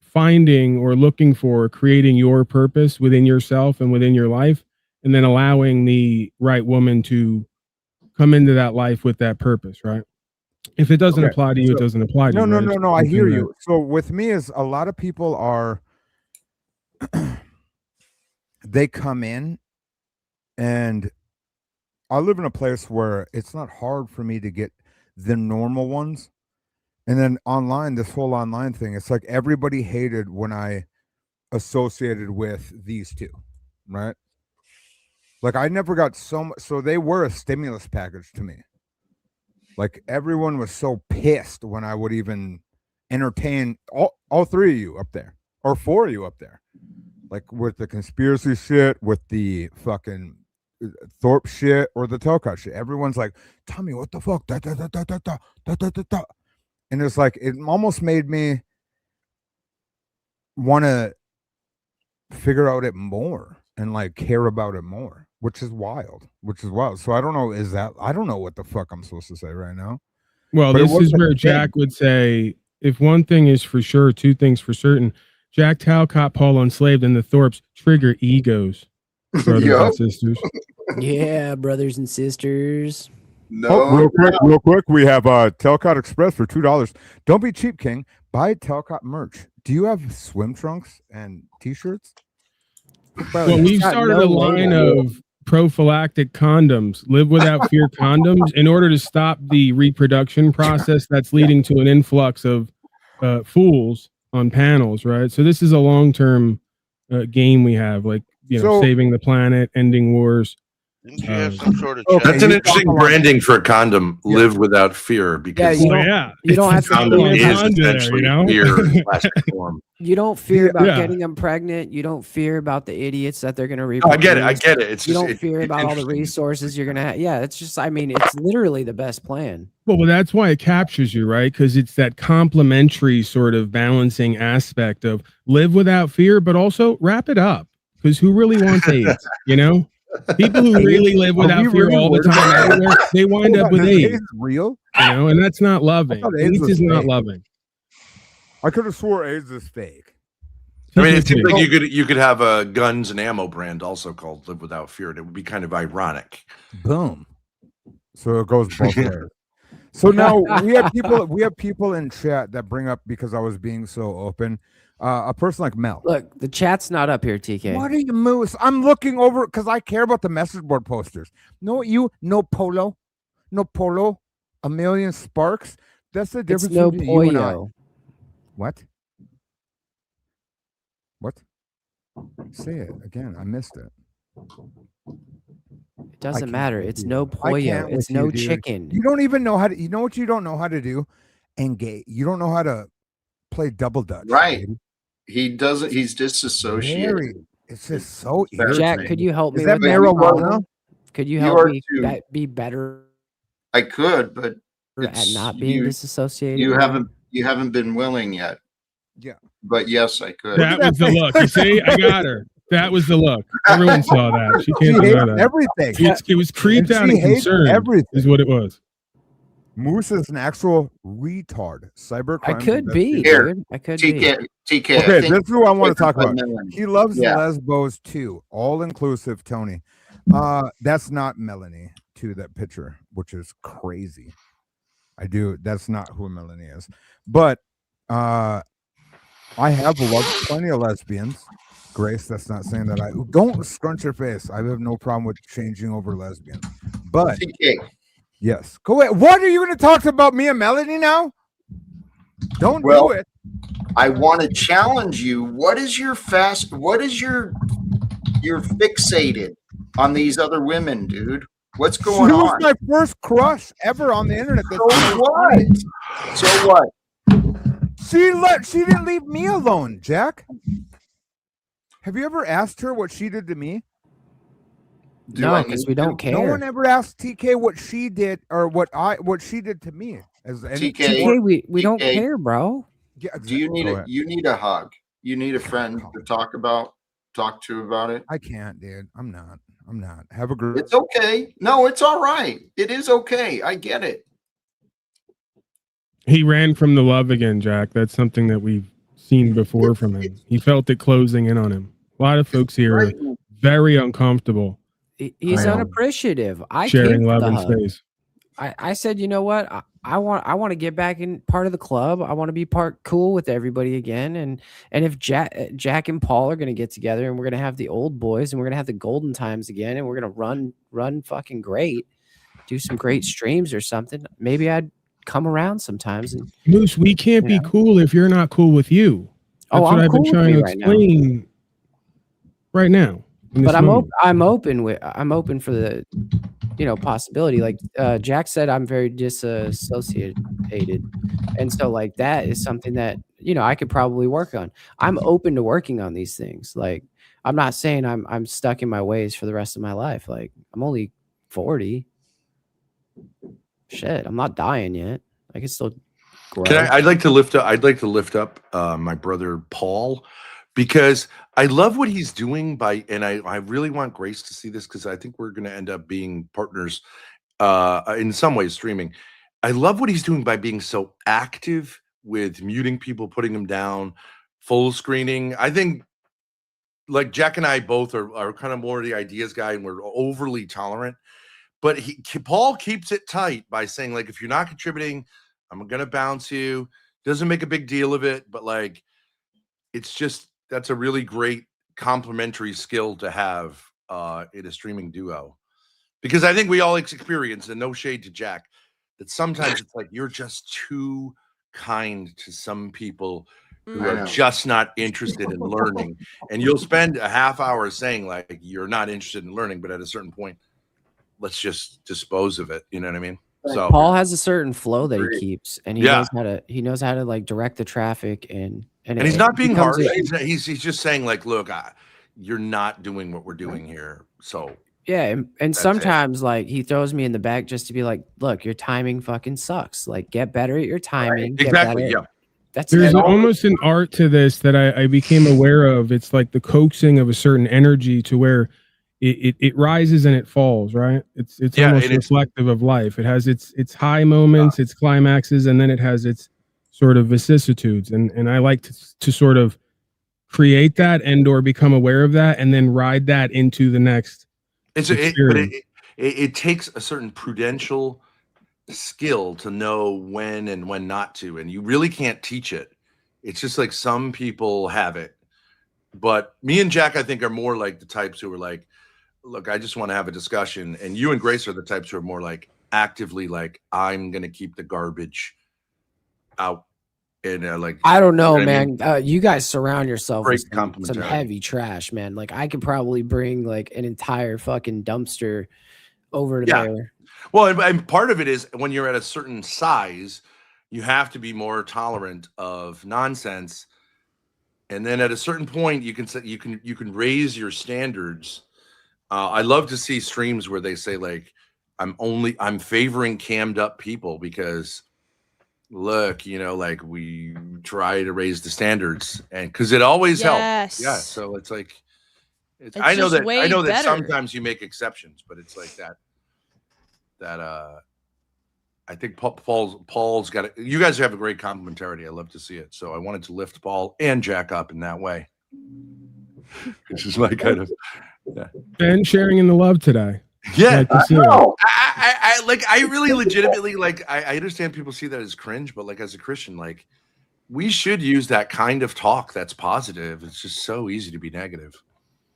Finding or looking for creating your purpose within yourself and within your life, and then allowing the right woman to come into that life with that purpose, right? If it doesn't apply to you, it doesn't apply to you. No. I hear you. So with me is a lot of people are, they come in, and I live in a place where it's not hard for me to get the normal ones. And then online, this whole online thing, it's like everybody hated when I associated with these two, right? Like I never got so much, so they were a stimulus package to me. Like everyone was so pissed when I would even entertain all three of you up there, or four of you up there, like with the conspiracy shit, with the fucking Thorpe shit, or the Talcott shit. Everyone's like, Tommy, what the fuck? Da, da, da, da, da, da, da, da, da, da. And it's like, it almost made me want to figure out it more and like care about it more, which is wild. So I don't know, I don't know what the fuck I'm supposed to say right now. Well, But this is where Jack would say, if one thing is for sure, two things for certain. Jack Talcott, Paul Unslaved, and the Thorpes trigger egos, brothers and sisters. Yeah, brothers and sisters. No, real quick, we have Talcott Express for $2. Don't be cheap, King. Buy Talcott merch. Do you have swim trunks and t-shirts? Well, we've started a line of prophylactic condoms, live without fear condoms, in order to stop the reproduction process that's leading to an influx of fools on panels, right? So this is a long-term game we have, like, saving the planet, ending wars. Didn't you have some sort of That's an interesting branding for a condom. Live without fear, because you don't have to condom is there, essentially fear in plastic form. You don't fear about getting them pregnant. You don't fear about the idiots that they're going to reproduce. I get it. It's you just, don't fear about all the resources you're going to have. Yeah, it's just, I mean, it's literally the best plan. Well, that's why it captures you, right? Because it's that complementary sort of balancing aspect of live without fear, but also wrap it up. Because who really wants AIDS, People who really live without fear all the time everywhere, they wind up with AIDS. Real? And that's not loving. AIDS is not loving. I could have swore AIDS is fake. I mean, it seems like you could have a guns and ammo brand also called Live Without Fear. It would be kind of ironic. Boom. So it goes both ways. So now we have people in chat that bring up, because I was being so open, a person like Mel. Look, the chat's not up here, TK. What are you, Moose? I'm looking over because I care about the message board posters. No polo, a million sparks. That's the difference. It's no between you and I. pollo. What? Say it again. I missed it. It doesn't matter. It's no pollo. It's no chicken. You don't even know how to. You know what you don't know how to do? Engage. You don't know how to play double dutch. Right. Dude. He doesn't. He's disassociated. It's just so irritating. Jack, could you help me? Is that marijuana? Could you help me be better? I could, but at not being disassociated. You haven't been willing yet. Yeah. But yes, I could. That was the look. You see, I got her. That was the look. Everyone saw that. She can't deny that. Everything. It was creeped out and concerned. Everything is what it was. Moose is an actual retard. Cybercrime. I could be, dude. I could be. TK. Okay, this is who I want to talk about. He loves the Lesbos too. All inclusive, Tony. That's not Melanie to that picture, which is crazy. I do. That's not who Melanie is. But I have loved plenty of lesbians. Grace, that's not saying that I don't scrunch your face. I have no problem with changing over lesbians. But TK. Yes. Go ahead. What are you going to talk about me and Melanie now? Don't do it. I want to challenge you. What is your you're fixated on these other women, dude? What's going on? She was my first crush ever on the internet. So what? So what? She didn't leave me alone, Jack. Have you ever asked her what she did to me? No, because we don't care. No one ever asked TK what she did or what she did to me. TK, we don't care, bro. Yeah, exactly. Do you need a hug? You need a friend to talk to about it? I can't, dude. I'm not. Have a great. It's okay. No, it's all right. It is okay. I get it. He ran from the love again, Jack. That's something that we've seen before from him. He felt it closing in on him. A lot of folks here are very uncomfortable He's unappreciative. I Sharing came for love the and hug. space. I said, you know what? I want to get back in part of the club. I want to be part cool with everybody again. And if Jack and Paul are gonna get together and we're gonna have the old boys and we're gonna have the golden times again and we're gonna run fucking great, do some great streams or something. Maybe I'd come around sometimes. And Moose, we can't be cool if you're not cool with you. That's what I've been trying to explain right now. But I'm open for the possibility. Like Jack said, I'm very disassociated, and so like that is something that I could probably work on. I'm open to working on these things. Like I'm not saying I'm stuck in my ways for the rest of my life. Like I'm only 40. Shit, I'm not dying yet. I can still grow. I'd like to lift up my brother Paul, because I love what he's doing and I really want Grace to see this, because I think we're going to end up being partners in some ways streaming. I love what he's doing by being so active with muting people, putting them down, full screening. I think like Jack and I both are kind of more the ideas guy, and we're overly tolerant. But Paul keeps it tight by saying, like, if you're not contributing, I'm going to bounce you. Doesn't make a big deal of it, but like, it's just, that's a really great complementary skill to have in a streaming duo. Because I think we all experience, and no shade to Jack, that sometimes it's like you're just too kind to some people who are just not interested in learning. And you'll spend a half hour saying like you're not interested in learning, but at a certain point, let's just dispose of it. You know what I mean? So Paul has a certain flow that he keeps, and he knows how to like direct the traffic, and he's not being harsh. He's just saying like, look, you're not doing what we're doing here. So yeah, and sometimes like he throws me in the back just to be like, look, your timing fucking sucks. Like get better at your timing. Right. Exactly. Yeah. There's almost an art to this that I became aware of. It's like the coaxing of a certain energy to where it rises and it falls, right? It's almost reflective of life. It has its high moments, its climaxes, and then it has its sort of vicissitudes. And I like to sort of create that and or become aware of that and then ride that into the next experience. It takes a certain prudential skill to know when and when not to, and you really can't teach it. It's just like some people have it. But me and Jack, I think, are more like the types who are like, look, I just want to have a discussion. And you and Grace are the types who are more like actively like, I'm going to keep the garbage out. And like, I don't know, man. You guys surround yourself with some Great heavy trash, man. Like I could probably bring like an entire fucking dumpster over to there. Well, and part of it is when you're at a certain size, you have to be more tolerant of nonsense. And then at a certain point, you can raise your standards. I love to see streams where they say like, I'm favoring cammed up people because look, like we try to raise the standards, and because it always helps. Yeah. So it's like, I know that sometimes you make exceptions, but it's like that I think Paul's got it. You guys have a great complementarity. I love to see it. So I wanted to lift Paul and Jack up in that way. This is my kind of Ben sharing in the love today. Yeah, I really legitimately I understand people see that as cringe, but like as a Christian, like we should use that kind of talk that's positive. It's just so easy to be negative.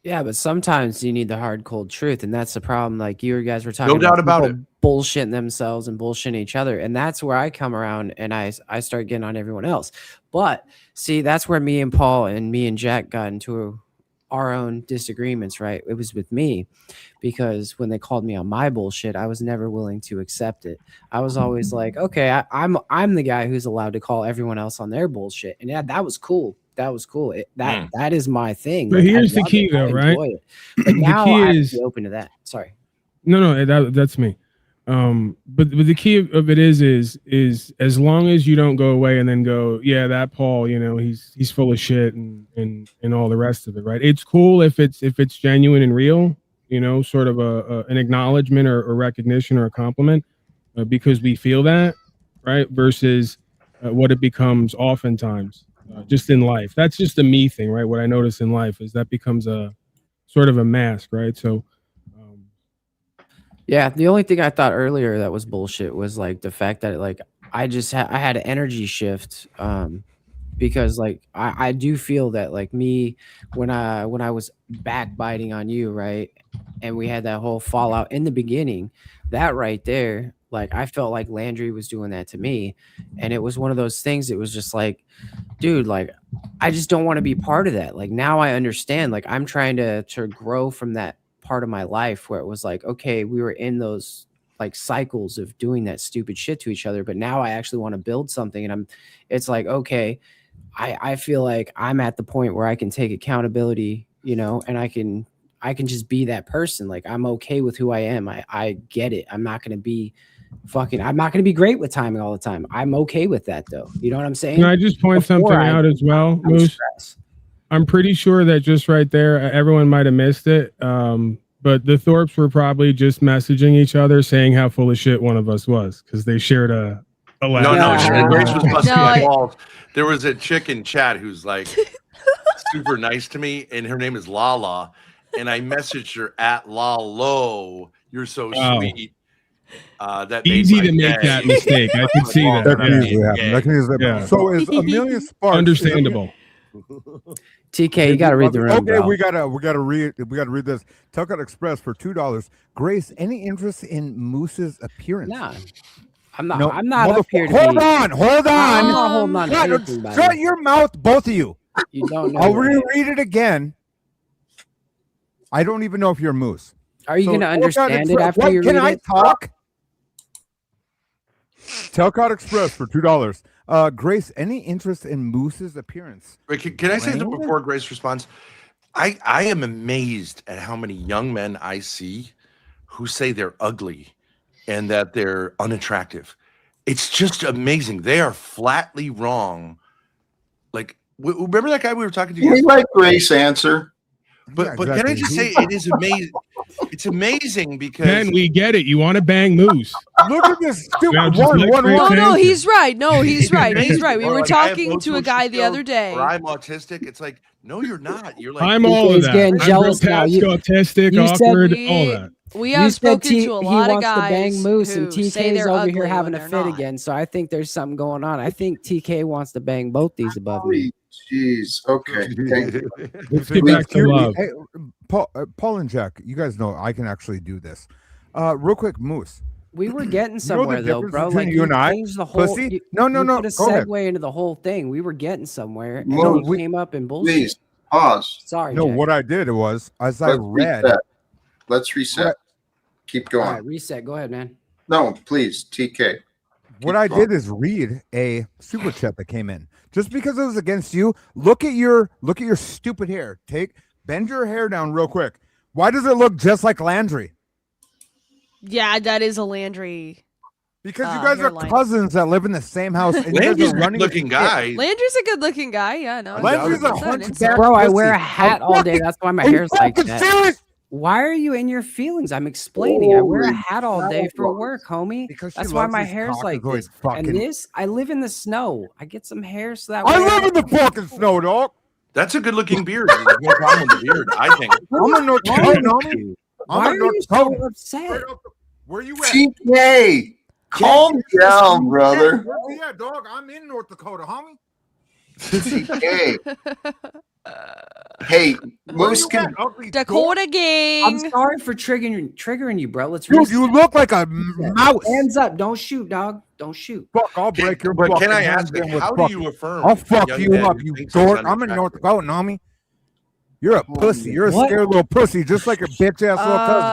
Yeah, but sometimes you need the hard, cold truth, and that's the problem. Like you guys were talking, no doubt about it, bullshitting themselves and bullshitting each other, and that's where I come around and I start getting on everyone else. But see, that's where me and Paul and me and Jack got into our own disagreements, right? It was with me because when they called me on my bullshit, I was never willing to accept it. I was always like, okay, I'm the guy who's allowed to call everyone else on their bullshit, and yeah, that was cool. That was cool. That is my thing. But here's the key, though, right? But now I have to be open to that. Sorry. No, that's me. But the key of it is as long as you don't go away and then go, yeah, that Paul, he's full of shit and all the rest of it, right? It's cool if it's genuine and real, sort of an acknowledgement or recognition or a compliment, because we feel that, right? Versus what it becomes oftentimes. Just in life, that's just a me thing, right? What I notice in life is that becomes a sort of a mask, right? So Yeah, the only thing I thought earlier that was bullshit was like the fact that like I had an energy shift because like I do feel that like me when I was backbiting on you, right? And we had that whole fallout in the beginning, that right there, like I felt like Landry was doing that to me. And it was one of those things, it was just like, dude, like I just don't want to be part of that. Like now I understand, like I'm trying to grow from that part of my life where it was like, okay, we were in those like cycles of doing that stupid shit to each other, but now I actually want to build something. And it's like, okay, I feel like I'm at the point where I can take accountability, you know, and I can just be that person. Like I'm okay with who I am. I get it. I'm not going to be great with timing all the time. I'm okay with that though. You know what I'm saying? Can I just point something out as well, Moose? I'm pretty sure that just right there, everyone might have missed it. But the Thorpes were probably just messaging each other saying how full of shit one of us was because they shared a letter. No, Grace was busting my balls. There was a chick in chat who's like super nice to me, and her name is Lala. And I messaged her at Lalo. You're so sweet. That easy to make that mistake. I can see that. That can easily happen. That can easily happen. So is a million sparks understandable? TK, you gotta read the room. Okay, bro. we gotta read this. Talcott Express for $2. Grace, any interest in Moose's appearance? Nah. I'm not up here to Hold be. on. I'm not holding on to anything, buddy. Shut your mouth, both of you. You don't know. I'll reread it again. I don't even know if you're Moose. Are you going to understand it after you read it? Can I talk? Talcott Express for $2. Grace, any interest in Moose's appearance? Wait, can I say something before Grace responds? I am amazed at how many young men I see who say they're ugly and that they're unattractive. It's just amazing. They are flatly wrong. Like, remember that guy we were talking to? We like Grace answer. But can I just say it is amazing? It's amazing because Ben, we get it. You want to bang Moose? Look at this stupid No, he's right. No, he's right. He's right. We were Like, talking to a guy the other day. Or I'm autistic. It's like, no, you're not. You're like, I'm all of that. Getting jealous now. Autistic, awkward, all that. We have spoken to a lot of guys. guys He wants to bang Moose, and who say TK is they're over ugly here having when a they're fit not. again. So I think there's something going on. I think TK wants to bang both these above me. Jeez. Okay. Let's get back to love. Hey, Paul and Jack, you guys know I can actually do this. Real quick, Moose. We were getting somewhere though, bro. Like you and I, changed the whole. pussy? No. Go ahead. Segue into the whole thing. We were getting somewhere, and No, then we came up and bullshit. Please pause. Sorry. No, Jack. what I did was as I read. Let's reset. Keep going. All right, reset. Go ahead, man. No, please, TK. What I did is read a super chat that came in. Just because it was against you, look at your stupid hair. Bend your hair down real quick. Why does it look just like Landry? Yeah, that is a Landry. Because you guys hairline. are cousins that live in the same house. And you guys Landry's are a good-looking guy. Landry's a good-looking guy. Yeah, no. Landry's a 100%. hunchback. Bro, I wear a pussy. hat all day. That's why my hair's like fucking that. serious? Why are you in your feelings? I'm explaining. I wear a hat all day for work, homie. Because That's she why loves my his hair's cock like is always this. fucking- And this, I live in the snow. I get some hair so that I way live in the fucking snow, dog. That's a good-looking beard. There's no problem with the beard, I think. I'm a North Dakota, homie. Why are you so upset? Where you at? TK, calm down, brother. Yeah, dog. I'm in North Dakota, homie. TK. Hey, Moose can. Dakota gang. I'm sorry for triggering you, bro. Let's Dude, you look like a mouse. Hands up. Don't shoot, dog. Don't shoot. Fuck, I'll break your But can fucking I hands ask, like, in with how do fucking- you affirm? I'll fuck young you men up, who you think he's dork. I'm in unattractive? North Dakota, homie. You're a pussy. You're a What? scared little pussy, just like your bitch ass little cousin.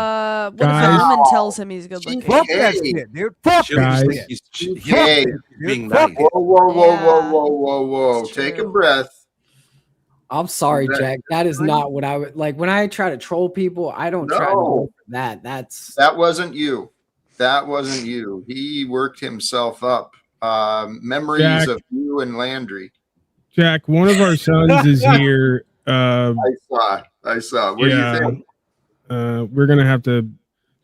What if a Guys. woman tells him he's good looking? Fuck that shit, dude. Fuck She'll just that think shit. he's Hey. being Fuck nice. Whoa. It's Take a true. breath. I'm sorry, That- Jack. That is not what I would like. When I try to troll people, I don't try to No. go for that. That's That wasn't you. That wasn't you. He worked himself up. Memories Jack. of you and Landry. Jack, one of our sons is here. I saw. What do you think? We're gonna have to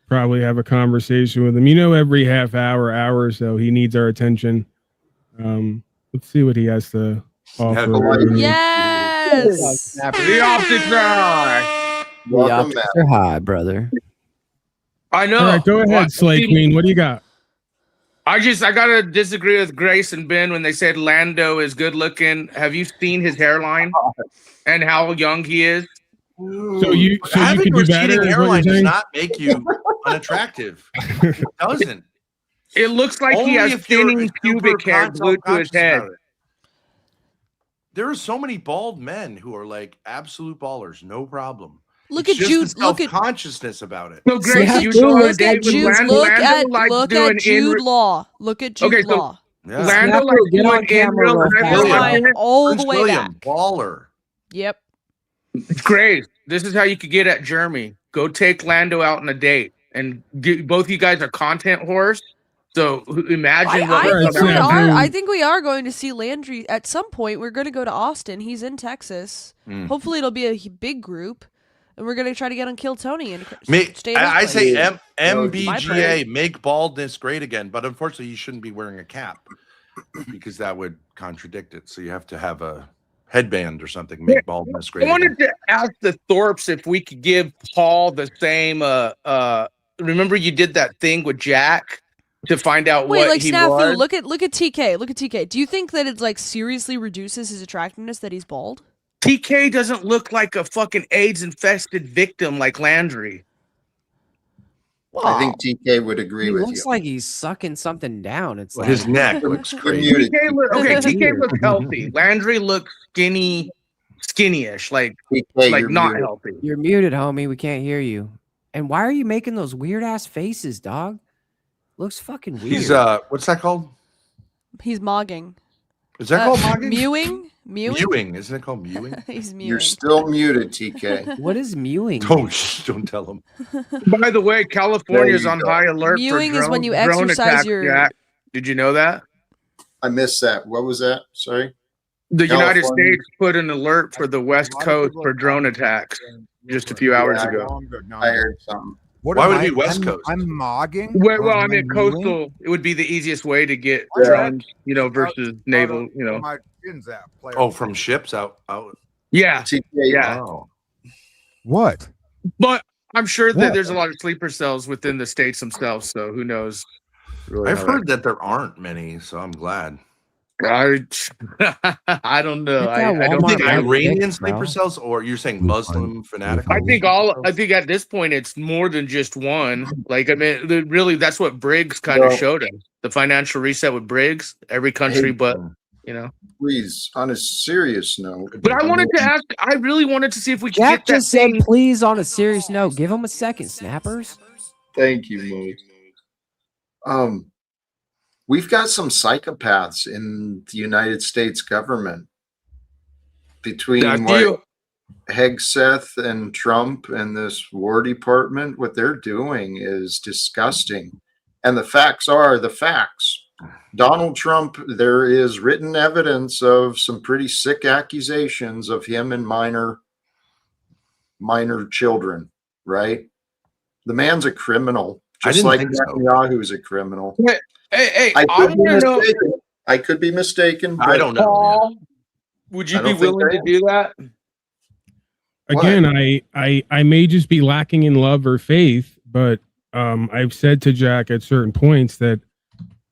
probably have a conversation with him. You know, every half hour or so, he needs our attention. Let's see what he has to offer. Yes. The optics are. the optics are high, brother. I know. All right, go ahead, Slay Queen. What do you got? I gotta disagree with Grace and Ben when they said Lando is good looking. Have you seen his hairline and how young he is? So you Having could do better. receding Is what you're hairline does saying? not make you unattractive. It doesn't. It looks like Only he has if you're thinning pubic super hair glued to his self-conscious head. about it. There are so many bald men who are like absolute ballers, no problem. Look It's at just Jude. the Look at self-consciousness about it. So Grace, look you at, saw a look date at with Jude. Lando. Look Lando at likes look doing at Jude Law. Look at Jude Okay, so Law. Yeah. Lando Snapper, likes get on doing in camera real real time fast. Hairline content. all the Prince way William, back. baller. Yep. Grace, this is how you could get at Jeremy. Go take Lando out on a date, and both you guys are content whores. So imagine what I would think come we out of are. that. I think we are going to see Landry at some point. We're going to go to Austin. He's in Texas. Hopefully, it'll be a big group, and we're going to try to get on Kill Tony and stay. At I his say place. MBGA, make baldness great again, but unfortunately, you shouldn't be wearing a cap because that would contradict it. So you have to have a headband or something. Make baldness great. I wanted to ask the Thorpes if we could give Paul the same. Remember you did that thing with Jack to find out Wait, what like he Snafu, was. look at TK. Look at TK. Do you think that it's like seriously reduces his attractiveness that he's bald? TK doesn't look like a fucking AIDS infested victim like Landry. I think TK would agree He with looks you. like he's sucking something down. It's like His neck looks crazy. TK looks healthy. Landry looks skinny-ish, like not healthy. You're muted, homie. We can't hear you. And why are you making those weird ass faces, dog? Looks fucking weird. He's what's that called? He's mogging. Is that called mogging? Mewing? Mewing, isn't it called mewing? He's mewing. You're still muted, TK. What is mewing? Don't tell him. By the way, California's on high alert Mewing for is when you drone exercise attacks, your- Jack. Did you know that? I missed that. What was that? Sorry. The United California. States put an alert for the West Coast for drone attacks just a few hours ago. I heard something. Why would it be West Coast? I'm mogging. Well, I Am mean, mewing? coastal. It would be the easiest way to get Yeah. drones, versus naval. My pins at player. Oh, from ships out. Yeah, TK, yeah. Oh. What? But I'm sure that What? there's a lot of sleeper cells within the states themselves. So who knows? Really I've how heard that there aren't many, so I'm glad. I don't know. I don't You think think Iranian sleeper cells, or you're saying Muslim fanatical? I think at this point it's more than just one. Like I mean, really, that's what Briggs kind of showed us. The financial reset with Briggs, every country, but Please, on a serious note. But I wanted to ask. I really wanted to see if we could Jack get that just said, thing. please, on a serious note, give him a second, snappers. Thank you, Mo. We've got some psychopaths in the United States government between Hegseth and Trump and this War Department. What they're doing is disgusting. And the facts are the facts. Donald Trump, there is written evidence of some pretty sick accusations of him and minor children, right? The man's a criminal, just like Netanyahu's a criminal. Hey, I could be mistaken. I don't know. Paul, would you be willing to do that? Again, I may just be lacking in love or faith, but I've said to Jack at certain points that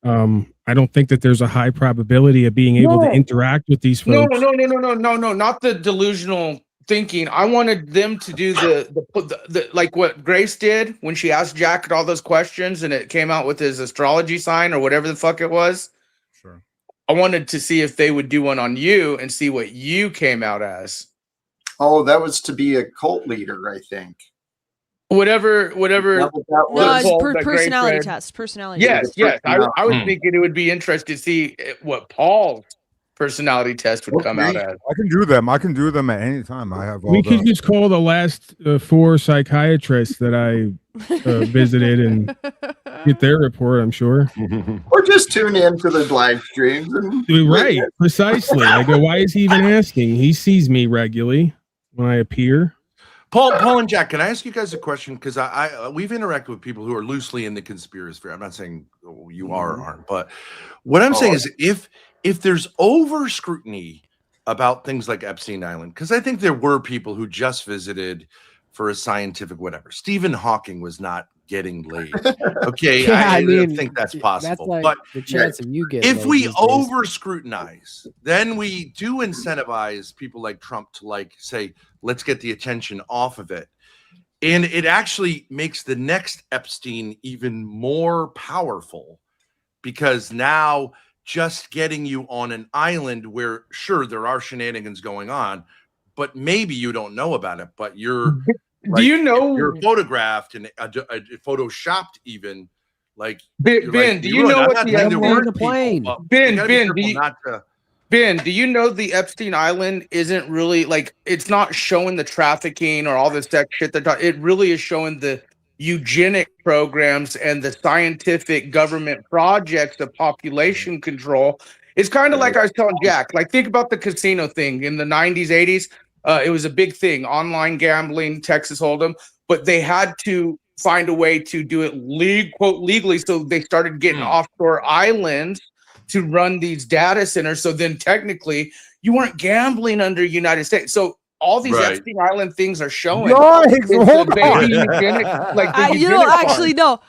I don't think that there's a high probability of being able to interact with these folks. No, not the delusional thinking. I wanted them to do the like what Grace did when she asked Jack all those questions and it came out with his astrology sign or whatever the fuck it was. Sure. I wanted to see if they would do one on you and see what you came out as. Oh, that was to be a cult leader, I think. Whatever. No, it's personality said. test. Personality. Yes. test. I was thinking it would be interesting to see what Paul's personality test would come out as. I can do them. I can do them at any time. I have all We could just call the last 4 psychiatrists that I visited and get their report, I'm sure. Or just tune in to the live streams. Right, precisely. I go, why is he even asking? He sees me regularly when I appear. Paul and Jack, can I ask you guys a question? Because we've interacted with people who are loosely in the conspiracy sphere. I'm not saying you are or aren't, but what I'm saying is if there's over scrutiny about things like Epstein Island, because I think there were people who just visited for a scientific whatever. Stephen Hawking was not getting laid. Okay, Yeah, I mean, think that's that's possible. like But the chance of you getting if laid we these days. over scrutinize, then we do incentivize people like Trump to like say, let's get the attention off of it. And it actually makes the next Epstein even more powerful, because now just getting you on an island where, sure, there are shenanigans going on, but maybe you don't know about it, but you're do you know you're photographed and photoshopped even, like Ben, do you know I'm what not the saying to Epstein- hurt plane. people, but Ben, you gotta be Ben, careful do you- not to. Ben, do you know the Epstein Island isn't really like, it's not showing the trafficking or all this sex shit that it really is showing the eugenic programs and the scientific government projects of population control. It's kind of like I was telling Jack, like think about the casino thing in the 90s, 80s. It was a big thing, online gambling, Texas Hold'em, but they had to find a way to do it quote legally. So they started getting offshore islands to run these data centers. So then technically you weren't gambling under United States. So all these Epstein Island things are showing. Yikes, hold on. You know, actually, no.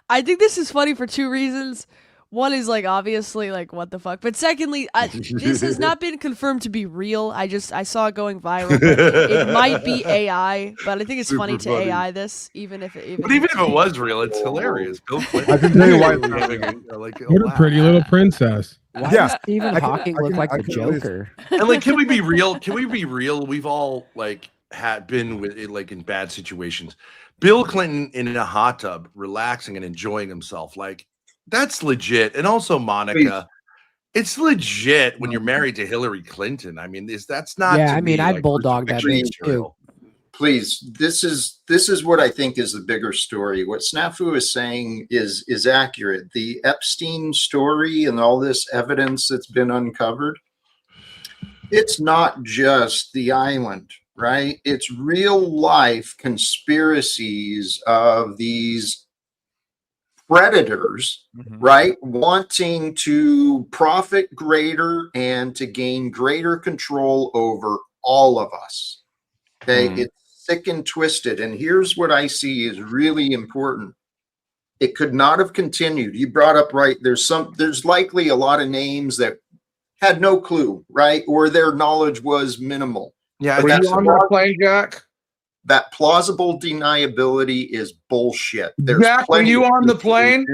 I think this is funny for two reasons. One is like obviously like what the fuck, but secondly, this has not been confirmed to be real. I saw it going viral. But it might be AI, but I think it's funny to AI this, even if it was real, it's hilarious. Bill Clinton. I can tell you why. What a pretty little princess. Why does Stephen Hawking look like the Joker? And like, can we be real? Can we be real? We've all like had been with it, like in bad situations. Bill Clinton in a hot tub, relaxing and enjoying himself, like that's legit. And also Monica, it's legit when you're married to Hillary Clinton. I mean, that's not. Yeah, to I mean, me, I'd like, bulldog that crucifixion bitch too. Please, this is what I think is the bigger story. What Snafu is saying is accurate. The Epstein story and all this evidence that's been uncovered, it's not just the island, right? It's real life conspiracies of these predators, right? Wanting to profit greater and to gain greater control over all of us. Okay, it's sick and twisted. And here's what I see is really important. It could not have continued. You brought up, right, there's likely a lot of names that had no clue, right? Or their knowledge was minimal. Yeah, were you on that plane, Jack? That plausible deniability is bullshit. Jack, were you on the plane?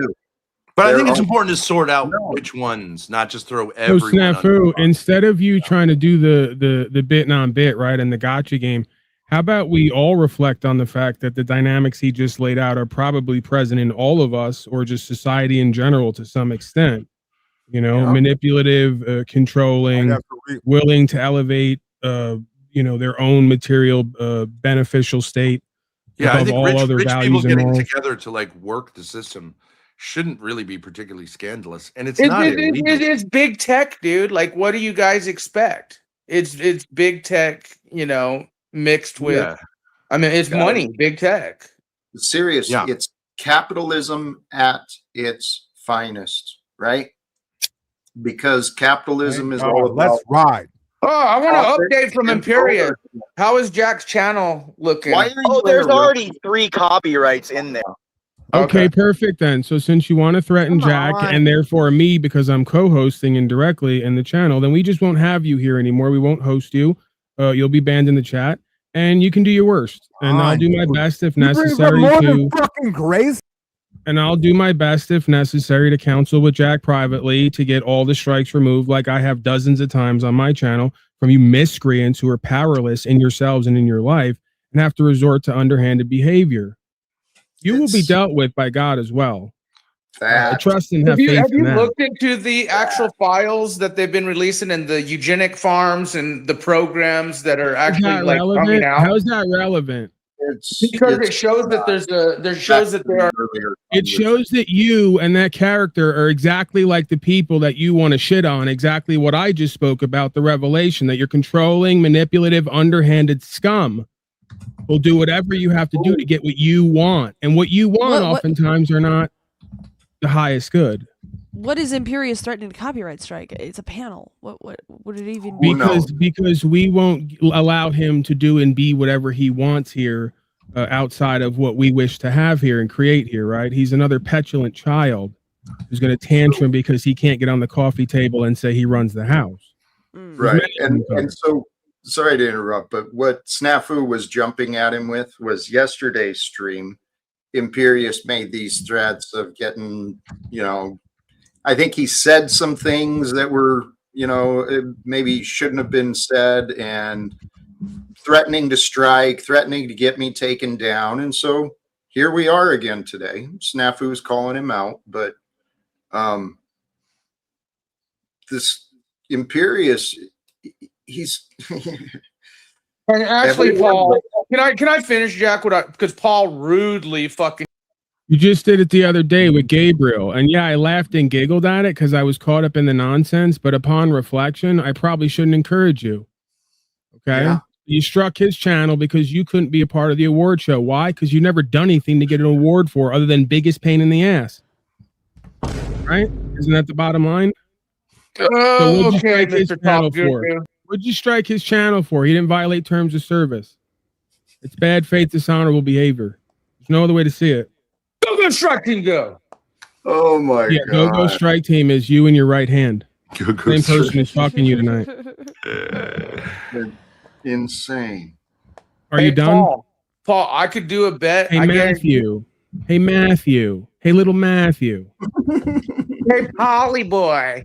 But I think it's important to sort out which ones, not just throw So everyone. Snafu, instead of you trying to do the bit non bit, right, and the gotcha game, how about we all reflect on the fact that the dynamics he just laid out are probably present in all of us, or just society in general to some extent. You know, manipulative, controlling, willing to elevate, their own material, beneficial state. Yeah, I think all other rich people values and getting morals. together to like work the system shouldn't really be particularly scandalous, and it's not illegal. It's big tech, dude. Like, what do you guys expect? It's big tech, mixed with. I mean, it's money, big tech. Serious. It's capitalism at its finest, right? Because capitalism is all about. Let's ride. Oh, I want to update from Imperius. How is Jack's channel looking? There's already 3 copyrights in there. Okay, perfect then. So since you want to threaten Jack and therefore me because I'm co-hosting indirectly in the channel, then we just won't have you here anymore. We won't host you. You'll be banned in the chat, and you can do your worst. And I'll do my best if necessary to fucking grace. And I'll do my best if necessary to counsel with Jack privately to get all the strikes removed, like I have dozens of times on my channel, from you miscreants who are powerless in yourselves and in your life and have to resort to underhanded behavior. You will be dealt with by God as well. Trust and have faith in that. Have you looked into the actual files that they've been releasing and the eugenic farms and the programs that are actually like coming out? How is that relevant? Because it shows that It shows that you and that character are exactly like the people that you want to shit on. Exactly what I just spoke about, the revelation that you're controlling, manipulative, underhanded scum. Will do whatever you have to do to get what you want, and what you want oftentimes are not the highest good. What is Imperius threatening to copyright strike? It's a panel. What would it even be? Because we won't allow him to do and be whatever he wants here outside of what we wish to have here and create here, right? He's another petulant child who's going to tantrum because he can't get on the coffee table and say he runs the house. Right. And so, sorry to interrupt, but what Snafu was jumping at him with was yesterday's stream. Imperious made these threats of getting, I think he said some things that were, maybe shouldn't have been said, and threatening to strike, threatening to get me taken down. And so here we are again today. Snafu's calling him out, but this Imperious, he's and actually, Paul, can I finish, Jack? Because Paul rudely fucking. You just did it the other day with Gabriel, and yeah, I laughed and giggled at it because I was caught up in the nonsense. But upon reflection, I probably shouldn't encourage you. Okay, yeah. You struck his channel because you couldn't be a part of the award show. Why? Because you never done anything to get an award for other than biggest pain in the ass. Right? Isn't that the bottom line? Oh, so okay, Mr. Top Guru. What'd you strike his channel for? He didn't violate terms of service. It's bad faith, dishonorable behavior. There's no other way to see it. Go strike team, go. Oh my God. Go strike team is you and your right hand. Same person is fucking you tonight. Insane. Are you done? Paul, I could do a bet. Hey, Matthew. Hey, Matthew. Hey, little Matthew. Hey, Polly boy.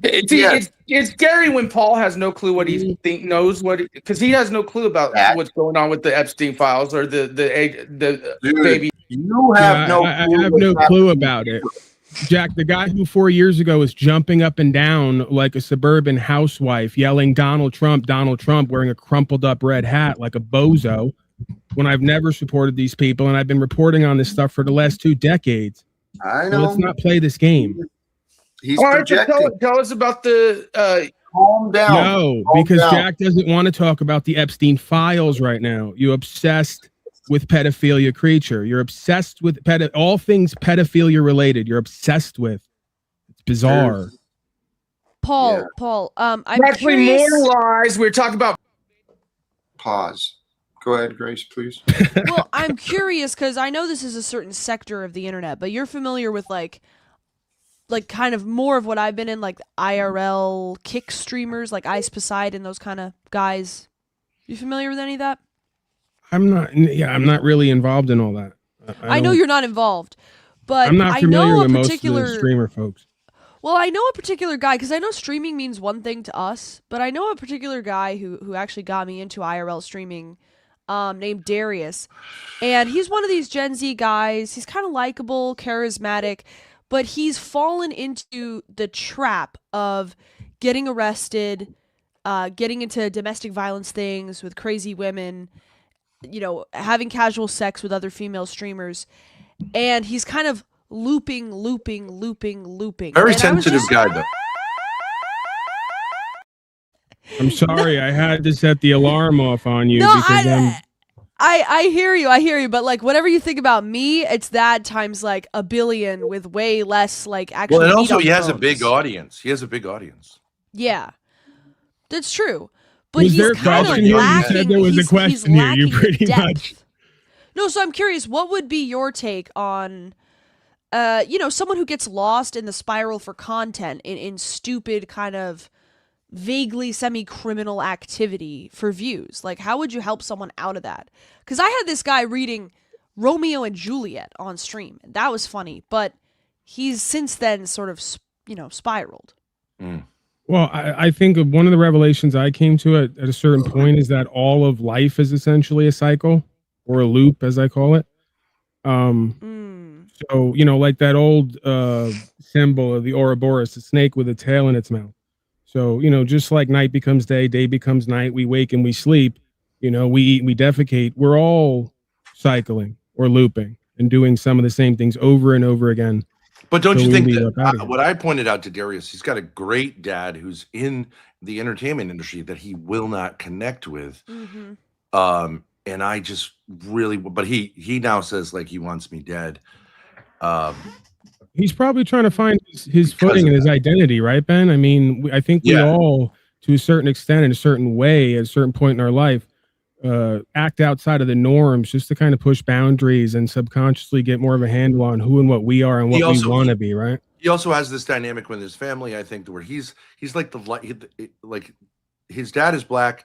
It's scary when Paul has no clue what he knows because he has no clue about what's going on with the Epstein files or the Dude, baby. You have no. I have no clue about it. Jack, the guy who 4 years ago was jumping up and down like a suburban housewife, yelling Donald Trump, wearing a crumpled up red hat like a bozo, when I've never supported these people and I've been reporting on this stuff for the last 2 decades. I know. So let's not play this game. He's projecting. Tell us about the. Calm down. No, because Jack doesn't want to talk about the Epstein files right now. You're obsessed with pedophilia, creature. You're obsessed with all things pedophilia related. You're obsessed with. It's bizarre. Paul, I'm actually curious. More lies. We're talking about. Pause. Go ahead, Grace, please. Well, I'm curious because I know this is a certain sector of the internet, but you're familiar with like kind of more of what I've been in, like IRL kick streamers, like Ice Poseidon, those kind of guys. You familiar with any of that? I'm not really involved in all that. I know you're not involved, but I'm not familiar with most of the streamer folks. Well, I know a particular guy because I know streaming means one thing to us, but I know a particular guy who actually got me into IRL streaming, named Darius, and he's one of these Gen Z guys. He's kind of likable, charismatic, but he's fallen into the trap of getting arrested, getting into domestic violence things with crazy women, having casual sex with other female streamers, and he's kind of looping. Very sensitive guy, though. I'm sorry, I had to set the alarm off on you because I hear you, but like whatever you think about me, it's that times like a billion with way less like actual. Well, and also he has a big audience. Yeah, that's true. But was there a question here? You said there was a question here. You pretty much. No, so I'm curious. What would be your take on, someone who gets lost in the spiral for content in stupid kind of vaguely semi-criminal activity for views? Like, how would you help someone out of that? Because I had this guy reading Romeo and Juliet on stream. That was funny, but he's since then sort of, spiraled. Well, I think one of the revelations I came to at a certain point is that all of life is essentially a cycle or a loop, as I call it. So, like that old symbol of the Ouroboros, the snake with a tail in its mouth. So, just like night becomes day, day becomes night, we wake and we sleep, we eat, we defecate. We're all cycling or looping and doing some of the same things over and over again. But don't you think that what I pointed out to Darius, he's got a great dad who's in the entertainment industry that he will not connect with. Mm-hmm. And I just really, but he now says like he wants me dead. He's probably trying to find his footing and his identity, right, Ben? I mean, I think we all, to a certain extent, in a certain way, at a certain point in our life, act outside of the norms just to kind of push boundaries and subconsciously get more of a handle on who and what we are and what we want to be, right? He also has this dynamic with his family, I think, where he's like like his dad is black,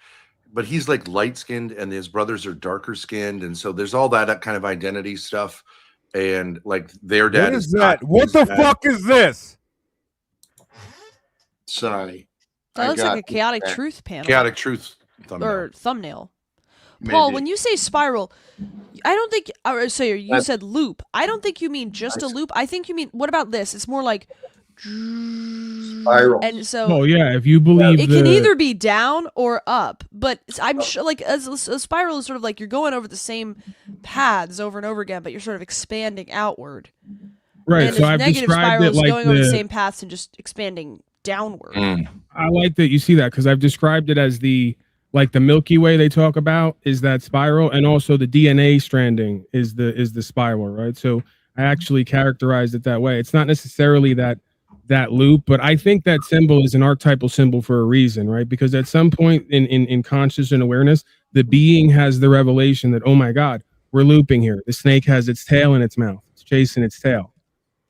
but he's like light skinned and his brothers are darker skinned, and so there's all that kind of identity stuff. And like their dad What is that? What the fuck is this? Sorry. That looks like a chaotic truth panel. Chaotic truth thumbnail. Or thumbnail. Maybe. Paul, when you say spiral, I don't think, so you said loop. I don't think you mean just a loop. I think you mean, what about this? It's more like spiral. And so, oh yeah, if you believe it can either be down or up, but I'm sure like as a spiral is sort of like you're going over the same paths over and over again, but you're sort of expanding outward. Right. And So I've negative described spiral it is like going over the same paths and just expanding downward. I like that you see that because I've described it as the Milky Way they talk about is that spiral, and also the DNA stranding is the spiral, right? So I actually characterized it that way. It's not necessarily that loop, but I think that symbol is an archetypal symbol for a reason, right? Because at some point in conscious and awareness, the being has the revelation that, oh my God, we're looping here. The snake has its tail in its mouth. It's chasing its tail.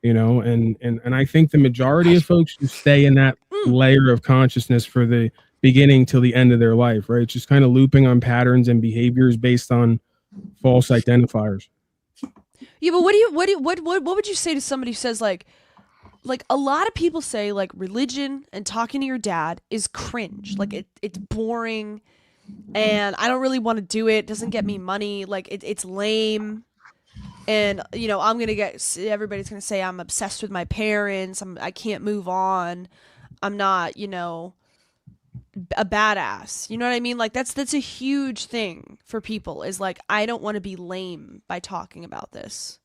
You know, and I think the majority of folks just stay in that layer of consciousness for the beginning till the end of their life, right? It's just kind of looping on patterns and behaviors based on false identifiers. Yeah, but what would you say to somebody who says like a lot of people say like religion and talking to your dad is cringe, like it's boring, and I don't really want to do it. It doesn't get me money. Like it's lame. And, you know, everybody's going to say I'm obsessed with my parents. I can't move on. I'm not, you know, a badass. You know what I mean? Like that's a huge thing for people is like, I don't want to be lame by talking about this.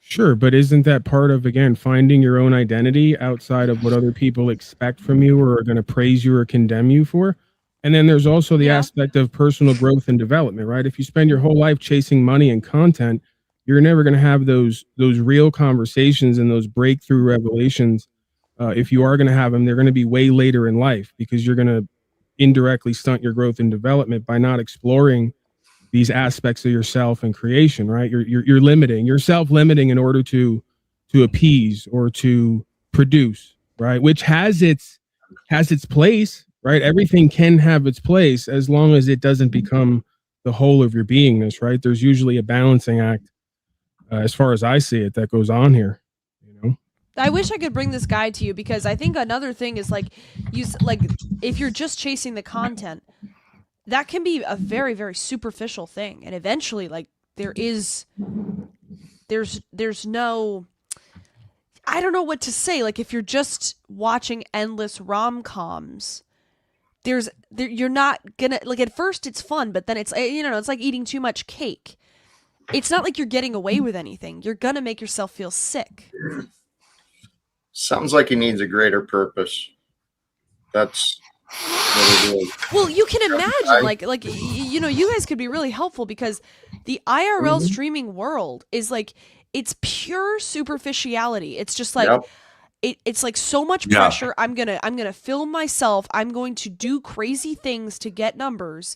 Sure. But isn't that part of, again, finding your own identity outside of what other people expect from you or are going to praise you or condemn you for? And then there's also the aspect of personal growth and development, right? If you spend your whole life chasing money and content, you're never going to have those real conversations and those breakthrough revelations. If you are going to have them, they're going to be way later in life because you're going to indirectly stunt your growth and development by not exploring these aspects of yourself and creation, right? You're limiting, you're self-limiting in order to appease or to produce, right? Which has its place, right? Everything can have its place as long as it doesn't become the whole of your beingness, right? There's usually a balancing act. As far as I see it, that goes on here, you know. I wish I could bring this guide to you because I think another thing is like if you're just chasing the content, that can be a very, very superficial thing, and eventually, like there's no, I don't know what to say. Like if you're just watching endless rom-coms, you're not gonna like at first it's fun, but then it's it's like eating too much cake. It's not like you're getting away with anything. You're going to make yourself feel sick. Sounds like he needs a greater purpose. That's what it is. Well, you can imagine, like you guys could be really helpful because the IRL streaming world is like, it's pure superficiality. It's just like, it's like so much pressure. I'm gonna film myself. I'm going to do crazy things to get numbers.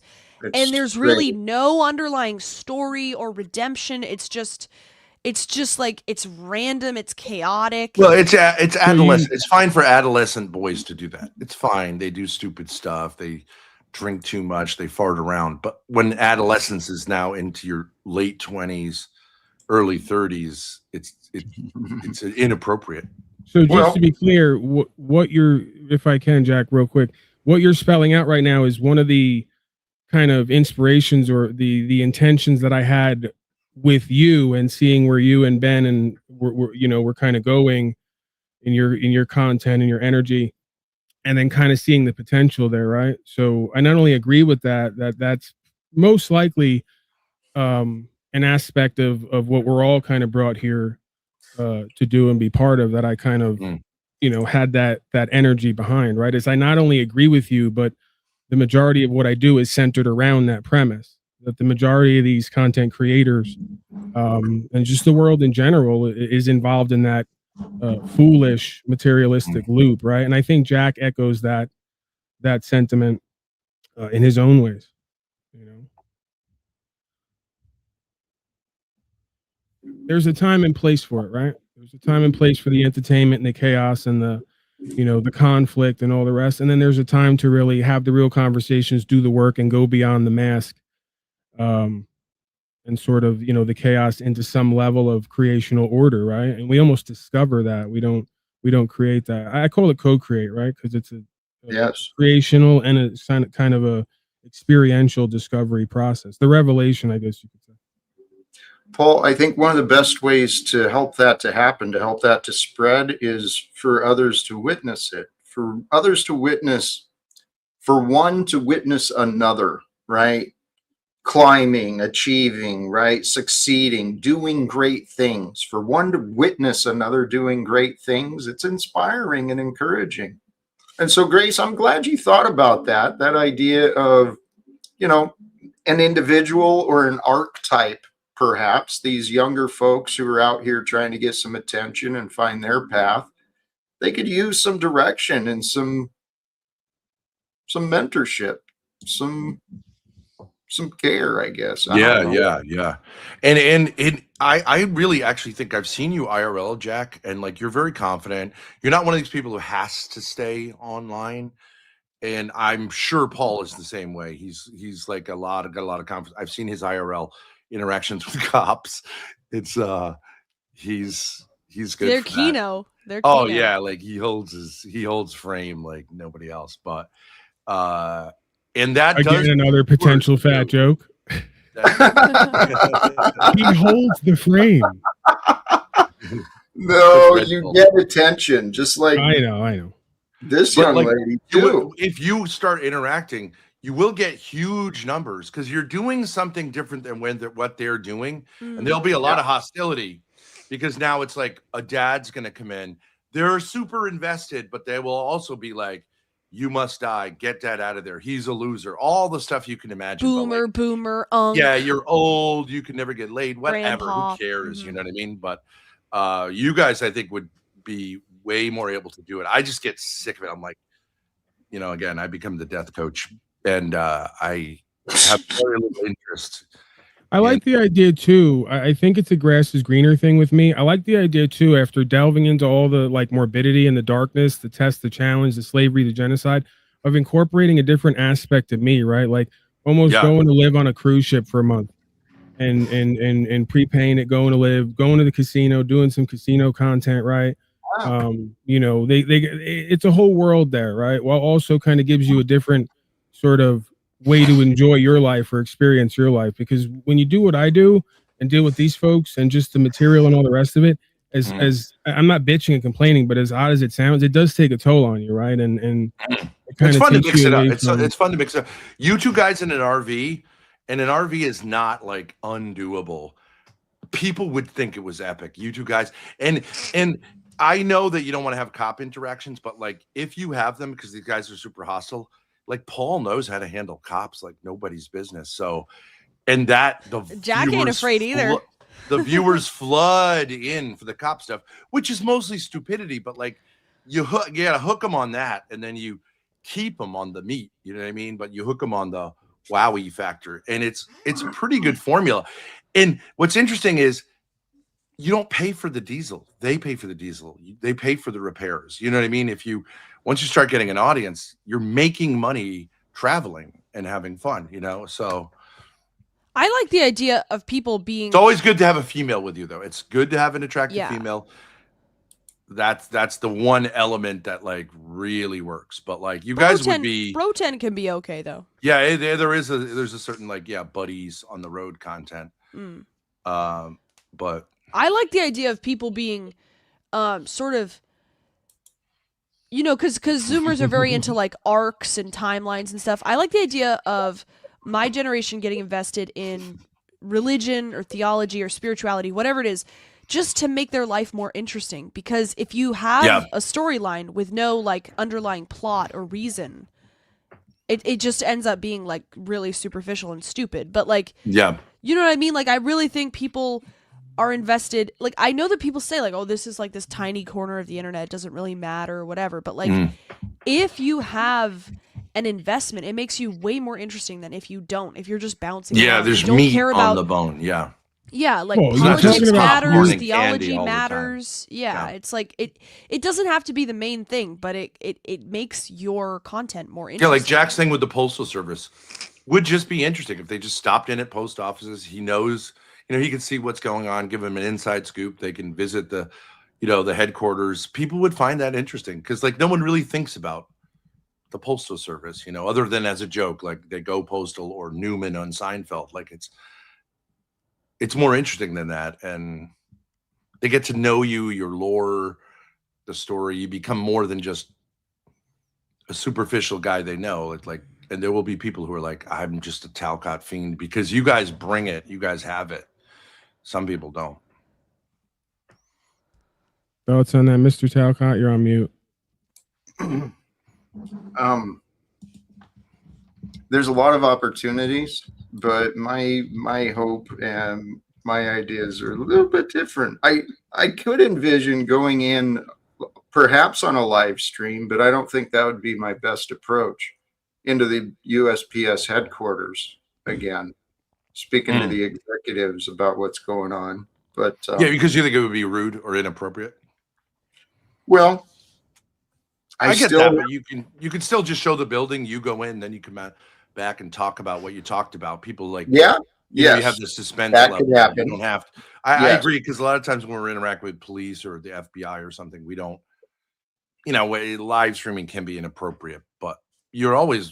And there's really no underlying story or redemption. It's just like it's random. It's chaotic. Well, it's adolescent. It's fine for adolescent boys to do that. It's fine. They do stupid stuff. They drink too much. They fart around. But when adolescence is now into your late 20s, early 30s, it's inappropriate. So just to be clear, what you're, if I can, Jack, real quick, what you're spelling out right now is one of the kind of inspirations or the intentions that I had with you and seeing where you and Ben and we're kind of going in your content and your energy, and then kind of seeing the potential there, right? So I not only agree with that's most likely an aspect of what we're all kind of brought here to do and be part of, that I kind of had that energy behind, right? Is I not only agree with you, but the majority of what I do is centered around that premise, that the majority of these content creators and just the world in general is involved in that foolish materialistic loop, right? And I think Jack echoes that that sentiment in his own ways. You know, there's a time and place for it, right? There's a time and place for the entertainment and the chaos and the, you know, the conflict and all the rest. And then there's a time to really have the real conversations, do the work, and go beyond the mask. And sort of, you know, the chaos into some level of creational order, right? And we almost discover that. We don't create that. I call it co-create, right? Because it's a Yes. creational and a kind of a experiential discovery process. The revelation, I guess you could say. Paul, I think one of the best ways to help that to happen, to help that to spread, is for others to witness it, for others to witness, for one to witness another, right? Climbing, achieving, right? Succeeding, doing great things. For one to witness another doing great things, it's inspiring and encouraging. And so, Grace, I'm glad you thought about that idea of, you know, an individual or an archetype, perhaps, these younger folks who are out here trying to get some attention and find their path. They could use some direction and some mentorship, some care, I guess. I don't know. Yeah. And I really actually think I've seen you IRL, Jack, and like you're very confident. You're not one of these people who has to stay online. And I'm sure Paul is the same way. He's like got a lot of confidence. I've seen his IRL interactions with cops. It's he's good. They're for Keno. They're Oh Keno. yeah, like he holds frame like nobody else. But and that Again, does another potential fat joke. He holds the frame. No, you get attention, just like I know. This But, young like, lady too. if you start interacting, you will get huge numbers because you're doing something different than what they're doing, and there'll be a lot of hostility because now it's like a dad's going to come in. They're super invested, but they will also be like, "You must die. Get dad out of there. He's a loser." All the stuff you can imagine. Boomer, Yeah, you're old. You can never get laid. Whatever. Grandpa. Who cares? You know what I mean? But you guys, I think, would be way more able to do it. I just get sick of it. I'm like, you know, again, I become the death coach, and I have very little interest. I like the idea too. I think it's a grass is greener thing with me. I like the idea too, after delving into all the like morbidity and the darkness, the test, the challenge, the slavery, the genocide, of incorporating a different aspect of me, right? Like almost going to live on a cruise ship for a month and prepaying it, going to the casino, doing some casino content, right? You know, it's a whole world there, right? While also kind of gives you a different sort of way to enjoy your life or experience your life. Because when you do what I do and deal with these folks and just the material and all the rest of it, as I'm not bitching and complaining, but as odd as it sounds, it does take a toll on you, right? And it's fun to mix it up. It's fun to mix it up. You two guys in an RV, and an RV is not like undoable. People would think it was epic. You two guys, and I know that you don't want to have cop interactions, but like if you have them, because these guys are super hostile, like Paul knows how to handle cops like nobody's business. So, and that the Jack ain't afraid either. The viewers flood in for the cop stuff, which is mostly stupidity, but like you gotta hook them on that, and then you keep them on the meat. You know what I mean? But you hook them on the wowie factor, and it's a pretty good formula. And what's interesting is you don't pay for the diesel. They pay for the diesel. They pay for the repairs. You know what I mean? Once you start getting an audience, you're making money traveling and having fun, you know? So I like the idea of people being... It's always good to have a female with you, though. It's good to have an attractive female. That's the one element that like really works. But like you guys would be... Bro-10 can be okay, though. Yeah, there's a certain like, buddies on the road content. But... I like the idea of people being sort of, you know, because Zoomers are very into like arcs and timelines and stuff. I like the idea of my generation getting invested in religion or theology or spirituality, whatever it is, just to make their life more interesting. Because if you have a storyline with no like underlying plot or reason, it just ends up being like really superficial and stupid. But like, you know what I mean? Like, I really think people are invested. Like, I know that people say like, oh, this is like this tiny corner of the internet, it doesn't really matter or whatever. But like, if you have an investment. It makes you way more interesting than if you don't. If you're just bouncing Yeah, around, there's you don't meat care on about the bone. Yeah. Yeah, like Well, you're politics talking about matters, popcorn and theology candy all the time. matters. Yeah, it's like it doesn't have to be the main thing, but it makes your content more Yeah, interesting. like Jack's thing with the Postal Service would just be interesting if they just stopped in at post offices. He knows, he can see what's going on, give him an inside scoop. They can visit the, the headquarters. People would find that interesting because like no one really thinks about the Postal Service, other than as a joke, like they go postal or Newman on Seinfeld. Like it's more interesting than that. And they get to know you, your lore, the story. You become more than just a superficial guy they know. And there will be people who are like, I'm just a Talcott fiend because you guys bring it. You guys have it. Some people don't. Thoughts on that, Mr. Talcott? You're on mute. There's a lot of opportunities, but my hope and my ideas are a little bit different. I could envision going in perhaps on a live stream, but I don't think that would be my best approach, into the USPS headquarters again, speaking to the executives about what's going on. But yeah, because you think it would be rude or inappropriate. Well, I get that, but you can still just show the building. You go in, then you come back and talk about what you talked about. People like you have the suspense that level. could happen. You don't have to. I agree, because a lot of times when we're interacting with police or the FBI or something, we don't. Live streaming can be inappropriate, but you're always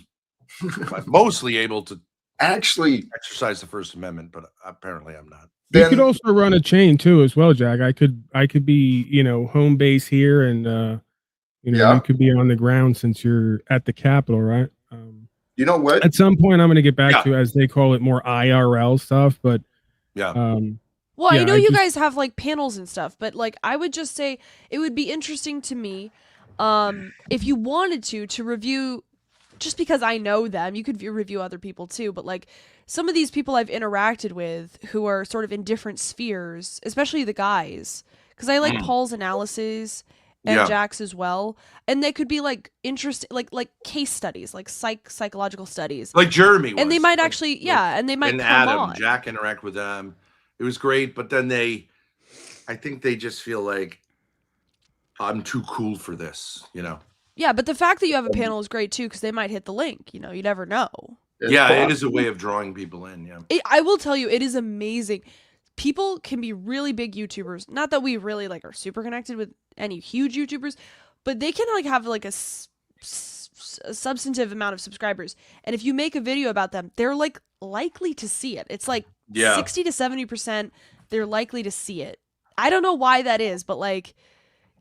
mostly able to actually exercise the First Amendment. But apparently, I'm not. You could also run a chain too, as well, Jack. I could be, home base here, and you could be on the ground since you're at the Capitol, right? You know what? At some point, I'm going to get back to, as they call it, more IRL stuff. But well, I know you guys have like panels and stuff, but like I would just say it would be interesting to me, if you wanted to review. Just because I know them, you could review other people too, but like some of these people I've interacted with who are sort of in different spheres, especially the guys, because I like Paul's analysis and Jack's as well, and they could be like interesting, like case studies, like psychological studies, like Jeremy was. And they might actually, and they might and come Adam, on. Jack interact with them. It was great, but then I think they just feel like I'm too cool for this, Yeah, but the fact that you have a panel is great too, because they might hit the link. You never know. It is a way of drawing people in. Yeah, I will tell you, it is amazing. People can be really big YouTubers. Not that we really like are super connected with any huge YouTubers, but they can like have like a substantive amount of subscribers. And if you make a video about them, they're like likely to see it. It's like 60 to 70% they're likely to see it. I don't know why that is, but like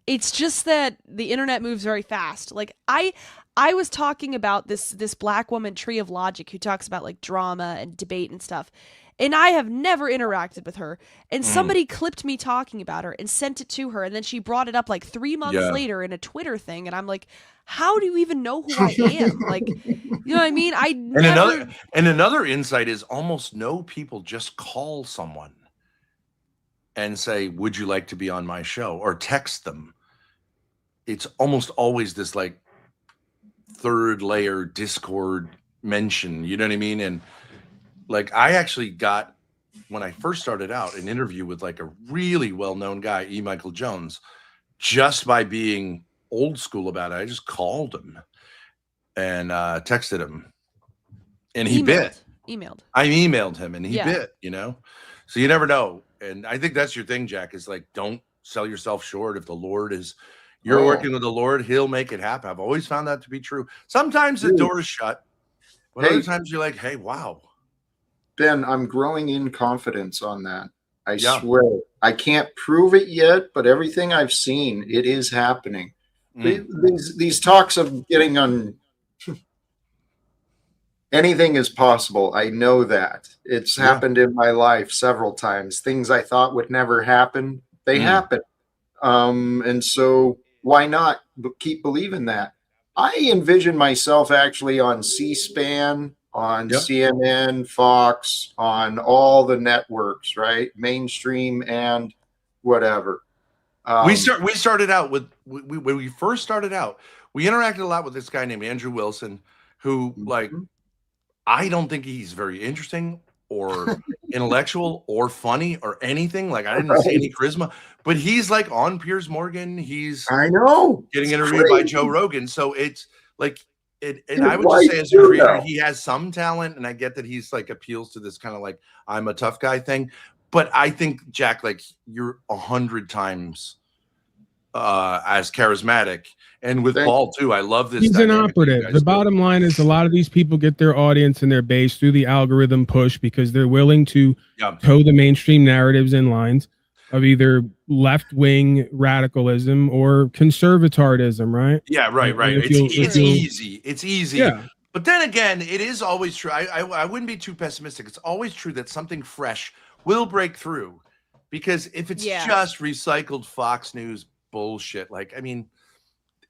it's just that the internet moves very fast. Like I was talking about this black woman, Tree of Logic, who talks about like drama and debate and stuff. And I have never interacted with her. And somebody clipped me talking about her and sent it to her. And then she brought it up like 3 months later in a Twitter thing. And I'm like, how do you even know who I am? Like, you know what I mean? Another insight is almost no people just call someone and say, would you like to be on my show? Or text them. It's almost always this like third layer Discord mention, you know what I mean? And like I actually got, when I first started out, an interview with like a really well-known guy, E. Michael Jones, just by being old school about it. I just called him and texted him, and he bit. I emailed him and he bit, so you never know. And I think that's your thing, Jack, is like, don't sell yourself short. If the Lord is, you're working with the Lord, he'll make it happen. I've always found that to be true. Sometimes the door is shut, but other times you're like, hey, wow. Ben, I'm growing in confidence on that. I swear. I can't prove it yet, but everything I've seen, it is happening. These talks of getting on anything is possible. I know that. It's happened in my life several times. Things I thought would never happen, they happen. And so why not keep believing that? I envision myself actually on C-SPAN, on CNN, Fox, on all the networks, right? Mainstream and whatever. We started out with when we first started out, we interacted a lot with this guy named Andrew Wilson, who like I don't think he's very interesting or intellectual or funny or anything. Like I didn't see any charisma, but he's like on Piers Morgan. He's I know getting it's interviewed by crazy. Joe Rogan. So it's like it, and His I would just say wife as a too, creator, though. he has some talent, and I get that he's like appeals to this kind of like I'm a tough guy thing. But I think Jack, like you're 100 times as charismatic. And with Paul too, I love this. He's an dynamic that you operative. guys The do. bottom line is a lot of these people get their audience and their base through the algorithm push because they're willing to toe the mainstream narratives and lines of either left-wing radicalism or conservatardism, right? Yeah, right. And if It's you'll- it's if you'll- easy. It's easy. Yeah. But then again, it is always true. I wouldn't be too pessimistic. It's always true that something fresh will break through, because if it's just recycled Fox News bullshit, like I mean,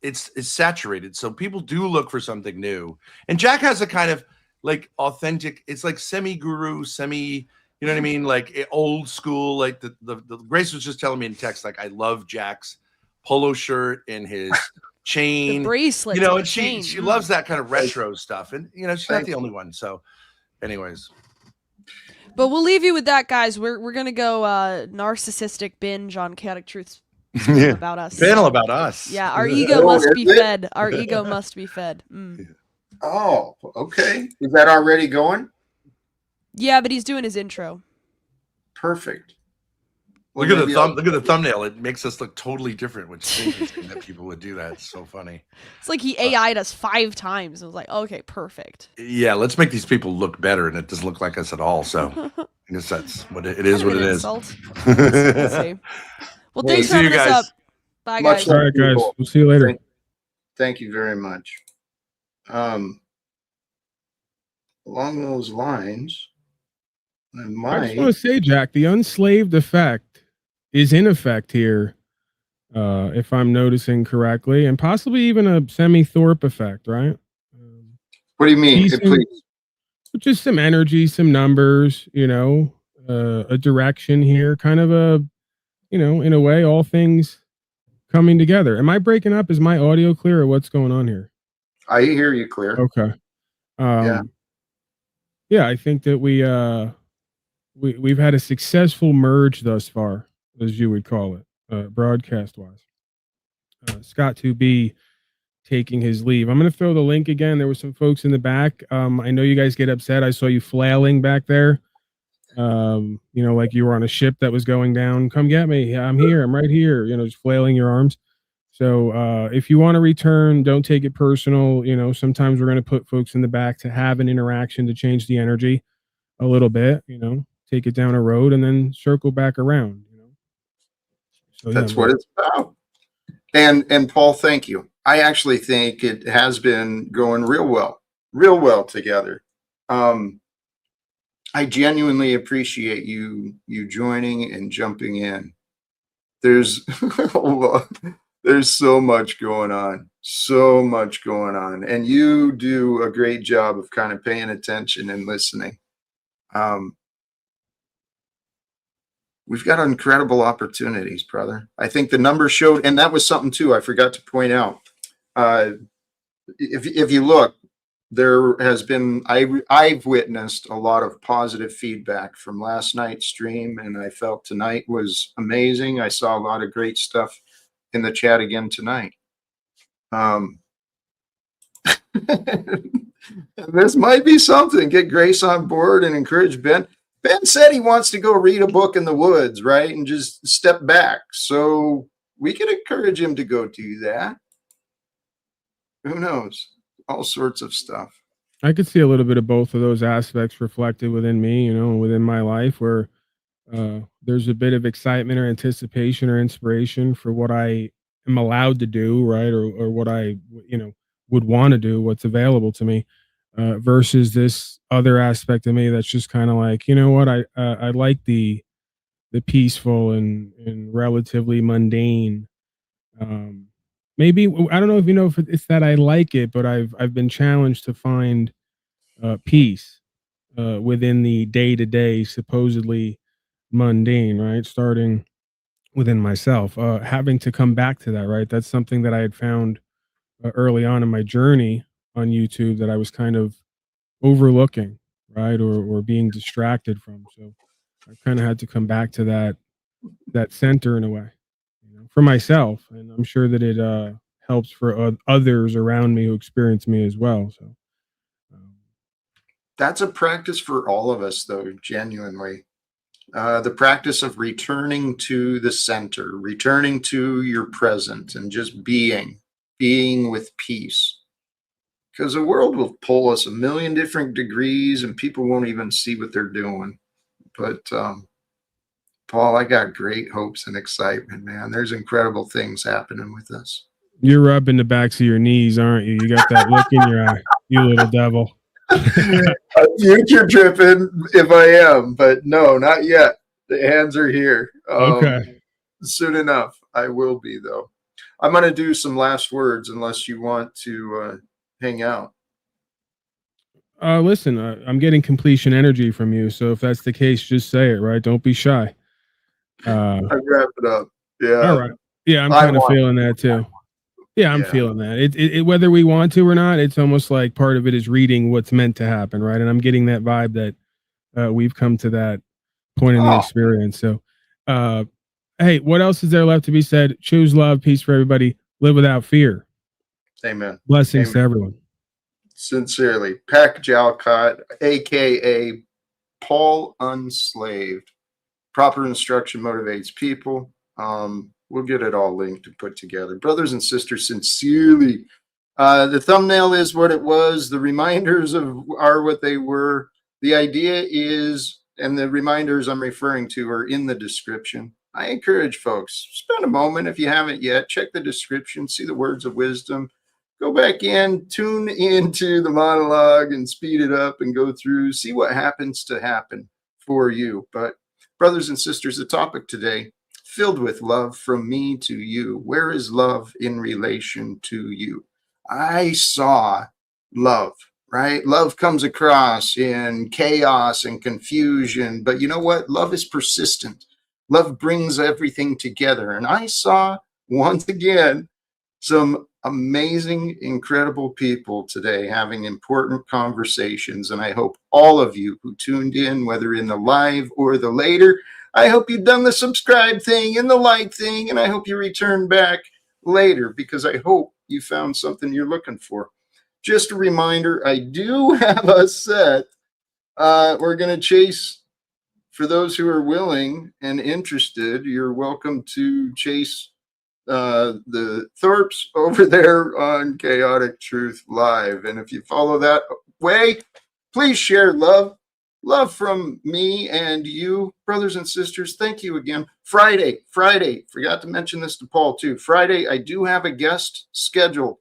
it's saturated. So people do look for something new. And Jack has a kind of like authentic. It's like semi-guru, semi. You know what I mean? Like old school. Like the Grace was just telling me in text. Like I love Jack's polo shirt and his chain, The bracelet, you know, the and chain. she loves that kind of retro stuff. And you know, she's not the only one. So, anyways, But we'll leave you with that, guys. We're gonna go narcissistic binge on Chaotic Truths about us. Panel about us. Yeah, our ego must be fed. Our ego must be fed. Oh, okay. Is that already going? Yeah, but he's doing his intro. Perfect. Look at the thumbnail. It makes us look totally different, which is interesting that people would do that. It's so funny. It's like he AI'd us 5 times. I was like, okay, perfect. Yeah, let's make these people look better, and it doesn't look like us at all. So I guess that's what it is. What it is. Insult. We'll see. Well, thanks for having us up. Bye, guys. All right, guys. We'll see you later. Thank you very much. Along those lines, I just want to say, Jack, the unslaved effect is in effect here, if I'm noticing correctly, and possibly even a semi-Thorpe effect, right? What do you mean? Please. Just some energy, some numbers, you know, a direction here, kind of a, you know, in a way, all things coming together. Am I breaking up? Is my audio clear, or what's going on here? I hear you clear. Okay. Yeah, I think that we've had a successful merge thus far, as you would call it, broadcast wise. Scott to be taking his leave. I'm going to throw the link again. There were some folks in the back. I know you guys get upset. I saw you flailing back there. You know, like you were on a ship that was going down. Come get me. I'm here. I'm right here. You know, just flailing your arms. So if you want to return, don't take it personal. You know, sometimes we're going to put folks in the back to have an interaction to change the energy a little bit, you know, take it down a road and then circle back around, you know. So, that's what it's about. And Paul, thank you. I actually think it has been going real well together. I genuinely appreciate you joining and jumping in. There's there's so much going on, and you do a great job of kind of paying attention and listening. We've got incredible opportunities, brother. I think the numbers showed, and that was something too I forgot to point out. If you look, there has been I've witnessed a lot of positive feedback from last night's stream, and I felt tonight was amazing. I saw a lot of great stuff in the chat again tonight. This might be something. Get Grace on board and encourage Ben. Ben said he wants to go read a book in the woods, right? And just step back. So we can encourage him to go do that. Who knows? All sorts of stuff. I could see a little bit of both of those aspects reflected within me, you know, within my life, where there's a bit of excitement or anticipation or inspiration for what I am allowed to do, right? Or what I, you know, would want to do, what's available to me, versus this other aspect of me that's just kind of like, you know what, I like the peaceful and relatively mundane. Maybe I don't know if you know if it's that I like it, but I've been challenged to find peace within the day-to-day supposedly mundane, right? Starting within myself, having to come back to that, right? That's something that I had found early on in my journey, on YouTube that I was kind of overlooking, right, or being distracted from. So I kind of had to come back to that center in a way, for myself, and I'm sure that it helps for others around me who experience me as well. So That's a practice for all of us, though, genuinely. The practice of returning to the center, returning to your present, and just being with peace. Because the world will pull us a million different degrees and people won't even see what they're doing. But Paul, I got great hopes and excitement, man. There's incredible things happening with us. You're rubbing the backs of your knees, aren't you? You got that look in your eye, you little devil. Future tripping if I am, but no, not yet. The hands are here. Okay. Soon enough, I will be, though. I'm going to do some last words unless you want to hang out. Listen, I'm getting completion energy from you. So if that's the case, just say it, right? Don't be shy. I wrap it up. Yeah. All right. Yeah, I'm kind of feeling that too. Yeah, I'm feeling that. It whether we want to or not, it's almost like part of it is reading what's meant to happen, right? And I'm getting that vibe that we've come to that point in the experience. So, hey, what else is there left to be said? Choose love, peace for everybody, live without fear. Amen. Blessings to everyone. Sincerely, Pack Talcott, aka Paul Unslaved. Proper instruction motivates people. We'll get it all linked and put together. Brothers and sisters, sincerely. The thumbnail is what it was. The reminders are what they were. The idea is, and the reminders I'm referring to are in the description. I encourage folks, spend a moment if you haven't yet, check the description, see the words of wisdom. Go back in, tune into the monologue and speed it up and go through, see what happens to happen for you. But brothers and sisters, the topic today, filled with love from me to you. Where is love in relation to you? I saw love, right? Love comes across in chaos and confusion, but you know what? Love is persistent. Love brings everything together. And I saw, once again, some amazing, incredible people today having important conversations. And I hope all of you who tuned in, whether in the live or the later, I hope you've done the subscribe thing and the like thing. And I hope you return back later because I hope you found something you're looking for. Just a reminder, I do have a set. We're going to chase, for those who are willing and interested, you're welcome to chase the Thorpes over there on Chaotic Truth Live. And if you follow that way, please share love from me and you, brothers and sisters. Thank you again. Friday, forgot to mention this to Paul too. Friday, I do have a guest scheduled.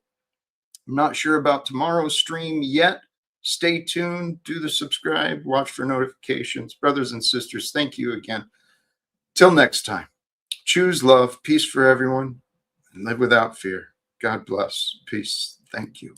I'm not sure about tomorrow's stream yet. Stay tuned, do the subscribe, watch for notifications. Brothers and sisters, thank you again. Till next time. Choose love, peace for everyone, and live without fear. God bless. Peace. Thank you.